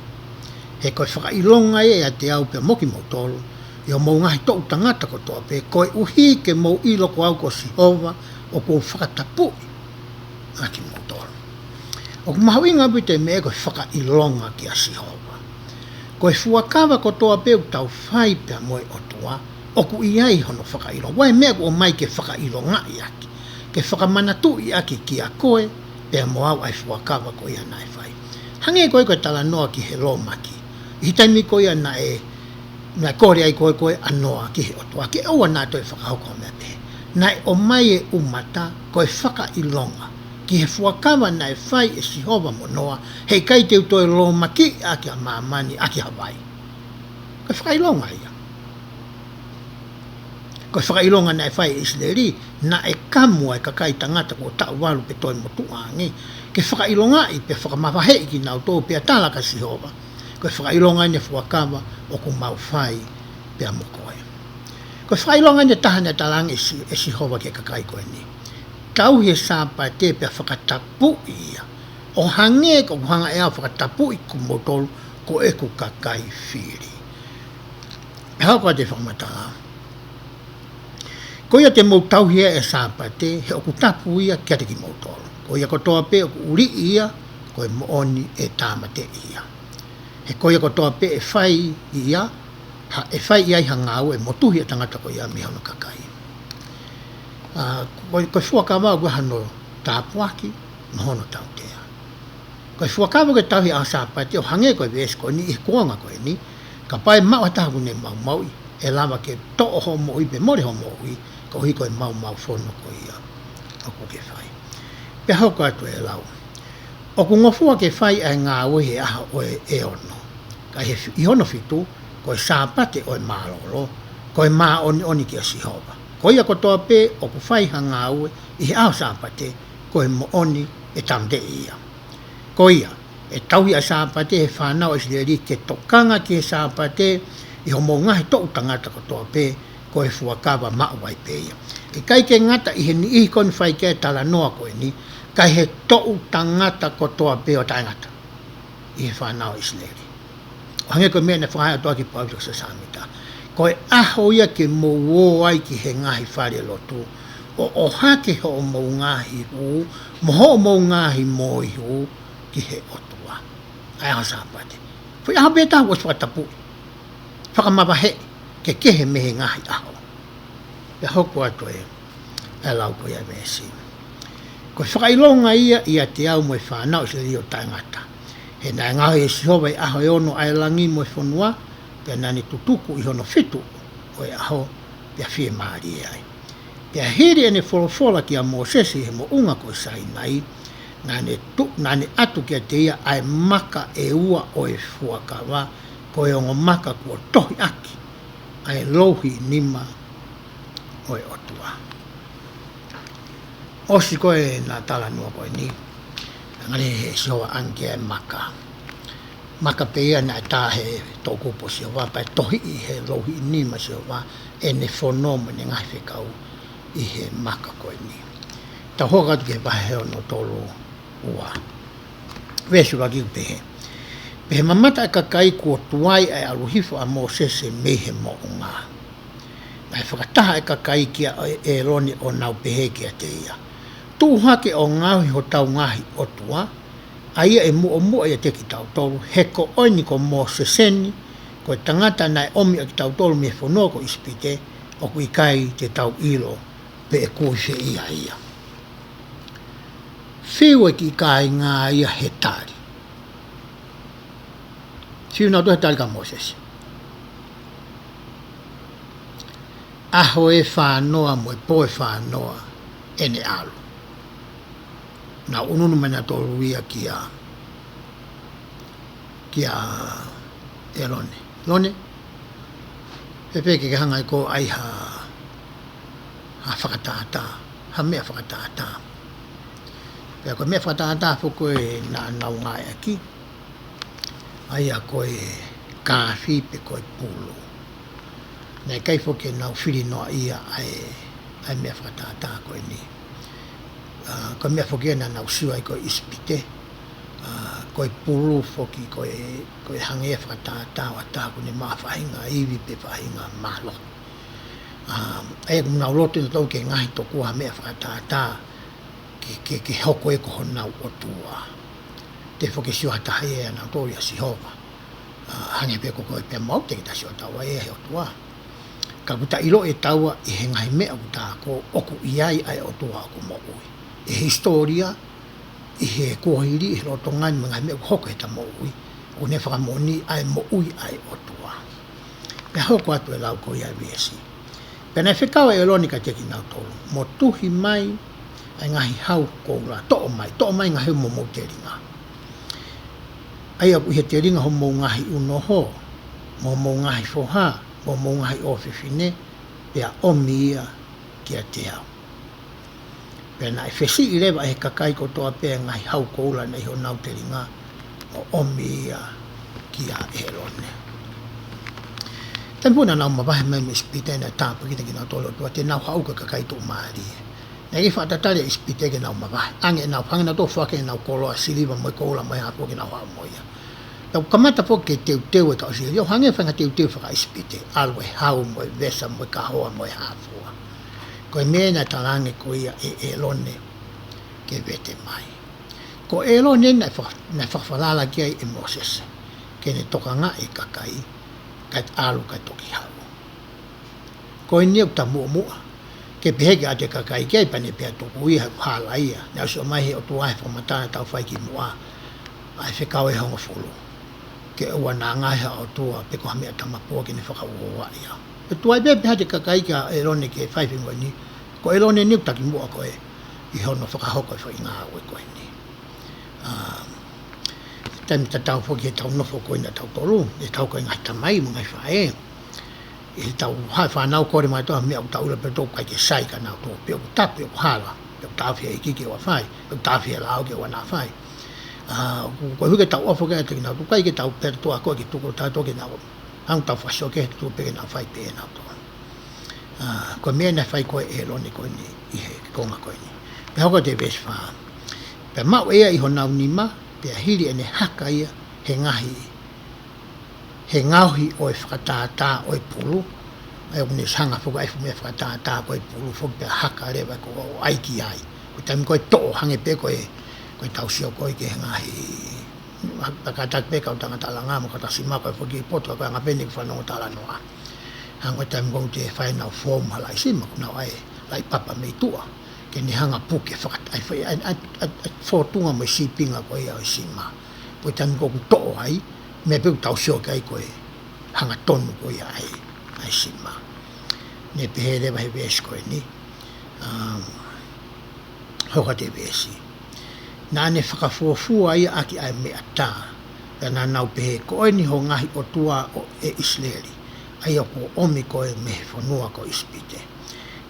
He koe whakailonga a te au pe moki mo tolu, yo mo ngahi tau tangata ko toa pe, koe uhi ke mo ilo ko au ko Sihova, o ko whakatapui aki mo tolu. O ku mahawinga bute me koe whakailonga ki a Sihova. Koe fuakawa ko toa pe tau whai pia moe o tua, o ku iai hono whakailonga. Wai mea ko o mai ke whakailonga i aki. Ke whakamanatu i aki ki a koe, pea mo au ai fuakawa ko ia nai whai. Hange koe koe tala noa ki he lo maki. I taimi koe ia na na kore ai koe anoa ki he otua. Ke aua nā toi whakahoko mea te. Nai o mai e umata koe whakailonga. Ki he fuakawa nai whai e Sihova mo noa, hei kai teu toi lo maki aki a mamani aki Hawaii. Koe whakailonga ia. Koe whakailonga nai whai e Israeli, na e kamua e kakai tangata ko tau walu pe toi motuangi. Ke whakailonga i pe whakamawahe ki nau tō pia tala ka Sihova. Koe whakailonga ni fuakawa o ku mau whai pia mokoe. Koe whakailonga ni tahana talang e Sihova ke kakai koe ni. Tau he sāpa te pia whakatapu ia. O hange ko hanga ea whakatapu i ku motolu ko e ku kakai whiri. Hau koe te whakamatala. Ko ia te mau tauhia e sāpate, he oku tapu ia kia te ki mautoro. Ko ia ko toa pe oku uri ia, ko e mooni e tāmate ia. He ko ia ko toa pe e whai ia, e whai ia i hangau e motuhi e tangata ko ia mihono kakai. Ko fuakawa ua hano tāpuaki, mahono tau tea. Ko fuakawa ke tauhi a sāpate, o hange ko e ves ko ni, i kuanga ko e ni, ka pai mau atahu ne mau maui, e lava ke to'o ho mo i pe more ho mo i, ko hiko e mau whono ko ia o ku ke whai. Pe hoko atu e lau. O ku ngofua ke whai ai ngā uhi aha o e ono. Ka he i ono fitu, ko e sāpate o e mālolo, ko e mā oni ki a Sihova. Ko ia ko toa pe o ku whai ha ngā ue, i he ao sāpate, ko e mo oni e tamde ia. Ko ia, e tauhi a sāpate he whanau e Israeli ke tokanga ki he sāpate, i ho mo ngahi tō tangata ko toa pe, ko e fuakawa mauai pe ia. E kai ke ngata i he ni ihi koni whai ke tala noa koe ni, kai he tō tangata ko toa pe o tangata. I he whanau Israeli. O hange koe mea ne whahai atoa ki Paulo sa samita. Ko e aho ia ke mo wō ai ki he ngahi whare lotu. O hake ho mo ngahi hu, mo ho mo ngahi mo i hu, ki he otua. Ai aho sāpate. Fui aho beta was watapu. Whakamawahe ke kehe mehe ngahi aho. Ia hoku atu e lau ko ia mesi. Ko whakailonga ia te au mo e whanau se rio tangata. He nai ngahi e Sihova i aho e ono ai langi mo e whanua, pia nani tutuku i hono fitu o e aho pia whie maari ai. Pia hiri ene wholofola ki a Mosesi he mo unga ko sai nai, nane atu kia te ia ai maka e ua o e fuakawa, ko e ongo maka kua tohi aki, ai lohi nima o e otua. Osi koe na tala nua koe ni, ngare he Sihova anke e maka. Maka pe ia na ta he tōkupo Sihova, pai tohi i he lohi nima Sihova, e ne whonomo ne ngai whekau i he maka koe ni. Ta hoka tu ke wahe ono tolo ua. Wesu waki upehe. Pehe mamata e kakai kua tuai ai aluhifo a Mosese mehe mo unga. Nai whakataha e kakai kia e roni o nau pehe kia te ia. Tūhake o ngāhi ho tau ngahi o tua, a ia e mua ia te ki tau tolu, he ko oini ko Moseseni, ko e tangata nai omi a ki tau tolu me whanua ko ispite, o kui kai te tau ilo pe e kuise ia. Whiu e ki kai ngā ia he tari. Whiu nau tuhe tari ka Moses. Aho e whanoa mo e poe whanoa ene alu. Na ununu mena tolu ia ki a e lone. Lone? Pepe ke hanga i ko ai ha whakataata. Ha mea whakataata. Pea koe mea whakataata fuko e na nau ngai aki. Ai a koe kāwhi pe koe pulu. nei kai foke na fili no ia ai me whakatata koe ni. Ko mea foke na usiwa i koe ispite, koe pulu foki koe hangea whakatata wa tāku ni maa whahinga iwi pe whahinga malo. Ai aku nau loto na tau ke ngahi tokua mea whakatata ke hoko e koho nau o tua. Te foke siwa tahai e nau tō ia sihova. Hange pe koko e pe mau te kita siwa tawa e he o tua. Ka kuta ilo e taua i he ngahi mea kuta ko oku iai ai o tua aku mo ui. E historia, i he kuahiri, i he loto ngani mga mea hoko e ta mo ui. O ne whakamoni ai mo ui ai o tua. Pe hoko atu e lau ko iai viesi. Pena e whikawa e loni ka teki nau tolu. Mo tuhi mai, ai ngahi hau koura, to'o mai ngahi mo mo te ringa. Ai aku he te ringa ho mo ngahi unoho, mo ngahi foha, mo ngahi ofifine, pea omi ia kia te au. Pena e whesi i rewa e kakai ko toa pea ngahi hau koura nei ho nau te ringa, o omi ia kia e lone. Tampuna nau mawahe mai me ispite na tāpa kita ki nau tolo tua, te nau hau ka kakai tō maari. Nei whaatatare ispite ke nau mawahe. Ange nau whangina tō whake nau koloa siliva moi koula moi hapo ke nau hau moia. Tau kamata po ke teu e ka osiri. Yo hange whanga teu whaka ispite. Alwe hau moi vesa moi kahoa moi hapua. Koe mena talange ko ia e lone ke vete mai. Ko e lone na whakawhalala kia e Moses. Ke ne toka ngā e kakai. Kat alu ka toki hau. Ko e niau ta mua. Ke peheke ate kakai kia i pane pia tuku iha hala ia. Nau si o mai he o tuahe whamatana tau whai ki mua. Ai whekau e honga fulu. Ke ua nā ngaiha o tua peko hamea tamapua ke ne whakauoa ia. E tuai pia pehate kakai kia e rone ke whaipingo ni. Ko e rone niu taki mua koe. I hono whakahoko e whai ngā ue koe ni. Taimi ta tau whoki he tau nofo koe na tau toru. E tau koe ngai tamai mo ngai whae. E tau hai whanau kore mai toa mea utau ura pe tō kai ke sai ka nau tō peo tapu e kuhala peo tāwhia i kike wa whai peo tāwhia lao ke wa nā whai koe huke tau ofo ke ati ki nau tō kai ke tau pera toa koe ki tuko tātou ke nau hang tau whasio ke tō pe ke nau whai pe e nau tō koe mea na whai koe e loni koe ni i he konga koe ni pe hoko te ves wha pe mau ea i ho nau ni ma pe hiri ene haka ia he ngahi he ngauhi o e whakatātā o e pulu. Ai o kune sanga whuka e whumea whakatātā o e pulu whuki pe haka rewa ko o aiki ai. Ko taimi koe tō hange pe koe tausio koe ke he ngahi. Pakatak pe kau tangata ngā mo kata sima koe whuki poto koe ngapeni ki whanongo tala noa. Hanga koe taimi koe te whainau form halai sima kuna ai lai papa mei tua. Ke ni hanga puke whakatai whotunga mo sipinga koe au sima. Koe taimi koe tō ai. Me peu tau sio kai koe hanga tonu koe ai sima. Ne pehe rewa he vesi koe ni. Hoka te vesi. Nā ne whakafuafua ia aki ai mea tā. Ka nā nau pehe koe ni ho ngahi o tua o e Israeli. Ai o ko omi koe me he whanua ko ispite.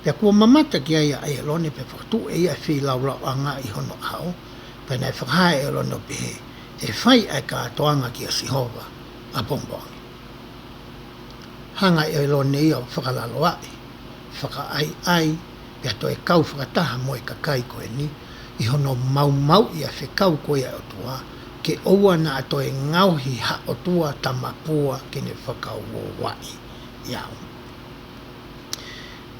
Pea kua mamata ki ai ai alone pe whakatu e ia whi lau anga i hono au. Pea nai whakahae e alone pehe. E whai ai ka toanga ki a Sihova a Bombongi. Hanga e lo nei o whakalalo ai, whaka ai, pia to e kau whakataha mo e kakai koe ni, i hono mau i a whekau koe o tua, ke oua na ato e ngauhi ha o tua tamapua ke ne whakau o wai iau.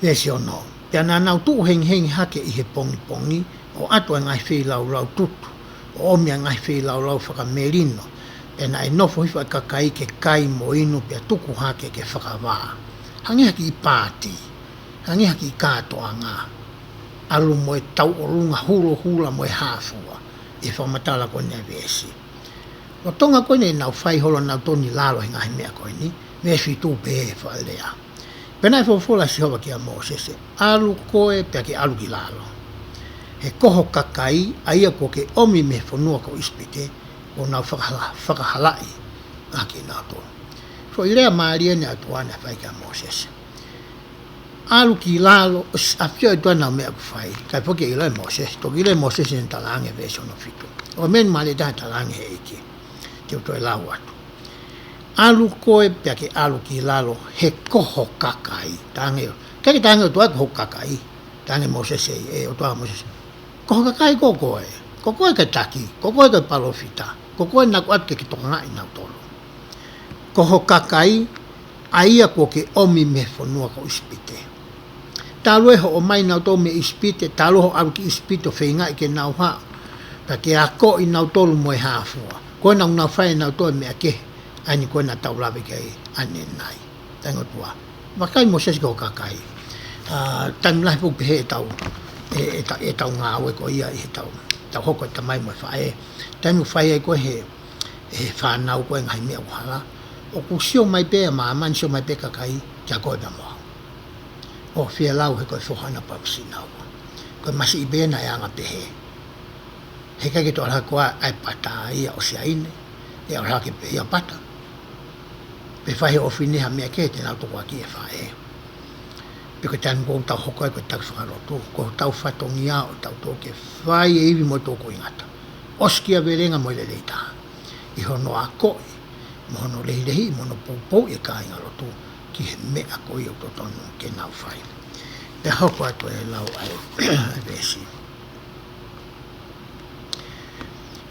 Vesi ono, pia nā nau tuu hengi hake i he pongi, o ato e ngai whi lau tutu, o mea ngai whi lau whakamerino, e na e nofo hiwa kakai ke kai mo inu pia tuku hake ke whakawā. Hangi haki i pāti, hangi haki i kātoa ngā, alu mo e tau o runga hula mo e hāfua, e whamatala koe nei vesi. O tonga koe nei nau whai holo nau toni lalo he ngahi mea koe ni, vesi tū pehe e whalea. Pena e whawhola si hoa ki a Moses, alu koe pia ki alu ki lalo. He koho kakai, aia ko ke omi me whanua ko ispite, o nau whakahalai, aki nau tō. So i rea maaria ne atuana whai ki a Moses. Alu ki lalo, a whio e tuana mea ku whai, kai poke i lai Moses, toki i lai Moses in talange vesi ono fitu. O men maale taha talange he ike, te uto e lau atu. alu koe pia ke alu ki lalo he koho kakai tange ke tange to ko kakai tange Moses e o to Moses koho kakai ko koe ke taki ko koe ke palofita ko koe na kwat ke to nga ina tolo koho kakai aia ko ke omi me fonua ko ispite talo e ho mai na to me ispite talo ho alu ki ispito feinga ke na ha pa ke ako ina tolo mo hafua ko na fai na to me ke ani ko na taulawe kai ane nai tango tua makai Moses ko kakai tam lai pu pe tau e tau nga we ko ia e tau hoko tamai mo fai tam fai ko he fa na ko ngai me wala o ku sio mai pe ma man sio mai pe kakai ja ko na mo o fia lau he ko fo hana pa sina ko masi be na ya nga pe he ka ke to ha ko ai pata ia o sia ine e ora ke pe ia pata pe fai o fini ha me ke te na to ki e fai pe ko tan ko ta ho ko ta fa ro to ko ta fa to nia o ta to ke fai e vi mo to ko ingata oskia verenga mo le leita i ho no ako mo no le hi mo no po e ka inga ro to ki me ako i to to ke na fai pe ho ko to e lau ai vesi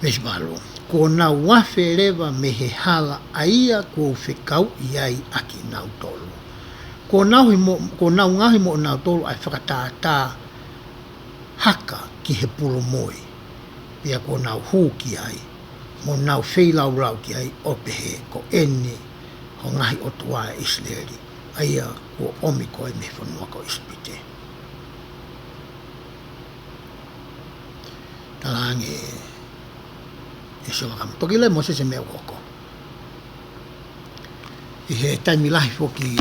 vesi malo ko na wafe lewa me he hala aia ko whekau iai aki nau tolu. Ko nau ngahi mo nau tolu ai whakatātā haka ki he pulu moi. Pia ko nau hū ki ai, mo nau wheilau rau ki ai opehe ko eni ho ngahi o tuā Israeli. Aia ko omi koe me whanua ko ispite. Talange e se wakam. Toki le Moses e mea woko. I he taimi lahi foki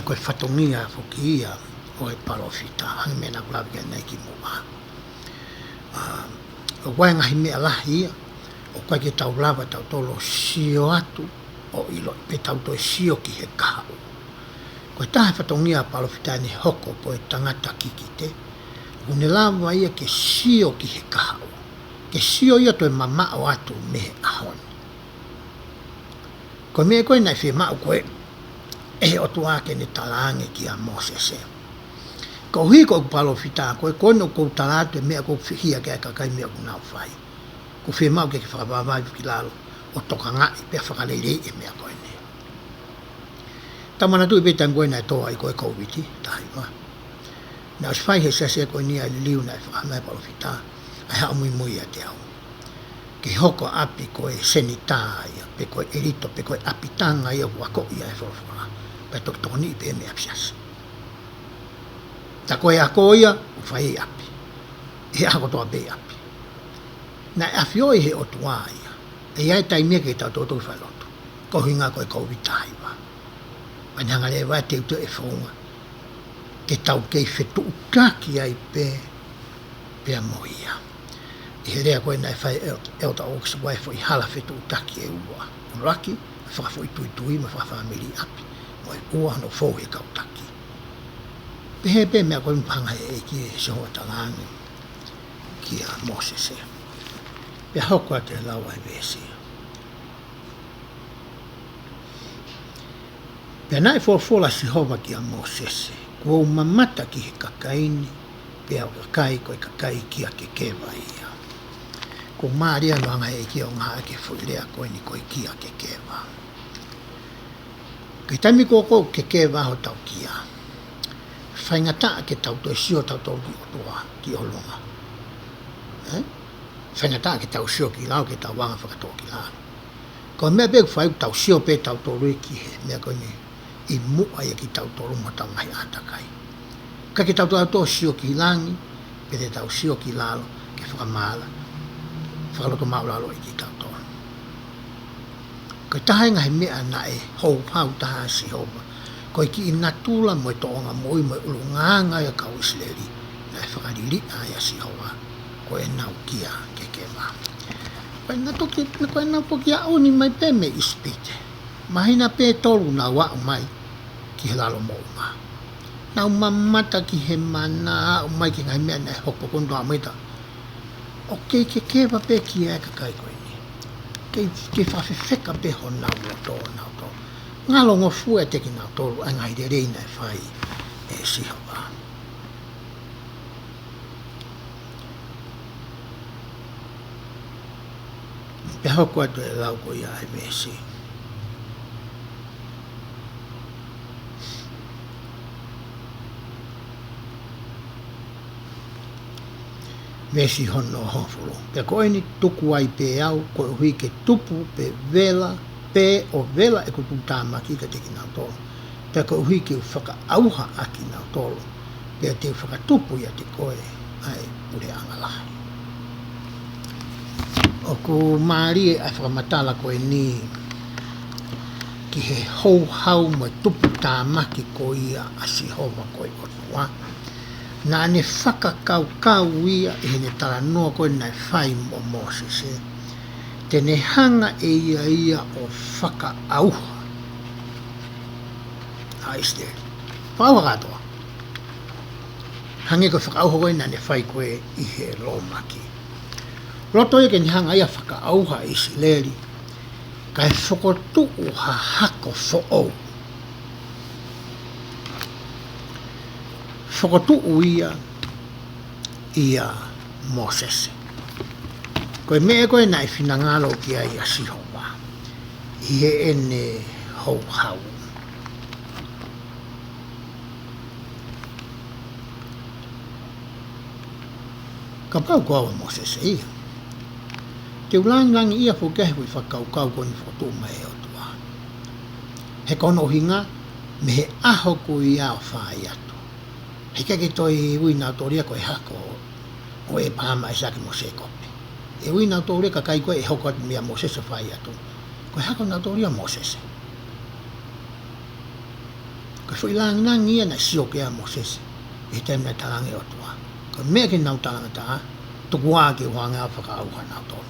koe whatongia foki ia o e parofita. Hangi mena kulawi kia nei ki mua. O koe ngahi mea lahi ia. O koe ki tau lava tau tolo sio atu. O ilo pe tau toi sio ki he kahau. Koe tahe whatongia parofita ni hoko po e tangata kikite. Une lava ia ke sio ki he kahau. Ke sio ia toi mama o atu me ahoni. Ko me koe nai whi mau koe e o tuake ni talange ki a Moses e. Ko hui ko palo fita koe kono ko talatu e mea ko whihia ke kakai mea kunau whai. Ko whi mau ke whakawawai ki lalo o toka ngai pe whakalele e mea koe ne. Tamana tui petan koe nai toa i koe COVID-19 tahi wa. Na os whai he sase koe nia liu nai whakamai palo fita. Ai hao mui a te au. Ke hoko api koe senita ia, pe koe erito, pe koe apitanga ia wako ia e whorofora. Pe tok toni i pe me apsias. Ta koe ako ia, ufai api. E ako toa be api. Na afio he o tua ia. E iai taimia ke tau tōtou whailoto. Ko hinga koe COVID-19 wa. Manhanga le wai te utu e whaunga. Ke tau kei whetu utaki ai pe moia. I he rea koe nai whai elta oksa wai fo i hala whetu utaki e ua. Raki, whakafo i tui ma whawhamiri api. Mo i ua no fō he kautaki. Pehe pe mea koe mpanga e ki e se hoa talangi ki a Moses e. Pe hoko a te lau ai vesi. Pe nai fola si hova ki a Moses e. Kua mamata ki he kakaini. Pe au kakai koe kakai ki a ke kewa ia. Ko maaria noanga e ki o ngaha ke fuilea koe ni koe ki a ke kewa. Ke taimi koko ke kewa ho tau kia. Whaingata ke tau toi sio tau tau ki o toa ki o longa. Whaingata ke tau sio ki lau ke tau wanga whakatoa ki lau. Ko mea pek whai tau sio pe tau tau rui ki he mea koe ni i mua ia ki tau tau runga tau ngai atakai. Ka ke tau tau sio ki langi, pe te tau sio ki lalo ke whakamala. Whakaloto maulalo i ki tau tau. Ko tahe ngahi mea na e hou pau taha si hova. Ko ki i natula mo e toonga moi mo e ulu nganga ia kau Israeli. Na e whakariri a ia si hova. Ko e nau kia ke kewa. Ko e nau toki a oni mai pe me ispite. Mahina pe tolu na wau mai ki he lalo mo unga. Nau mamata ki he mana mai ki ngai mea na e hoko kondo a moita. O ke kewa pe ki e kakai koe ni. Ke whawhewheka pe ho nau o tō nau tō. ngalo ngofu e te ki nā tolu a ngai re reina e whai e siha wā. Pe hoko atu e lau ko ia e mesi. Mesi hono honfulu. Pe koe ni tuku ai pe au, koe hui ke tupu pe vela, pe o vela e kutu tāmaki ka te ki nā tolu. Pe koe hui ke whaka auha a ki nā tolu. Pe te whaka tupu ia te koe ai pure angalahi. O ku maari e whakamatala koe ni ki he hou hau mo tupu tāmaki ko ia a Sihova koe otua. Nā ne whakakau kau ia e ne tala noa koe nai whai mo Moses. Tene hanga e ia o whaka auha. Haiste. Pāua katoa. Hange ko whaka auha koe nā ne whai koe i he lomaki. Roto e ke ni hanga ia whaka auha i Sileri. Kai whakotu u ha hako who'ou. Whakotu u ia Moses. Koe me e koe nai whinangalo ki a ia Sihova. I he ene hou hau. Ka pau ko awa Moses ia. Te ulangang ia po kehe hui whakaukau ko ni whakotu mai o tua. He kono hinga me he aho ko ia o whai atu. He keke toi ui nā tōria ko e hako o e pāma e saki mo se kope. E ui nā tōria ka kai koe e hoko atu mea Moses o whai atu. Ko e hako nā tōria Moses. Ko e whailangang ia na sioke a Moses. E te mea talange o tua. Ko mea ki nau talanga taa, tukua ki whanga whaka auha nā tōru.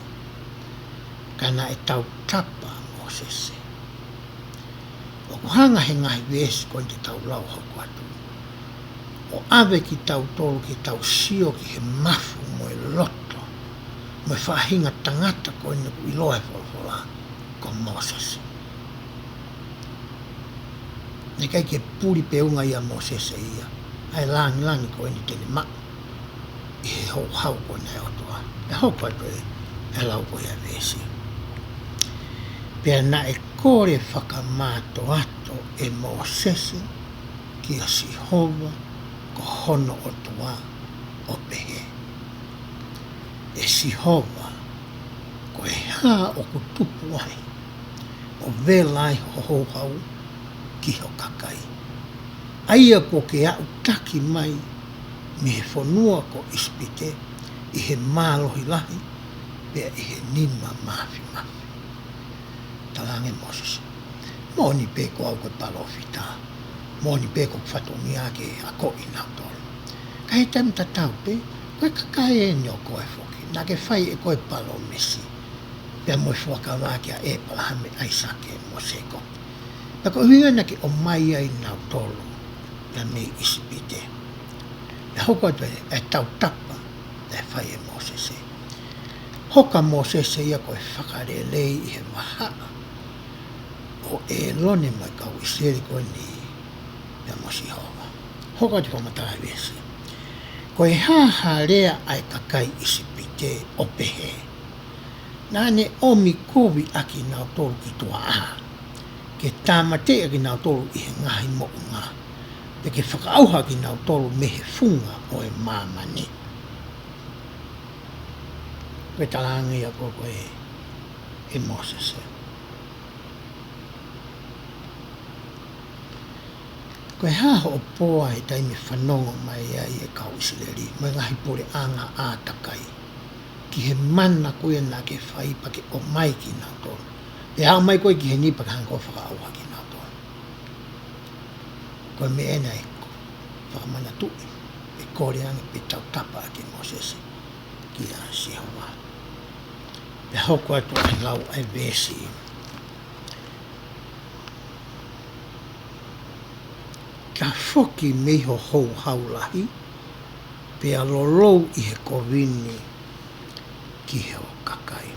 Kana e tau tapa Moses. O kuhanga he ngahi wesi koe te tau lau hoko atu. O ave ki tau tolu ki tau sio ki he mafu mo e loto. Mo e whahinga tangata koe ni ku iloa e wholwhola ko Moses. Ne kai ke puri peunga ia Moses e ia. Ai langi koe ni tene ma. I he hou hau koe nei otua. E hoko atu e lau koe a wesi. Pea na e kore whakamato ato e Moses ki a Sihova ko hono o tua o pehe. E Sihova ko e hā o ku tupu ai o velai ho hau ki ho kakai. Aia ko ke au taki mai me he whanua ko ispite i he mālohi lahi pea i he nima mafi. Talange Moses. Moni pe ko au koe palofita. Moni pe ko whatongi ake a ko i nau tolu. Ka he tam tatau pe, koe kakai e nio koe foki. Nā ke whai e koe palo mesi. Pea moe whakawaki a e palahame aisake mo seko. Pea ko huia na ke o mai ai nau tolu. Pea me isipite. Pea hoko atu e tau tapa e whai e Moses. Hoka Moses ia koe whakarelei i he wahaa. O e lone mai kau i seri koe ni pia mo Sihova. Hoka te whamatai wesi. Koe haha rea ai kakai isipite o pehe. Nāne omi kowi aki nau tolu ki tua aha. Ke tāmate aki nau tolu i he ngahi mo ngā. Pe ke whakaauha ki nau tolu me he funga o e māmani. Koe talangi a koe e Moses. Koe haho o poa he taimi whanongo mai ai e kau Sileri, mai ngahi pore anga ātakai. Ki he mana koe nā ke whai pake o mai ki nau tonu. E hao mai koe ki he nipa ka hanga o whakaauha ki nau tonu. Koe me ena e whakamana tui, e kore ange pe tau tapa ki Moses ki a Sihova. Pe hoko atu ai lau ai vesi. Ka whoki meho hou haulahi, pe alolou i he kovini ki he o kakai.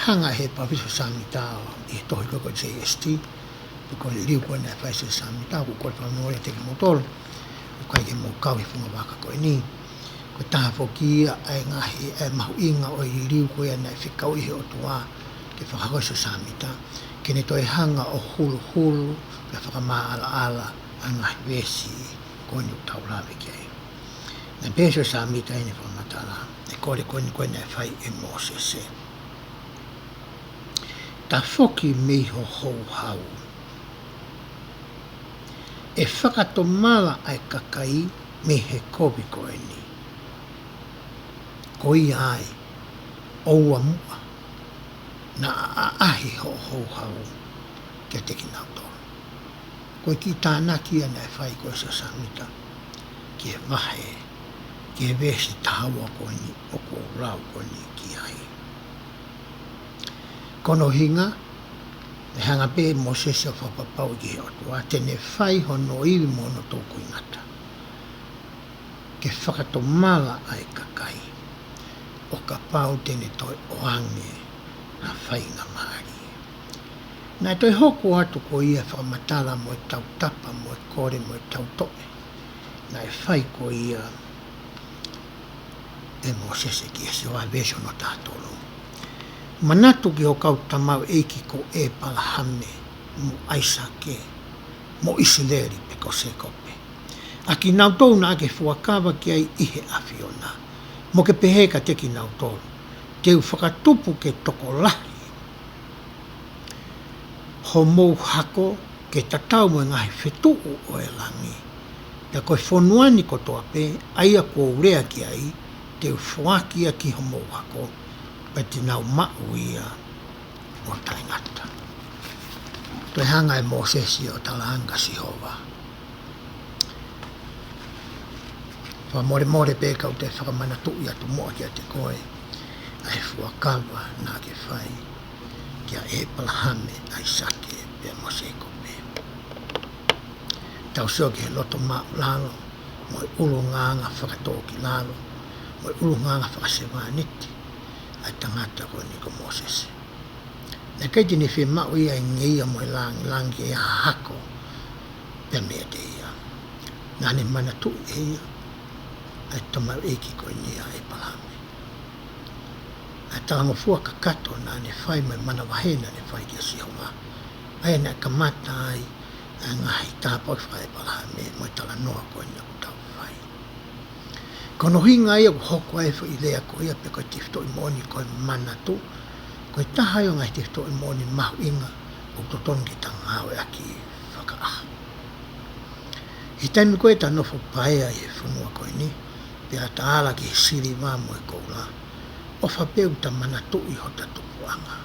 hanga he paviso samitao I tohi koko JST ko liu ko na fa se samitao ko pa no le te motor ko ke mo kau I funga waka ko ni ko ta foki ai ngahi e mahuinga o I liu ko na fikau I o tua ke whakako se samita ke ne toi hanga o hulu hulu ke whakama ala ala a ngahi vesi ko ni utaulawe ke na peso samita ine whamatala e kore ko ni ko na whai e Mosese ta foki miho hou hau e whakatomala ai kakai me he kobi ko e ni ko I ai oua mua na ahi ho hau ke te kinau toro. Koe ki tānaki ana e whai koe sa samita ki e wahe, ki e vesi tahawa koe ni o ko rau koe ni ki ai. Kono hinga, e hanga pe Mosese o whapapau ki he otua, tene whai hono iwi mono tōku ingata. Ke whakatomala ai kakai, o ka pau tene toi oange, na whainga maari. Nā toi hoko atu ko ia whakamatala mo e tau tapa, mo e kore, mo e tau tope. Nā e whai ko ia e Mosese ki e se wā veso no tātolo. Manatu ki o kau tamau eiki ko e palahame, mo aisake, mo isileri pe ko se kope. Aki nau tau na ake fuakawa ki ai ihe awhiona. Mo ke peheka te ki nau tau. Teu whakatupu ke toko lahi. Ho mou hako ke tatau mo ngahi whetuu o e langi. Pea koe whonuani ko toa pe, aia ko urea ki ai, teu whuakia ki ho mou hako, pa te nau mau ia o taingata. Toi hanga e Mosese o talanga Sihova. Wha more pe kau te whakamanatu ia tu moa ki a te koe. Ai fuakawa nā ke whai kia e palahame ai sake pe Moseko pe. Tau seo ki he loto mau lalo, mo e ulu nganga whakatō ki lalo, mo e ulu nganga whakasewaniti, ai tangata koe ni ko Mosese. Na kei tini whi mau ia I ngia mo e langi e hako pe mea te ia. Nā ne manatu e ia, ai tamau eki koe nia e palahame. A talango fua ka kato na ne whai mai mana wahena ne whai kia Sihova. Ai na kamata ai a ngahi tāpau whai palahame mo I tala noa koe ni aku tau whai. Kono hinga ia ku hoko ai whi lea ko ia pe koe tifto I moni koe manatu. Koe taha o ngai tifto I moni mahu inga o toton ki tangau e aki whakaaha. I taimi koe ta nofo paea I whanua koe ni. Pe a taala ki siri wā mo e koula. O whapeu ta manatu I hota tupuanga.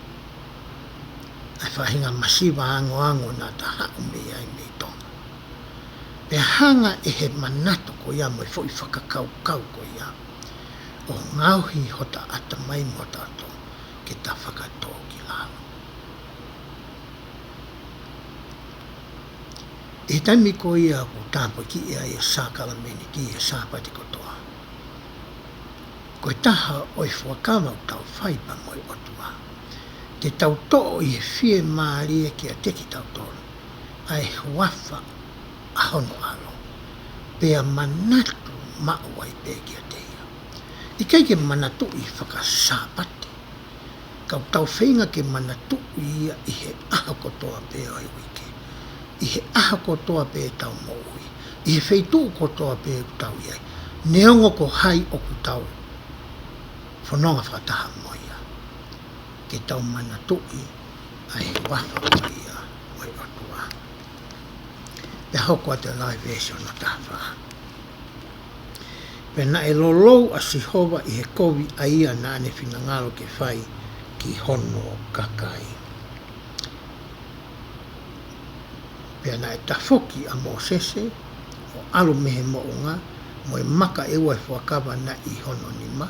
Ai whahinga masiwa ango nā ta hau mei ai mei tonga. Pe hanga e he manatu ko ia mo I fo I whakakau ko ia. O ngauhi hota ata mai mo tato ke ta whakatō ki lalo. E taimi ko ia ko tāpo ki ia e sākala meni ki e sāpati kotoa. Koe taha o I whakawa o tau whaipa mo I otua. Te tau to'o I he whie maari e ki a teki tau toro. Ai huafa a hono alo. Pea manatu maua I pe ki a teia. I kei ke manatu I whakasāpate. Kau tau whainga ke manatu ia I he aha kotoa pe o I wike. I he aha kotoa pe tau moui. I he wheitu kotoa pe o tau iai. Neongo ko hai o ku tau. Whanonga whataha moia. Ke tau manatui ai wafa o ia o I otua. Pe hoko a te live version o tāwha. Pe na e lolou a Sihova I he kovi a ia nā ne whinangalo ke whai ki hono kakai. Pe na e tafoki a Mosese o alu mehe moonga mo e maka e ua whakawa na I hono nima.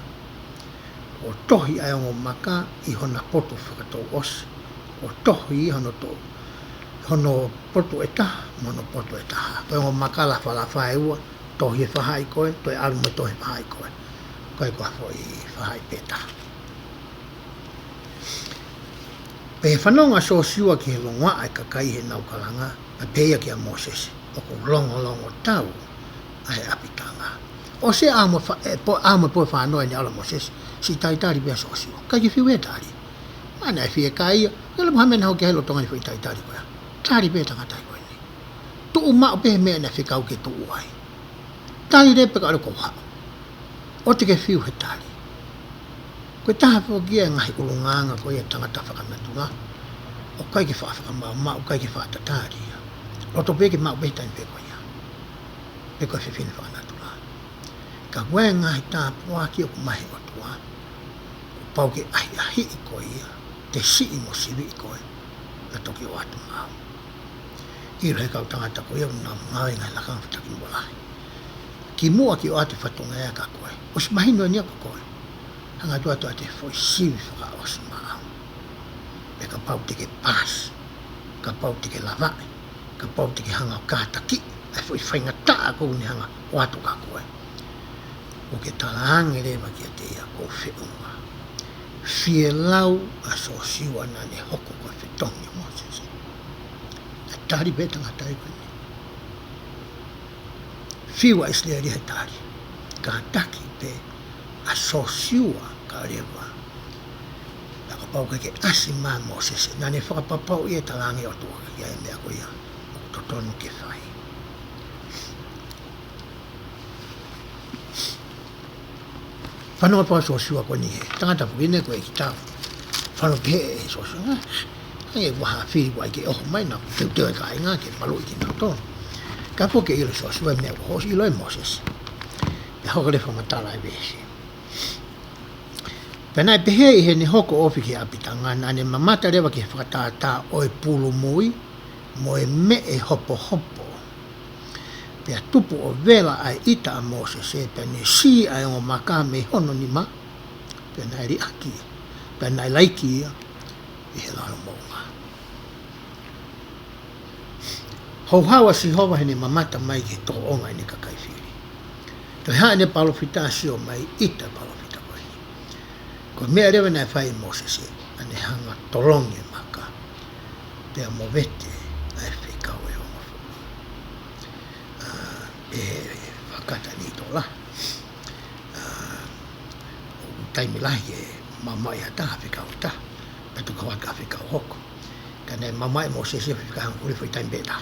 O tohi ai o maka I hona poto whakatou osi. O tohi I hono poto e taha, mono poto e taha. Pai o maka la whala whae ua, tohi e whahai koe, toi alu me tohi whahai koe. Koe kua fo I whahai pe taha. pe whanonga so siwa ki he longa ai kakai he nau kalanga a peia ki a Moses o ko longo tau ai apitanga o se amo po whanoi ni ala Moses si taitari bea so siwa kai ki whiwe tari mana e whie kai ele mohamen hau ke helo tonga ni whiwe taitari koea tari bea tangatai koe ni tu uma o pehe mea na whikau ke tu uai tari repe ka aloko hao o te ke whiu he tari koe taha whokia ngahi ulunganga koe e tangata whakamatunga o kai ki whaafaka o kai ki whaatatari o to peke mau behi tani peko ia peko e whiwhine whakanatula ka koe ngahi tāpua ki o kumahi o tua o pau ke ahi i koe ia te si i mo siwi i koe na toki o atu mau i rehe kau tangata koe ia una ngawe ngai lakang whataki mwalahi ki mua ki o atu whatunga ea ka koe o si mahino nia ko koe hanga tua tua te foi siwi whaka o si maa e ka pau te ke pas ka pau te ke lawai ka pau te ke hanga o kātaki e foi whainga taa kou ni hanga o atu ka koe o ke talaange rewa ki a te ia kou whiunga whie lau a so siwa na ne hoko koe whitongi mo sese e tari betanga tai koe ni whiwa islea ria tari ka taki pe a so siwa ka rewa na ka pau ke asi maa mo sese na ne whakapapau i e talaange o tua ia e mea koe ia o totonu ke whai whanonga pā so siwa koe ni he tangata pukine koe ki tau whanonga pe e so siwa e waha whiri wai ke oho mai na teo e ka inga ke malu i ki nau tō ka po ke ilo so siwa mea ko hosi ilo e Moses e hoko le whamatala e vesi pena e pehe i he ni hoko ofi ki apitanga na ne mamata rewa ki whakatata o e pulu mui mo e me e hopo pea tupu o vela ai ita a Moses e pea ne si ai o maka me hono ni ma pea nai ri aki pea nai laiki ia i he lalo mounga hauhawa si hova he ni mamata mai ki tō onga i ni kakai whiri to haa ne palofita si o mai ita palofita koe ko mea rewa nai whai Moses e ane hanga tolongi maka pea mo vete ai whikau e onga e whakata ni tō la o taimi lahi e mamai a taha whikau ta petu ka waka whikau hoko ka ne mamai Moses e whikau hanga kuri whai taimi beta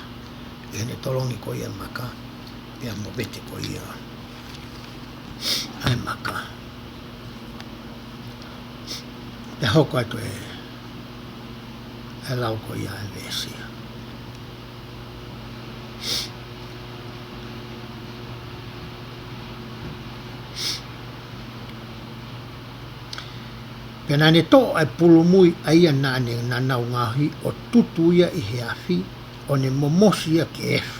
e hene tolongi ko ia maka pea mo vete ko ia ai maka e hoko atu e lau ko ia e vesi pena ne to ai pulumui aia nane na nau ngahi o tutu ia i he afi o ne momosi ia ke efu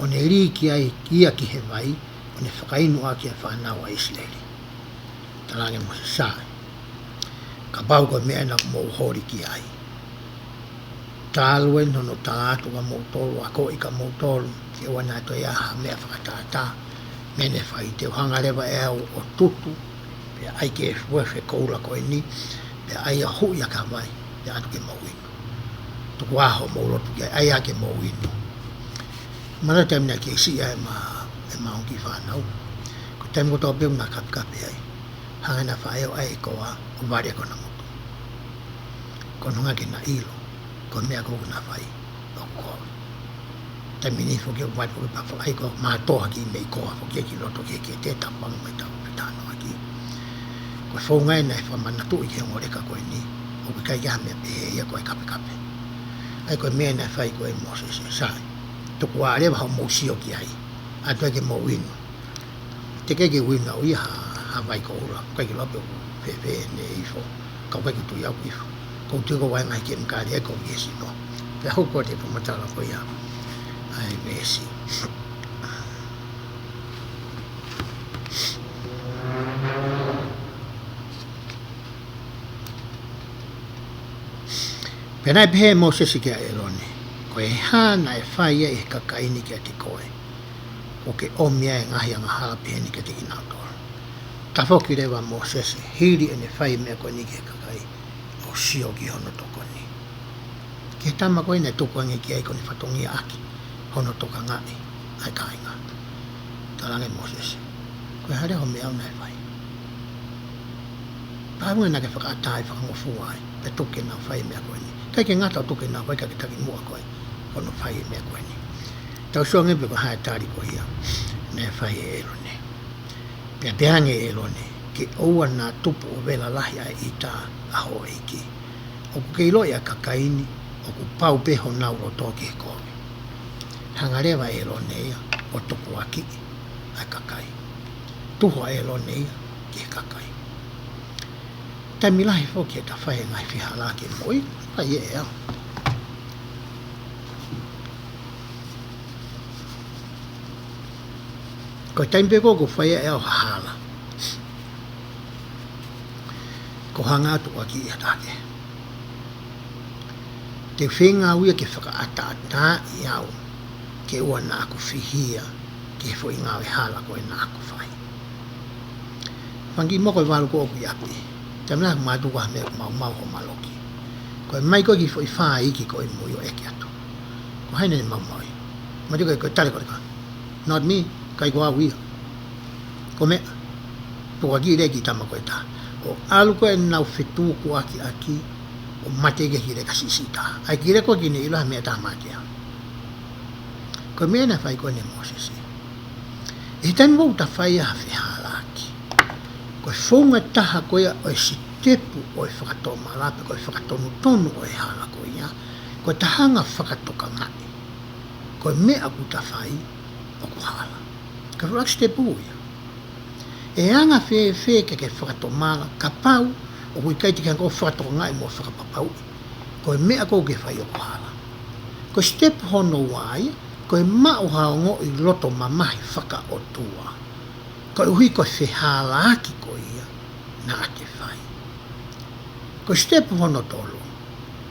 o ne riki ai ia ki he vai o ne whakainu a ki a whanau a Israeli talange mo se sae ka bau ko mea na mo hori ki ai tālue nono tātu ka mo tolu a ko i ka mo tolu ke wana to ia ha mea whakatata mene whai te hanga rewa e au o tutu pe ai ke wefe koula ko ni pe ai a hu ya ka mai pe atu ke mawino to kwa ho mo lo ke ai a ke mawino mana temna ke si ai ma onki fa nau ko tem ko to pe na kap kap ai hanga na fa ai ko a o varia ko na moto ko no ke na ilo ko me ko na fai o ko temini fo ke wa ko pa fa ai ko ma to ki me ko fo ke ki lo to ke te tapang mai ta no aki ko fo ngai na fa mana tu i ke ngore ka ko ni o ka ya me pe ya ko ka ka ai ko me na fai ko Moses sa to kwa le ba mo si o ki ai a to ke mo win te ke win na i ha vai ko la ka ki lo pe ne i fo ka ka ki tu ya ki ko te ko wa ngai ke ka le ko ye si no pe ho ko te po mata la ko ya ai vesi pena pe Moses ke elone ko e hana e fai e kakaini ke te koe o ke omia e ngahi anga hala peheni ke te inato ta foki rewa Moses hiri ene fai mea ko ni ke kakai o sio ki hono toko ke tama koe ne tuku ange ki ai koni whatongi aki hono toka ngai ai kainga talange Moses koe hare ho me au nai whai paunga na ke whakaatai whakangofu ai pe tuke na whai mea koe ni kai ke ngata o tuke na whai ka ke taki mua koe hono whai mea koe ni tau suange pe ko hae tari koe ia ne whai e elone pia pehange e elone ke oua na tupu o vela lahi ai i tā aho eiki o ku keilo ia kakaini o ku pau peho nau o toke koe hangarewa e elone ia o tupu aki ai kakai tuho e elone ia ki kakai taimi lahi foki e ta whae ngai whihala ke moi whai e au ko taimi pe koko whai e au hahala ko hanga atu aki i atake te whenga uia ke whakaata ata i au ke ua na aku whihia ke fo i ngawe hala koe na aku whai whangi moko i walu ko oku i api tamina ku mātu kwa me mau mau ho maloki koe mai koe ki fo i whaa iki koe mui o eke atu ko haine ni mau mau i mati koe tale koe ka not me kai ko au ia ko me puka ki reki tama koe ta o alu koe nau whetu ku aki o mate ke hire kasi sita ai kire koe ki ne ilo ha mea ta matea ko mea na whai koe ne Moses e tani wau ta whai a whihalaki koe whaunga taha koe o e si tepu o e whakatō malape koe whakatonu tonu o e hala koe ia koe tahanga whakatoka ngai koe mea ku ta whai o ku hala ka whak stepu ia e anga whe ke whakatō mala ka pau o kui kaiti ka ko whakatoka ngai mo whakapapau koe mea ko ke whai o ku hala koe step hono wai koe mau haongo i loto mamahi whaka o tua. Koe uhi koe whihala aki koe ia na ake whai. Koe step hono tolo.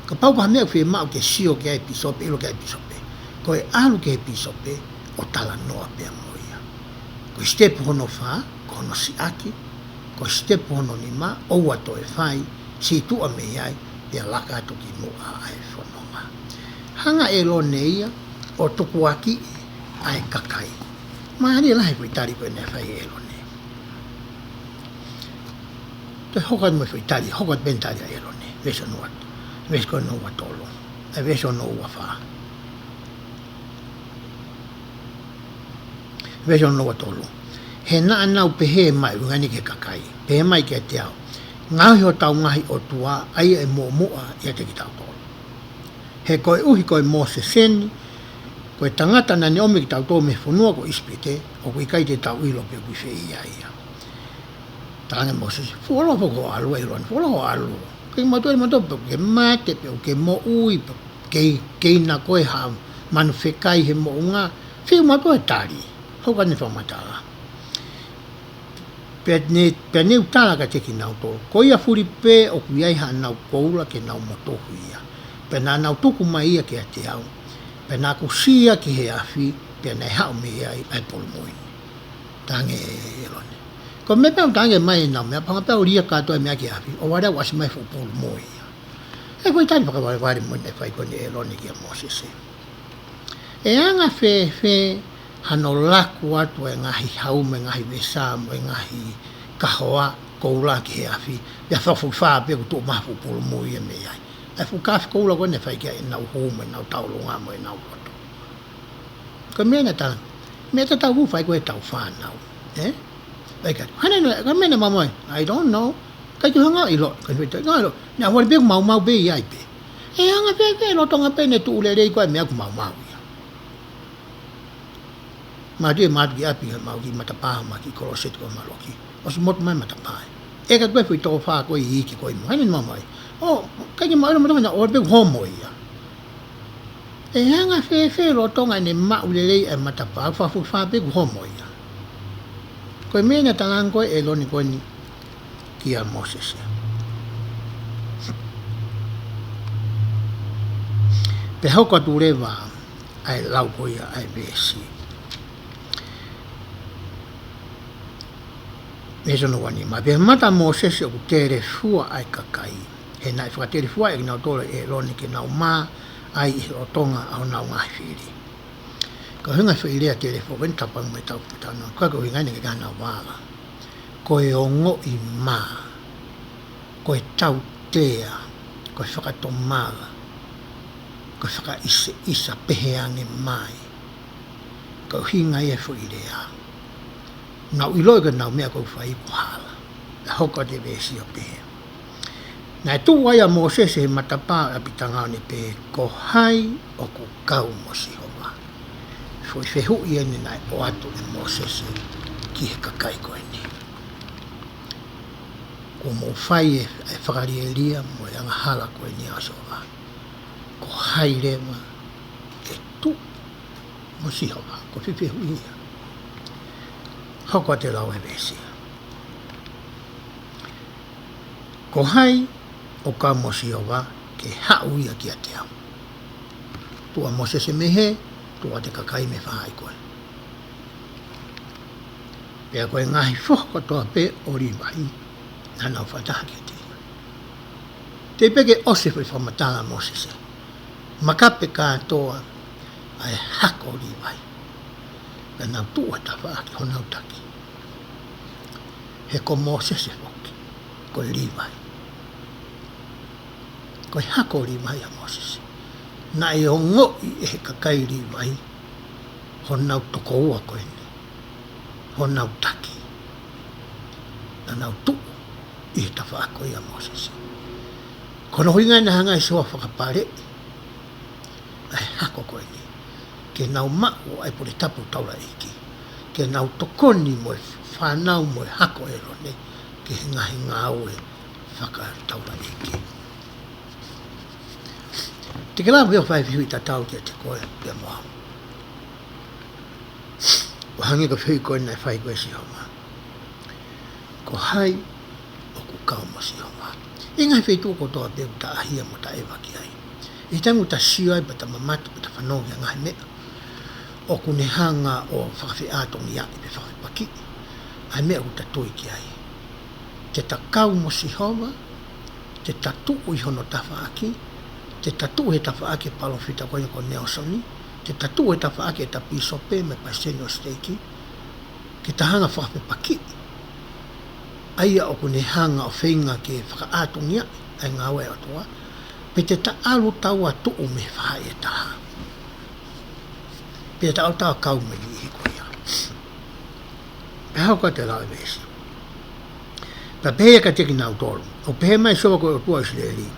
Ka pau paha mea whi mau ke sio ke ai pisope, ilo ke ai pisope. Koe alu ke ai pisope o tala noa pia moia. Koe step hono wha, kono si aki. Koe step hono ni ma, oua to e whai, si tua me ai, pia laka atu ki mua ai whanonga. Hanga e lo neia, o tuku aki ai kakai. Mahani lahi kui tari koe ne whai e lo ne. Te hokat mo kui tari, hokat ben tari a e lo ne. Veso nuat. Veso koe noua tolo. E veso noua wha. Veso noua tolo. He na anau pehe mai ungani ke kakai. Pehe mai ke te au. Ngahi o tau ngahi o tua, ai e mua mua ia te ki tau tolo. He koe uhi koe Mose seni, koe tangata na ni ome ki tau tō me whanua ko ispite, o koe kai te tau ilo pe kui whee ia. Tānga Moses, wholo whoko alu e iloan, wholo ho alu. Kei matua matua pe ke mate pe ke mo ui pe kei na koe ha manu whekai he mo unga, whiu matua e tari, hoka ni whamatala. Pe neu tāla ka teki nau tō, koe a furi pe o kui ai ha nau koula ke nau motohu ia. Pe nā nau tuku mai ia ke a te au. Pe nā kusia ki he awhi, pe nai hao me ai polomoini. Tānge e lone. Ko me pēo tānge mai nau mea, panga pēo ria kātoa mea ki awhi, o warea wasi mai fu polomoi. E koe tani whakawari mo ne whai kone e lone ki a Moses e. E anga whe hano laku atu e ngahi haume, ngahi vesamo, e ngahi kahoa, koula ki he awhi, pia whawhu whaa pia kutu maha fu polomoi e me ai. E fukafi koula kone whai kia e nau home, nau taulunga mo e nau roto. Ko mena ta, mea ta tau whai koe tau whanau. Vai ka, hane no, ka mena mamoi, I don't know. Kai tu hanga ilo, kai whai tai, ilo, nea wale pe mau mau be iai pe. E hanga pe lo tonga pe ne tu ule rei koe mea ku mau mau ia. Ma tia matu ki api mau ki matapaha ma ki koroset koe maloki. Osu motu mai matapaha. E ka koe whi tō whaa koe i iki koe mo, hane no mamoi. Oh, kai ki maura matanga o pe homo ia. E hanga whe lo tonga ne maulelei e matapa, whafu whape homo ia. Koe mena talang koe e loni koe ni ki a Moses ia. Pe hauka tu rewa ai lau koe ia ai besi. Meso no wani ma. Pe mata Moses o tere fua ai kakai. He nai whakatere fua e nau tole e loni ke nau mā, ai o tonga au nau ngai whiri. Ko hunga whiri a tere fo wenta pang mai tau putano, koe ko hinga ni ke gana wala. Koe o ngo i mā, koe tau tea, koe whakatomala, koe whaka isa peheange mai, koe hinga e whiri a. Nau iloi ka nau mea kou whai ko hala, la hoka te vesi o pehe. Nai tu waia Moses he matapa a pitangao ni pe ko hai o ku kau mo si homa. Foi fehu ia ni nai o atu ni Moses ki he kakai koe ni. Ko mo whai e whakari e lia mo e anga hala koe ni a soa. Ko hai rewa e tu mo si homa. Ko fehu ia. Hoko te lau e vesi. Ko hai o ka mosi o wa ke hau ia ki a te au. Tua Moses e mehe, tua te kakai me whahai koe. Pea koe ngahi whoko toa pe o riwai, nana o whataha ki a te. Te peke ose whi whamatala Moses e. Makape kātoa ai hako o riwai. Ka nau tua ta whaaki ho nau taki. He ko Moses e whoki, koe riwai. Koe hako riwai a Moses. Na e o ngoi e he kakai riwai, ho nau toko ua koe ni. Ho nau taki. Na nau tuu i he tawha koe a Moses. Kono huinga na hanga i soa whakapare, ai hako koe ni. Ke nau mao ai pore tapu taura iki. Ke nau tokoni mo e whanau mo e hako e rone, ke he ngahi ngāu e whakataura iki. Te kera veo whai whihui ta tau te koe pia moa. O hangi ka whihui koe nei whai koe si homa. Ko hai o ku kau mo si homa. E ngai whai tū ko toa pia ta ahia mo ta ewa ki ai. I tangu ta sioi pa ta mamatu pa ta whanongi a ngai mea. O ku ne hanga o whakawhi atongi a i pe whakawhi paki. Ai mea ku ta tui ki ai. Te ta kau mo si homa, te ta tuu i hono ta whaaki, te tatu he tafa ake palo fita koe ko Nelsoni, te tatu he tafa ake ta pisope me pa senior steki, ke ta hanga whakape paki. Aia o kune hanga o whenga ke whakaatungia, ai ngāwe atua, pe te ta alu taua tuu me whaha e taha. Pe ta alu taua kau me i koe ia. Pe hau ka te lau e vesi. Pa pehe ka teki nau tolu, o pehe mai soa koe o tua Israeli,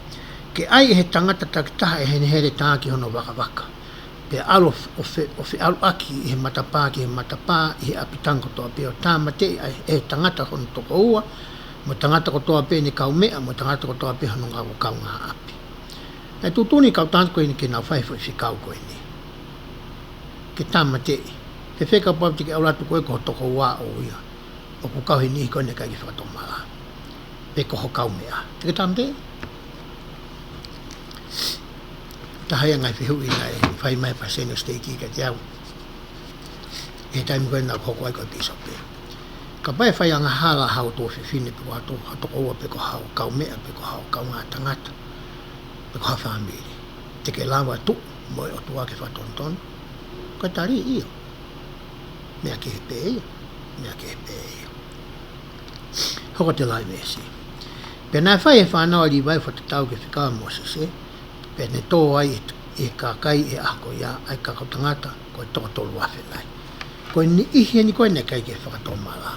ke ai he tangata takitaha e he here tāki hono waka waka. Pe alo o whi alu aki i he matapā ki he matapā i he apitango toa pe o tāmate e tangata hono toko ua, mo tangata ko toa pe ni kau mea, mo tangata ko toa pe hono ngā kau ngā api. E tūtuni kau tānta koe ni ke nau whai whi kau koe ni. Ke tāmate, he wheka pāpti ke auratu koe ko toko ua o ia, o ku kau he nihi koe ne kai ki whakatomala. Pe ko ho kau mea. Te ke tāmate? Tahaya ngai whihui nai whai mai pa senior steki ka te au. E taimi koe nau hoko ai koe pisope. Ka pai whai anga hala hau tō whiwhine pe koha toko ua pe koha kau mea pe koha kau ngā tangata pe koha whamiri. Te ke lawa tu mo e o tua ke whatonton. Ka tari iyo. Mea ke he pe iyo. Mea ke he pe iyo. Hoko te lai mesi. Pe nai whai e whanau li wai whatatau ke whikawa Moses e. Pe ne tō ai e kākai e ako ia ai kakau tangata koe tō tolu awhenai. Koe ni ihia ni koe ne kai ke whakatō mala.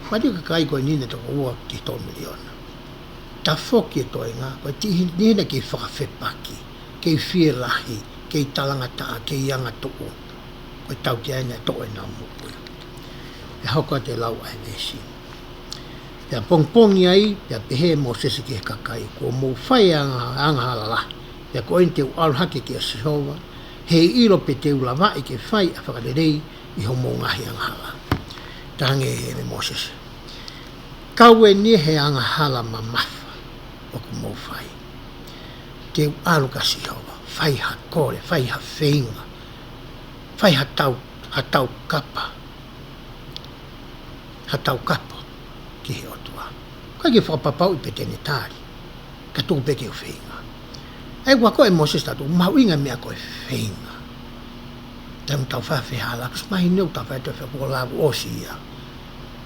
Mati kakai koe nine toko ua ki tō miliona. Ta whoki e tō inga, koe tihi nine ki whakawhepaki, kei whielahi, kei talangata, kei anga tuku. Koe tau ki aina tō e nā mukuia. E hauka te lau ai vesi. Pea pongpongi ai, pea pehe Moses ki he kakai, kua mou whai anga halala. Pea ko ente u aluhake ki a Sehova, he ilo pe te ulawa i ke whai a whakarerei i ho mō ngahi anga hala. Tange he me Moses. Kau e nie he anga hala ma mafa o ku mō whai. Te u alu ka Sehova, whai ha kore, whai ha whenga, whai ha tau kapa. Ha tau kapa ki he otua. Kai ke whakapapau i pe tene tāri, ka tō peke o whenga. ai wa ko e Moses tatu mau inga mea ko e whenga tau tau whawhihala kus mahi neu tau whai tau whai labu osia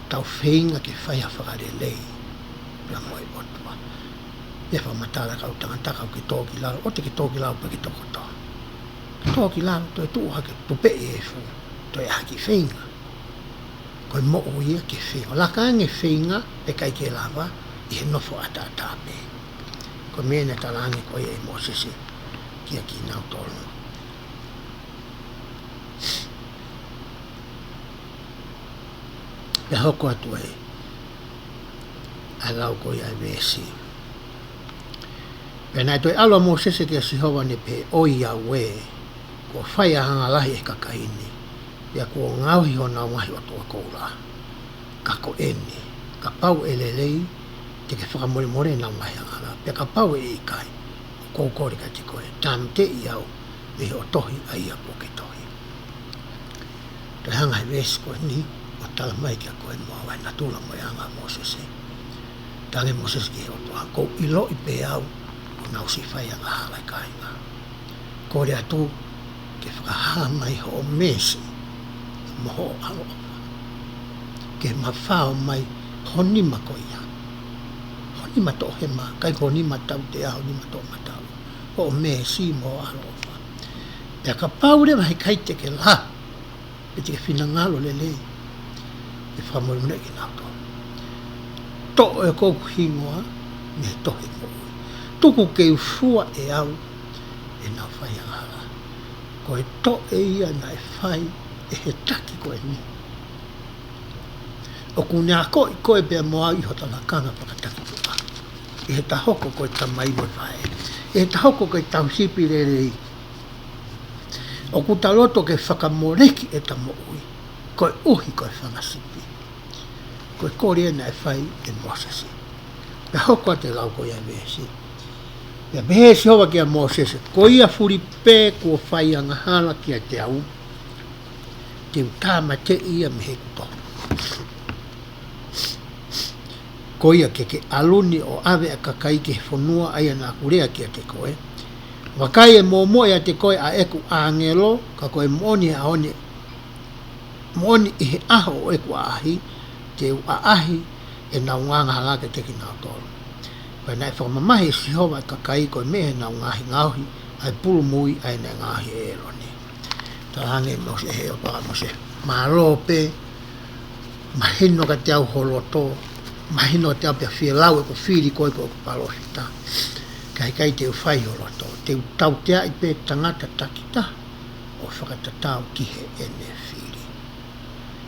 tau whenga ke whai a whakarelei pia moi otua ia whamatala kau tangata kau ki tōki lau o te ki tōki lau pa ki tokoto tōki lau toi tuuha ke tupe e fu toi haki whenga koe mo o ia ke whenga laka nge whenga e kai ke lava i he nofo ata atape ko mena talangi koe e Moses kia ki nau tolu pe hoko atu e alau koe ai vesi pe nai toi aloa Moses kia Sihova ne pe oi a we ko whai a hanga lahi e kakaini ia ko ngauhi ho nau mahi o tua koura ka ko eni ka pau elelei te ke whakamore nau mahi hanga pe ka pau e ikai ko kore ka te koe tam te iau me o tohi a ia po ke tohi te hanga he vesi koe ni o tala mai kia koe mua wai na tula mo hanga Moses tange Moses ki o toa ko ilo i pe au o nau si whai hanga halai kainga kore atu ke whakaha mai ho mesi moho alo ke mawhao mai honima ko ia honima to hema kai honima tau te a honima to matau o mesi moho alo pe ka paure mai kai te ke la pe te ke finangalo lele e whamori muna ki nau to e kou hingoa me tohi mo tuku ke ufua e au e nau whai angara ko e to e ia na e whai e he taki koe ni o kune a koe pia moa i hota la kanga pakataki puka e he tahoko koe tamai mo whae e he tahoko koe tau sipi rerei o kuta loto ke whakamoreki e tamo ui koe uhi koe whangasipi koe kore na e whai e Moses pe hoko te lau koe a vesi ia behe si hova kia Moses ko ia furi pe kua whai anga hala kia te au te utama te ia me he kuto ko ia ke aluni o ave a kakai ke whanua aia nā kurea kia te koe wakai e mōmo ia te koe a eku angelo ka koe moni a one moni i he aho o eku a ahi te u a ahi e nau nganga halake te ki nau tolu pai nai whakamamahi si hova kakai koe mehe nau ngahi ngauhi ai pulu mui ai nai ngahi e eroni talange mo se he o paka mo se marope mahino ka te au holoto mahino te au pia whia lau e ko whiri koe ko palosita kai te uwhai holoto te tau tea i pe tangata takita o whakatatau ki he ene whiri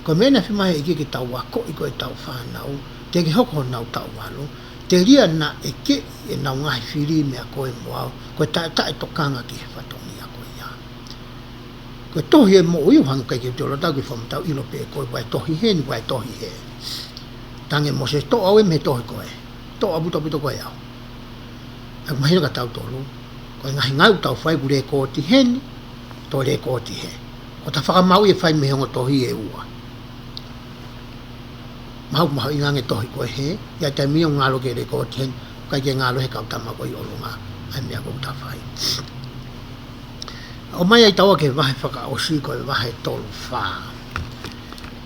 ko mena whimahe i ki tau wako i koe tau whanau te ki hoko nau tau walo te ria na e ke e nau ngahi whiri mea koe moao koe tae tokanga ki he whatongi a koe ia koe tohi e mo iu hangu kai ki te olo tau ki whamatau ilo pe koe wai tohi he ni wai tohi he tange Moses to au e me tohi koe to abu to koe au aku mahina ka tau tolu koe ngahi ngau tau whai kure kōti he ni to re kōti he ko ta whakamau e whai me hongo tohi e ua mahu ingange tohi koe he ia te mio ngalo ke re kōti he kai ke ngalo he kau tama koe olunga ai mea kou ta whai o mai ai taua ke wahe whaka osi koe wahe tolu wha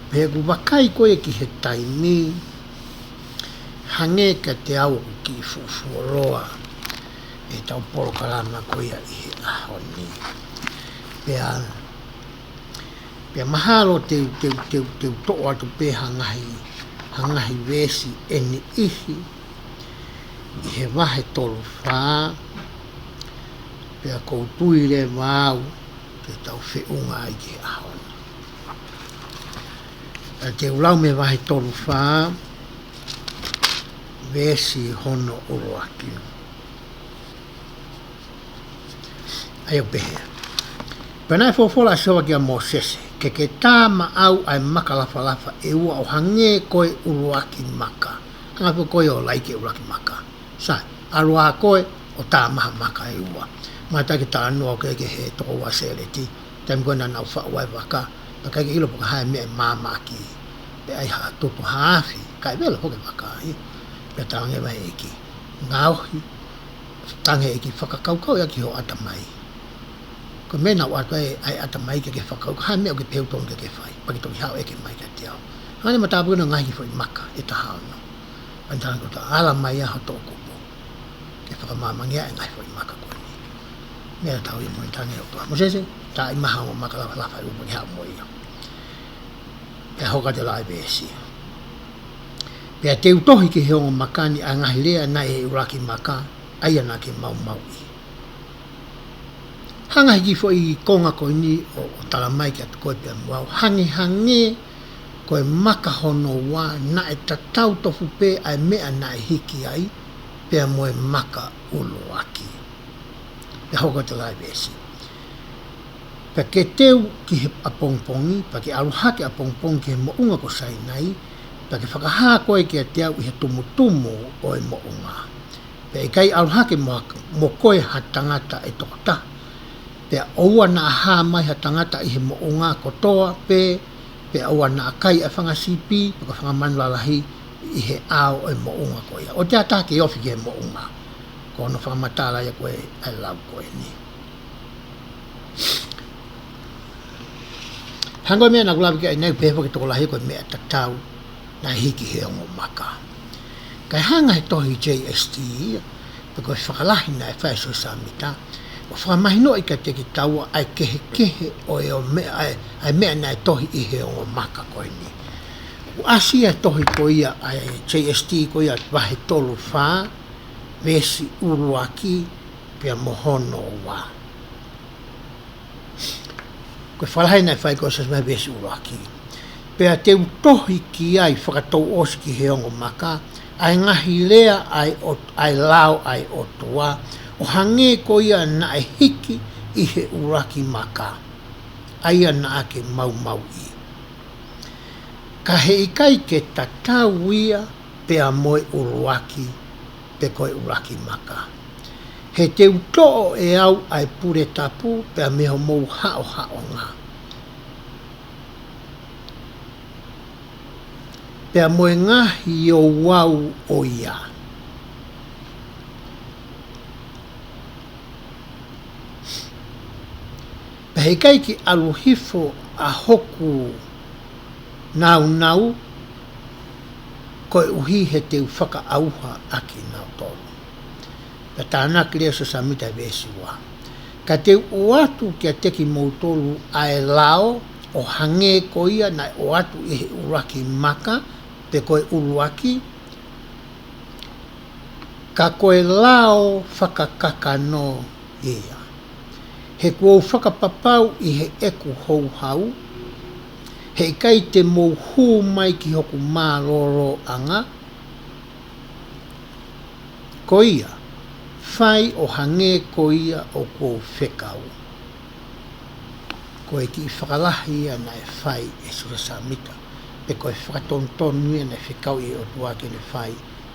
pea ku wakai koe ki he taimi hange ka te au ki fufuoroa e tau poro kalama koe a i he ahoni pea mahalo te toa atu pe hangahi vesi eni ihi i he wahe tolu wha pea koutui le mau te tau whiunga i ke ahoni te ulau me wahe tolu wha vesi hono uruaki ai o pehe penai fofola sewa kia Moses ke tāma au ai makalafalafa e ua o hange koe uruaki maka ngapo koe o laike uruaki maka sai arua koe o tāmaha maka e ua mata ki tānoa koe ke he toko wa sereti taimi koe na nau wha uai waka pa kai ke ilo poka hae mea mamaki pe ai ha tupu haafi kai vela poke maka pe tānge wahe eki ngauhi tange e ki whakakaukau ia ki ho atamai. Ko mena o atoe ai atamai ke whakakaukau, hai mea o ke peutong ke whai, paki toki hao eke mai ka te au. Hane matapuna ngahi fo i maka e ta hao no. Pantana ko ta ala mai a hoto kupo. Ke whakamamangia e ngahi fo i maka koe ni. Mea tau i moi tange o toa. Mosese, ta i maha o maka lawa lawa i upo ki hao moi ia. Pea hoka te lai besi. Pea te utohi ki heongo makani a ngahi lea na e uraki maka, aia na ke mau mau i. Hanga hiki fo i konga koe ni o talamai ki atu koe pia mwau. Hange koe maka hono wā na e tatau tofu pe ai mea na e hiki ai pia moe maka ulo aki. Pea hoko te lai besi. Pea ke teu ki he apongpongi, pea ke aruhake apongpongi ki he mounga ko sai nai, pea ke whakahaa koe ki a te au i he tumutumu o e mounga. Pea i kai aruhake mo koe ha tangata e tokota. Pea oua na aha mai ha tangata i he mounga kotoa pea oua na akai a whanga sipi, pea whanga manlalahi i he ao e mounga koe. O te ata ke ofi ki he mounga. Ko no whanga matala ia koe ai lau koe ni. Hango mea na kulabi ki ai neu pehepo ki toko lahi koe mea tatau na hiki he ongo maka. Kai hanga he tohi JST, pe koe whakalahi na e whae so samita, o whakamahino i ka te ki taua ai kehe o e o mea, ai mea na e tohi i he ongo maka koe ni. O asia tohi koia ai JST koia wahe tolu wha, vesi uruaki, pia mohono wā. Koe whalahi na e whae koe sas mai vesi uruaki. Pea te utohi ki ai whakatou osi ki he ongo maka, ai ngahi lea ai lao ai otua, o hange ko ia na e hiki i he uraki maka. Aia na ake mau i. Ka he ikai ke tatau ia pea moe uruaki pe koe uraki maka. He te utoo e au ai pure tapu pea meho mou hao ngā. Pea moe ngahi o wau o ia. Pea he kai ki aluhifo a hoku nau, koe uhi he te whaka auha aki nau tolu. Pea tānak lea so samita vesi wā. Ka te uatu ki a teki mou tolu ai lao o hange ko ia na o atu i he uraki maka, pe koe uruaki, ka koe lao whakakakano ia. He kua whakapapau i he eku hou hau, he kai te mou hū mai ki hoku māroro anga, ko ia, whai o hange ko ia o kua whekau. Koe ki whakalahi ia na e whai e sura samita. Pe koe whakatontonu ia na whikau i o tuake ne whai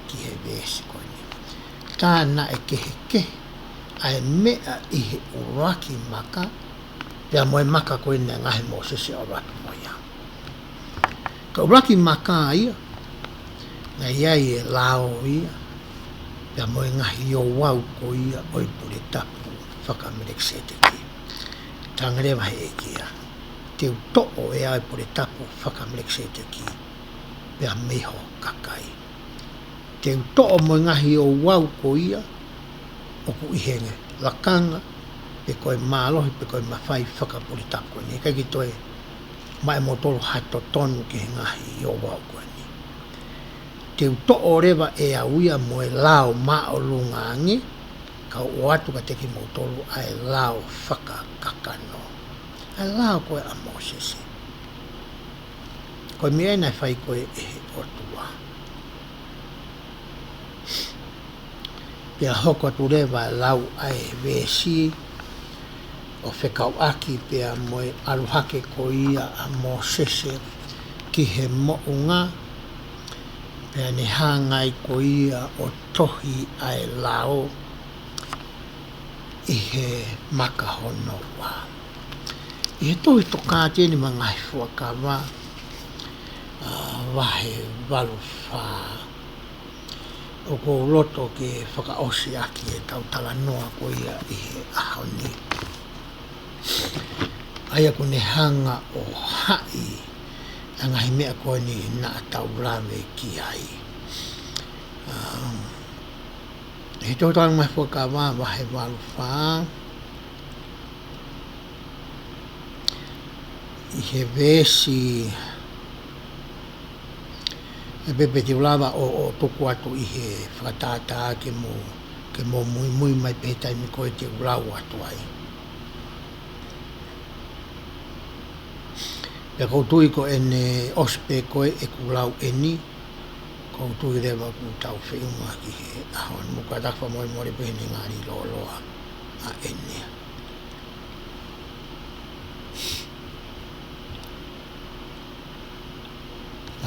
ki he vesi koe ni. Tāna e kehe, ai mea i he uraki maka, pea moe maka koe ne ngahe mo sese o ratu moia. Ka uraki maka ia, na iai e lao ia, pea moe ngahi o wau ko ia oi pure tapu whakamerek sete ki. Tangarewa he e kia. Te uto'o e ai pore tapu whakamlek se te ki, pea meho kakai. Te uto'o mo ngahi o wau ko ia, o ku ihenge lakanga, pe koe mālohi, pe koe mawhai whakapuri tapu ni. Kai ki toe mai mo tolu hato tonu ki he ngahi o wau ko ni. Te uto'o rewa e auia mo e lao maa o lungaangi, ka o atu ka teki mo tolu ai lao whakakakano. Ai lao koe a Mosesi. Koe mea nai whai koe e he otua. Pea hoko atu rewa lau ai vesi o whekau aki pea moe aruhake ko ia a Mosese ki he mounga pea ne hangai ko ia o tohi ai lao i he makahono wā. I he tohi toka tēne mangai fuakawa, wahe walu whā, o ko loto ke whakaosi aki e tautala noa ko ia i he ahoni. Aia ko ne hanga o hai a ngahi mea koe ni na tau lawe ki ai. He tōtang mai whakawā wahe walu whā. I he vesi e pepe te ulawa o tuku atu i he whakatātā ke mo mui mai pētai mi koe te ulau atu ai. Pea koutui ko ene ospe koe e kulau eni, koutui rewa ku tau whiunga ki he ahon. Muka takwa moi mori pēne ngāri loloa a ene.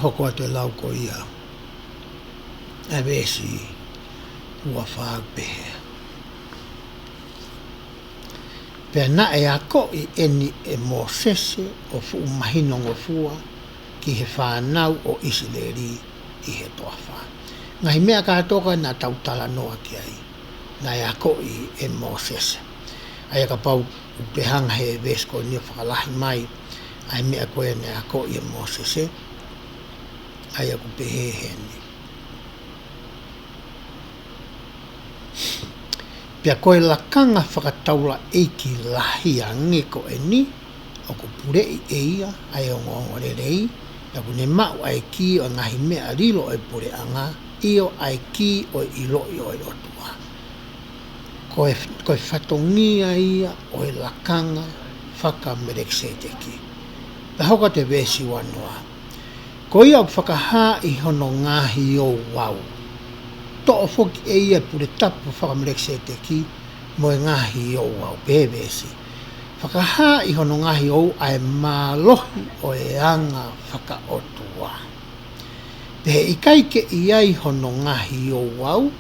Hoko atu e lau ko ia e vesi ua whāpehe. Pea na e ako i eni e mō sese o fu mahinongo fua ki he whānau o Isileri i he toa whā. Ngahi mea kātoka na tautala noa ki ai. Na e ako i e mō sese. Ai ka pau upehanga he vesko ni whakalahi mai. Ai mea koe na ako i e mō sese. Ai aku pehe hene. Pea koe lakanga whakataula eiki lahi ange ko e ni, o ko purei e ia, ai o ngongore rei, pea ku ne mau ai ki o ngahi mea rilo e pure anga, io ai ki o ilo i o rotua. Koe whatongia ia o e lakanga whakamereksete ki. Pea hoka te vesi wanoa. Ko ia whakaha i hono ngahi o wau. To'o foki e ia pure tapu whakamereksete ki mo e ngahi o wau pēvesi. Whakaha i hono ngahi o ai mālohi o e anga whakaotua. Pehe i kaike i ai hono ngahi o wau,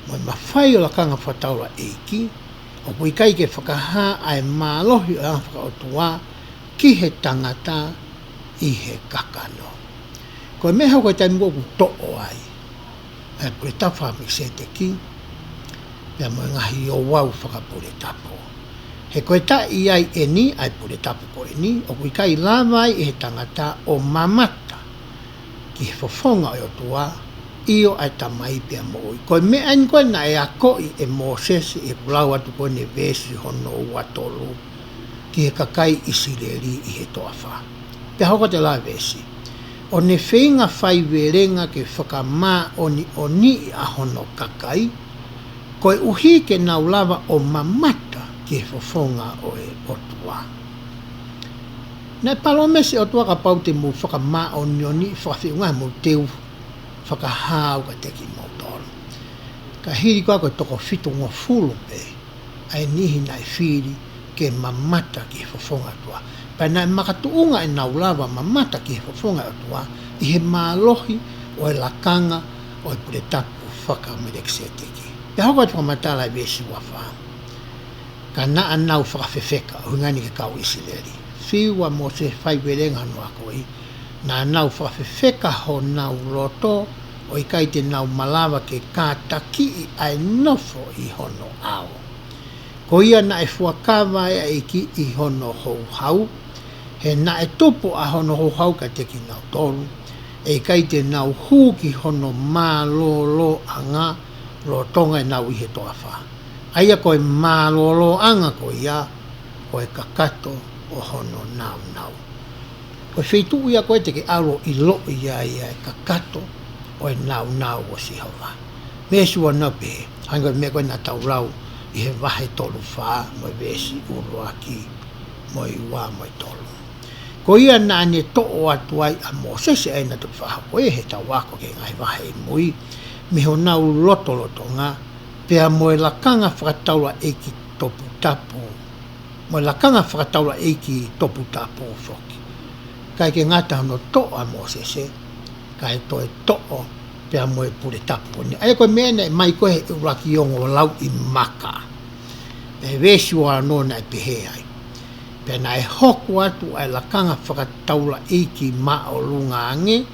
mo e mawhai o lakanga whataura eiki, o ku i kaike whakaha ai mālohi o e anga whakaotua ki he tangata i he kakano. Ko me hau koe taimi koku to'o ai. E pure tapu whakamereksete ki, pea mo ngahi o wau whakapure tapu. He koe ta i ai e ni, ai pure tapu ko e ni, o kui kai lawai e he tangata o mamata ki he fofonga o tua, io ai tamai pea mo ui. Koe me ain koe na e akoi e Mosese e pulau atu koe ne vesi hono watolu ki he kakai Isileri i he toafa. Pea hoko te la vesi. O ne whenga whai werenga ke whakamā oni a hono kakai, koe uhi ke nau lava o mamata ki he fofonga o e otua. Nei palomese otua ka pau te mu whakamā oni whakawhiunga mu teu whakahau ka teki motoro. Ka hiri koa koe toko whito ngā fulu pe, ai nihi nai whiri ke mamata ki he fofonga tua. Pai nai makatuunga e nau lava mamata ki he fofonga atua i he mālohi o e lakanga o e pure tapu whakamereksete ki. Te hoko atu kamatala e vesi wawha. Ka naa nau whakawhewheka o ngani ke kau Isileri. Whiua mo se whaiwerenga noa koi. Nā nau whakawhewheka ho nau roto o i kai te nau malawa ke kātaki i ai nofo i hono ao. Ko ia na e fuakawa e iki i hono hou hau. He na e topo a hono hou hau ka teki nau tolu. E kai te nau hū ki hono mālolo anga lo tonga e nau i he toawha. Aia koe mālolo anga ko ia, koe kakato o hono nau nau. Koe wheitu ia koe teke aro i lo ia e kakato o e nau nau o si hawa. Me sua na pe, hanga me koe na tau rau i he wahe tolu wha, mo e vesi uruaki, mo i wā mo i tolu. Ko ia nā ne to'o atu ai a Mosese ai na tu whaha koe he tau wako ke ngai wahe i mui, me ho nau loto ngā, pea mo e lakanga whakataula eiki topu tapu, mo e lakanga whakataula eiki topu tapu whoki. Kai ke ngata hono to'o a Mosese, kai to e to'o, pea mo e pure tapu. Ai koe mena e mai koe he uraki ongo lau i maka. Pe vesi wa nona e pehe ai. Pena e hoku atu ai lakanga whakataula eiki maa o lunga ange,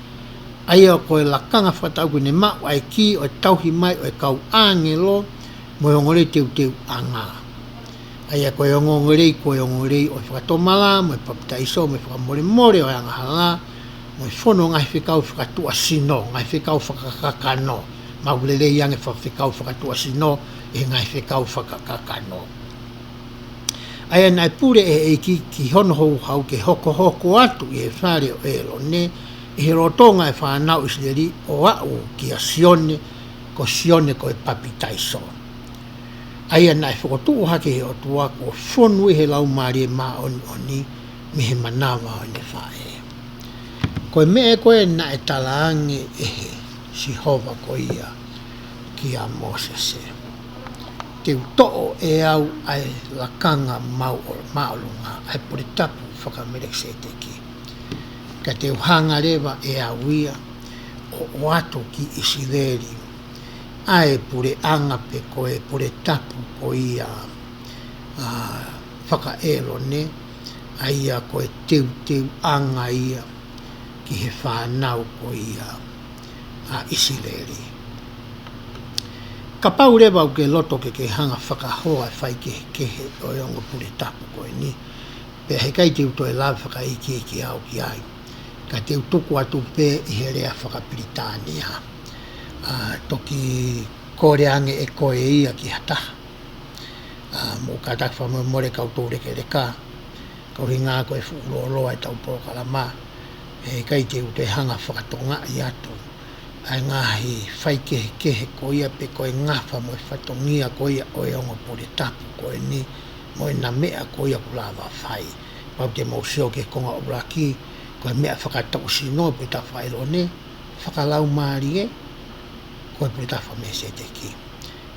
Aia koe lakanga whatau kune ma ai ki o tauhi mai o kau angelo mo ngore teu anga. Aia koe ngorei o whakatomala mo papitaiso mo whakamore o anga hala mo whono ngai whikau whakatua sino, ngai whikau whakakakano. Maulele iange whikau whakatua sino e ngai whikau whakakakano. Aia nai pure e ki hono hau ke hoko atu i e whare o elo ne i he rotonga e whanau isleri o au ki a sione ko e papitaiso. Aia nai whakotu hake he o tua ko whonu he lau maari e maa oni me he manawa o ne whae. Koe me e koe na e talaange e he Sihova ko ia ki a Mosese. Te utoo e au ai lakanga maolunga ai pure tapu whakamerek se te ki. Ka te uhanga rewa e au ia o ato ki Isileri. Ai pure anga pe koe pure tapu ko ia whakaelo ne. Aia koe teu anga ia ki he whanau ko ia Isileri. Ka pau rewa u ke loto ke hanga whakahoa whai ke o yongo pure tapu koe ni. Pe he kai te uto e lawe whakaiki ki au ki ai. Ka te utuku atu pe i he rea whakapiritania. Toki kore ange e koe ia ki hataha. Mo ka takwa mo more kau reke reka. Kau hinga koe fuuroloa e tau pōkalama. E kai te uto e hanga whakatonga i atu. Ai ngahi whai kehe ko ia pe koe ngafa mo e whatongia ko ia o e ongo pure tapu koe ni mo e na mea ko ia kulawa whai. Pau te mausio ke konga o raki koe mea whakatau sino pe ta whaelo ne whakalau maari e koe pure ta whame se te ki.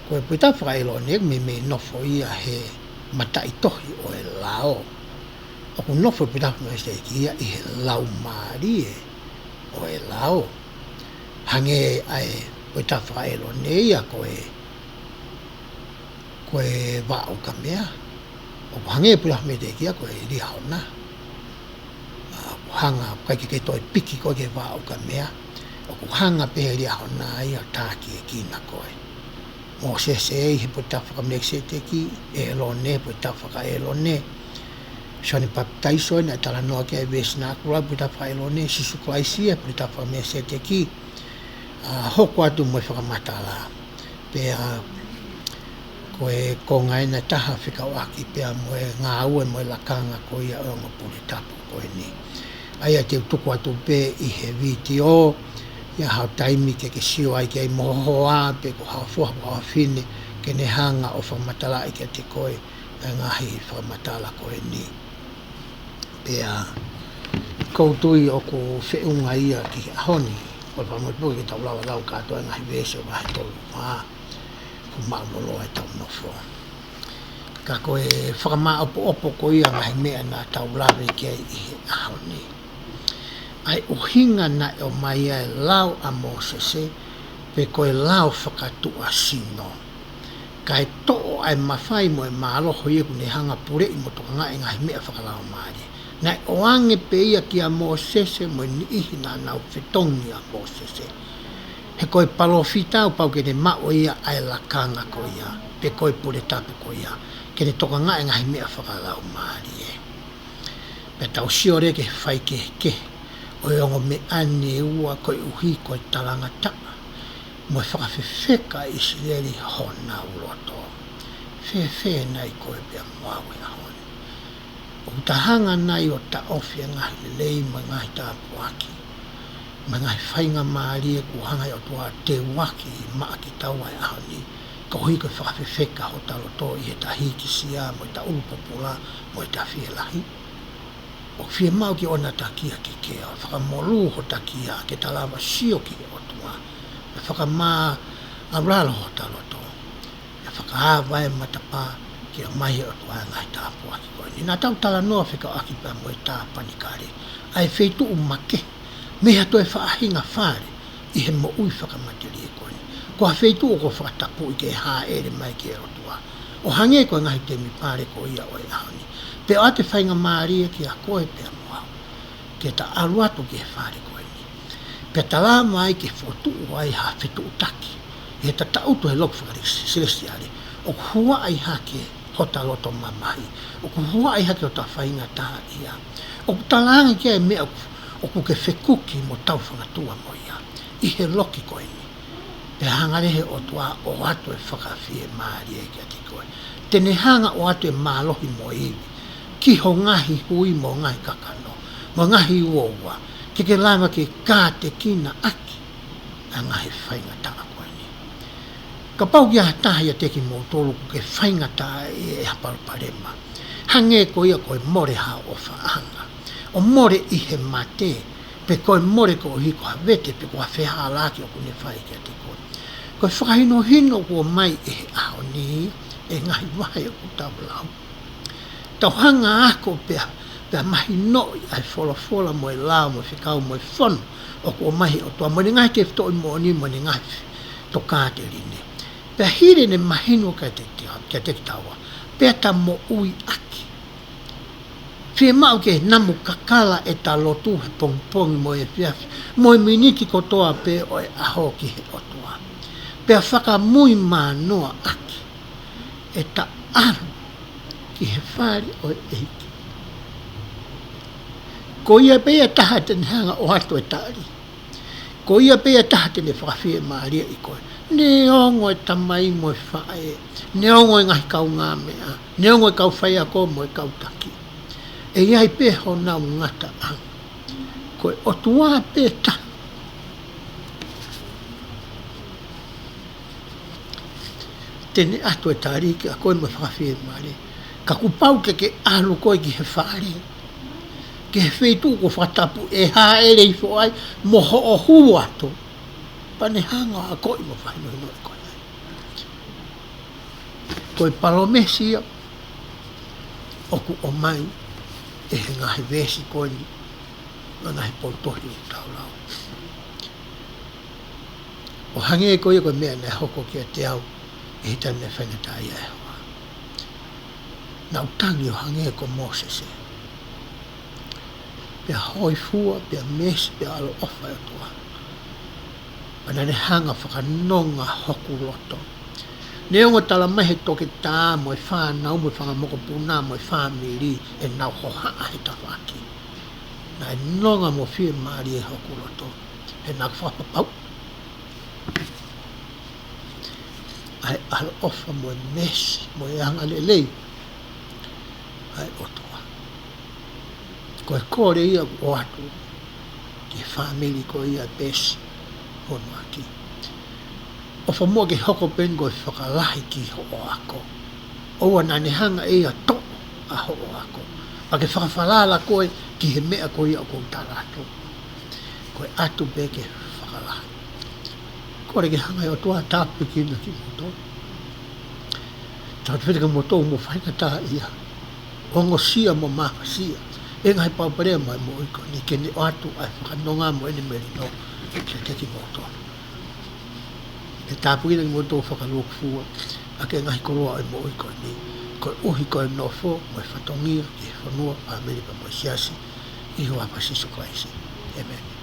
Koe pure ta whaelo ne me nofo ia he matai tohi o e lao. Oku nofo pure ta whame se te ki ia i he lau maari e o e lao. Hange ai koe ta whaelo ne ia koe wao ka mea. O hange pura me te kia koe ria hona. O hanga kai ke toi piki koe ke wao ka mea. O hanga pe ria hona ia tāki e kina koe. Mo se he puta whakamnek se te ki e lo ne puta whakaelo ne. Sani papitaiso na tala noa ke vesna kura puta whaelo ne sisu klaisia puta whakamnek se te ki. Hoko atu mo whakamatala. Pe koe kongai na taha whikau aki pia mo e ngā ue mo e lakanga ko ia o ngā pure tapu koe ni. Aia te utuku atu pe i he video ia hao taimi ke sio ai ke mohoa pe ko hao fuha po hao whine ke ne hanga o whamatala i ke te koe e ngahi whamatala koe ni. Pea koutui o ko whiunga ia ki honi o whamotu ki tau lawa lau katoa ngahi vese o wahe tolu maa. Maulolo e tau nofo. Ka koe whakama opo ko ia ngahi mea nā tau lawe kia i he aho ni. Ai uhinga na o mai ai lau a Mosese pe koe lau whakatua sino. Ka e too ai mawhai mo e maaloho ia kune hanga pure i motoka ngā e ngahi mea whakalao maari. Nai o ange pe ia ki a Mosese mo ni ihi nā nau whetongi a Mosese. He koe palofita o pau ke ne mao ia ai lakanga ko ia, pe koe pure tapu ko ia, ke ne toka ngā e ngahi mea whakalau maari e. Pe tau siore ke whai ke, o yongo me ane ua koe uhi koe talanga tapa, mo e whakawhewheka Isileri hona uloto. Whewhe nai koe pia mwawe a honi. O tahanga nai o ta ofi ngahi lei ma ngahi tāpu aki. Mangai whainga maari e kuhanga i o tua te waki i maaki taua e ahoni. Ka hui koe whakawhewheka ho talo tō i he tahiki sia mo i ta ulupopula mo i ta whielahi. O whie mau ki ona takia ki kea, whakamolu ho takia ke talawa sio ki o tua. E whakamaa auralo ho talo tō. E whakaawa e matapa ki a mahi o tua e ngai tāpua ki koe. Nā tau tala noa whika aki pa mo i tā panikare. Ai wheitu umake. Mea toi whaahinga whare i he mo ui whakamatiri e koe. Ko ha wheitu o ko whakatapu i ke hā ere mai ke rotua. O hange koe ngahi te mi pare ko ia o e ahoni. Pe o ate whainga maari e ki a koe pe a moau. Ke ta aruatu ki he whare koe ni. Pe tala mai ke fotu ai ha fetu taki. E ta tautu he lok whakarisi, silesiari. O hua ai hake hota loto mamai. O hua ai hake o ta whainga taha ia. O talangi kia e mea o ke whekuki mo tau whangatua mo ia. I he loki koe ni. Pe hangarehe o tua o atu e whakawhie maari e kia ti koe. Tene hanga o atu e mālohi mo iwi. Ki ho ngahi hui mo ngahi kakano. Mo ngahi uoua. Ke lama ke kāte kina aki. A ngahi whainga taha koe ni. Ka pau kia hatahi a teki mo tolu ke whainga taha e haparuparema. Hange ko ia koe more ha o whaanga. O more i he mate. Pe koe more ko hiko hawete pe koe wheha laki o kune whai kia te koe. Koe whakahino hino ko mai e aho ni e ngahi wahe o kutaulau. Tau hanga ako pea mahi noi ai fola mo e lao mo e whikau mo e whanu o ko mahi o toa mo ni ngahi te whto i mo ni mo ni ngahi to kāte rine. Pea hire ne mahino ka te tawa. Pea ta mo ui aki. Whie mau ke namu kakala e ta lotu he pongpongi mo e whiawhi. Mo e miniti ko toa pe o e aho ki he o toa. Pea whaka mui mā noa aki. E ta aru ki he whari o e eiki. Ko ia pea taha tene hanga o ato e tari. Ko ia pea taha tene whakawhie maaria i koe. Ne ongo e tamai mo e whae. Ne ongo e ngahi kau ngā mea. Ne ongo e kau whaia ko mo e kau taki. E iai pe ho nau ngata ang. Koe o tua pe ta. Tene ato e tari ki a koe mo whakawhie maaria. Ka kupau ke alu koe ki he whaare. Ke he whetu ko whatapu e haere i whoai moho o hu ato. Pane hanga a koe mo whaino ino e koe. Koe palomesia oku o mai e he ngahi vesi koe ni ngahi pontohi o taulau. O hange e koe mea ne hoko kia te au e hitane whengatai e hoa. Na utangi o hange ko Moses e. Pea hoi fua, pea mesi, pea alo ofa e toa. Pana ne hanga whakanonga hoku loto. Ne ongo tala mahe toke tā mo e whānau mo e whangamoko puna mo e whāmiri e nau hohaa he tawhaki. Na e nonga mo whie maari e hoku loto. He nā whapapau. Ai alo ofa mo e mesi, mo e anga lelei. Ai otoa. Ko e kore ia o atu. Ki whamiri ko ia pesi. Hono aki. O whamua ke hoko pengo e whakalahi ki ho o ako. Oua nane hanga e a to a ho o ako. Pa ke whakawhalala koe ki he mea ko ia o kou tarato. Koe atu pe ke whakalahi. Kore ke hanga e o tua tāpu ki na ki moto. Tātu whitka moto mo whainga tā ia. Ongo sia mo maha sia. E ngai pauparea mai mo iko ni kene o atu ai whakanonga mo ene meri no. Ke teki moto. E tāpui na ki moto whakaluok fua. A ke ngahi koroa e mo iko ni. Ko uhi ko e nofo, mo e whatongia, ki e whanua, pa Amerika mo e siasi. Iho apa siso klaisi. Amen.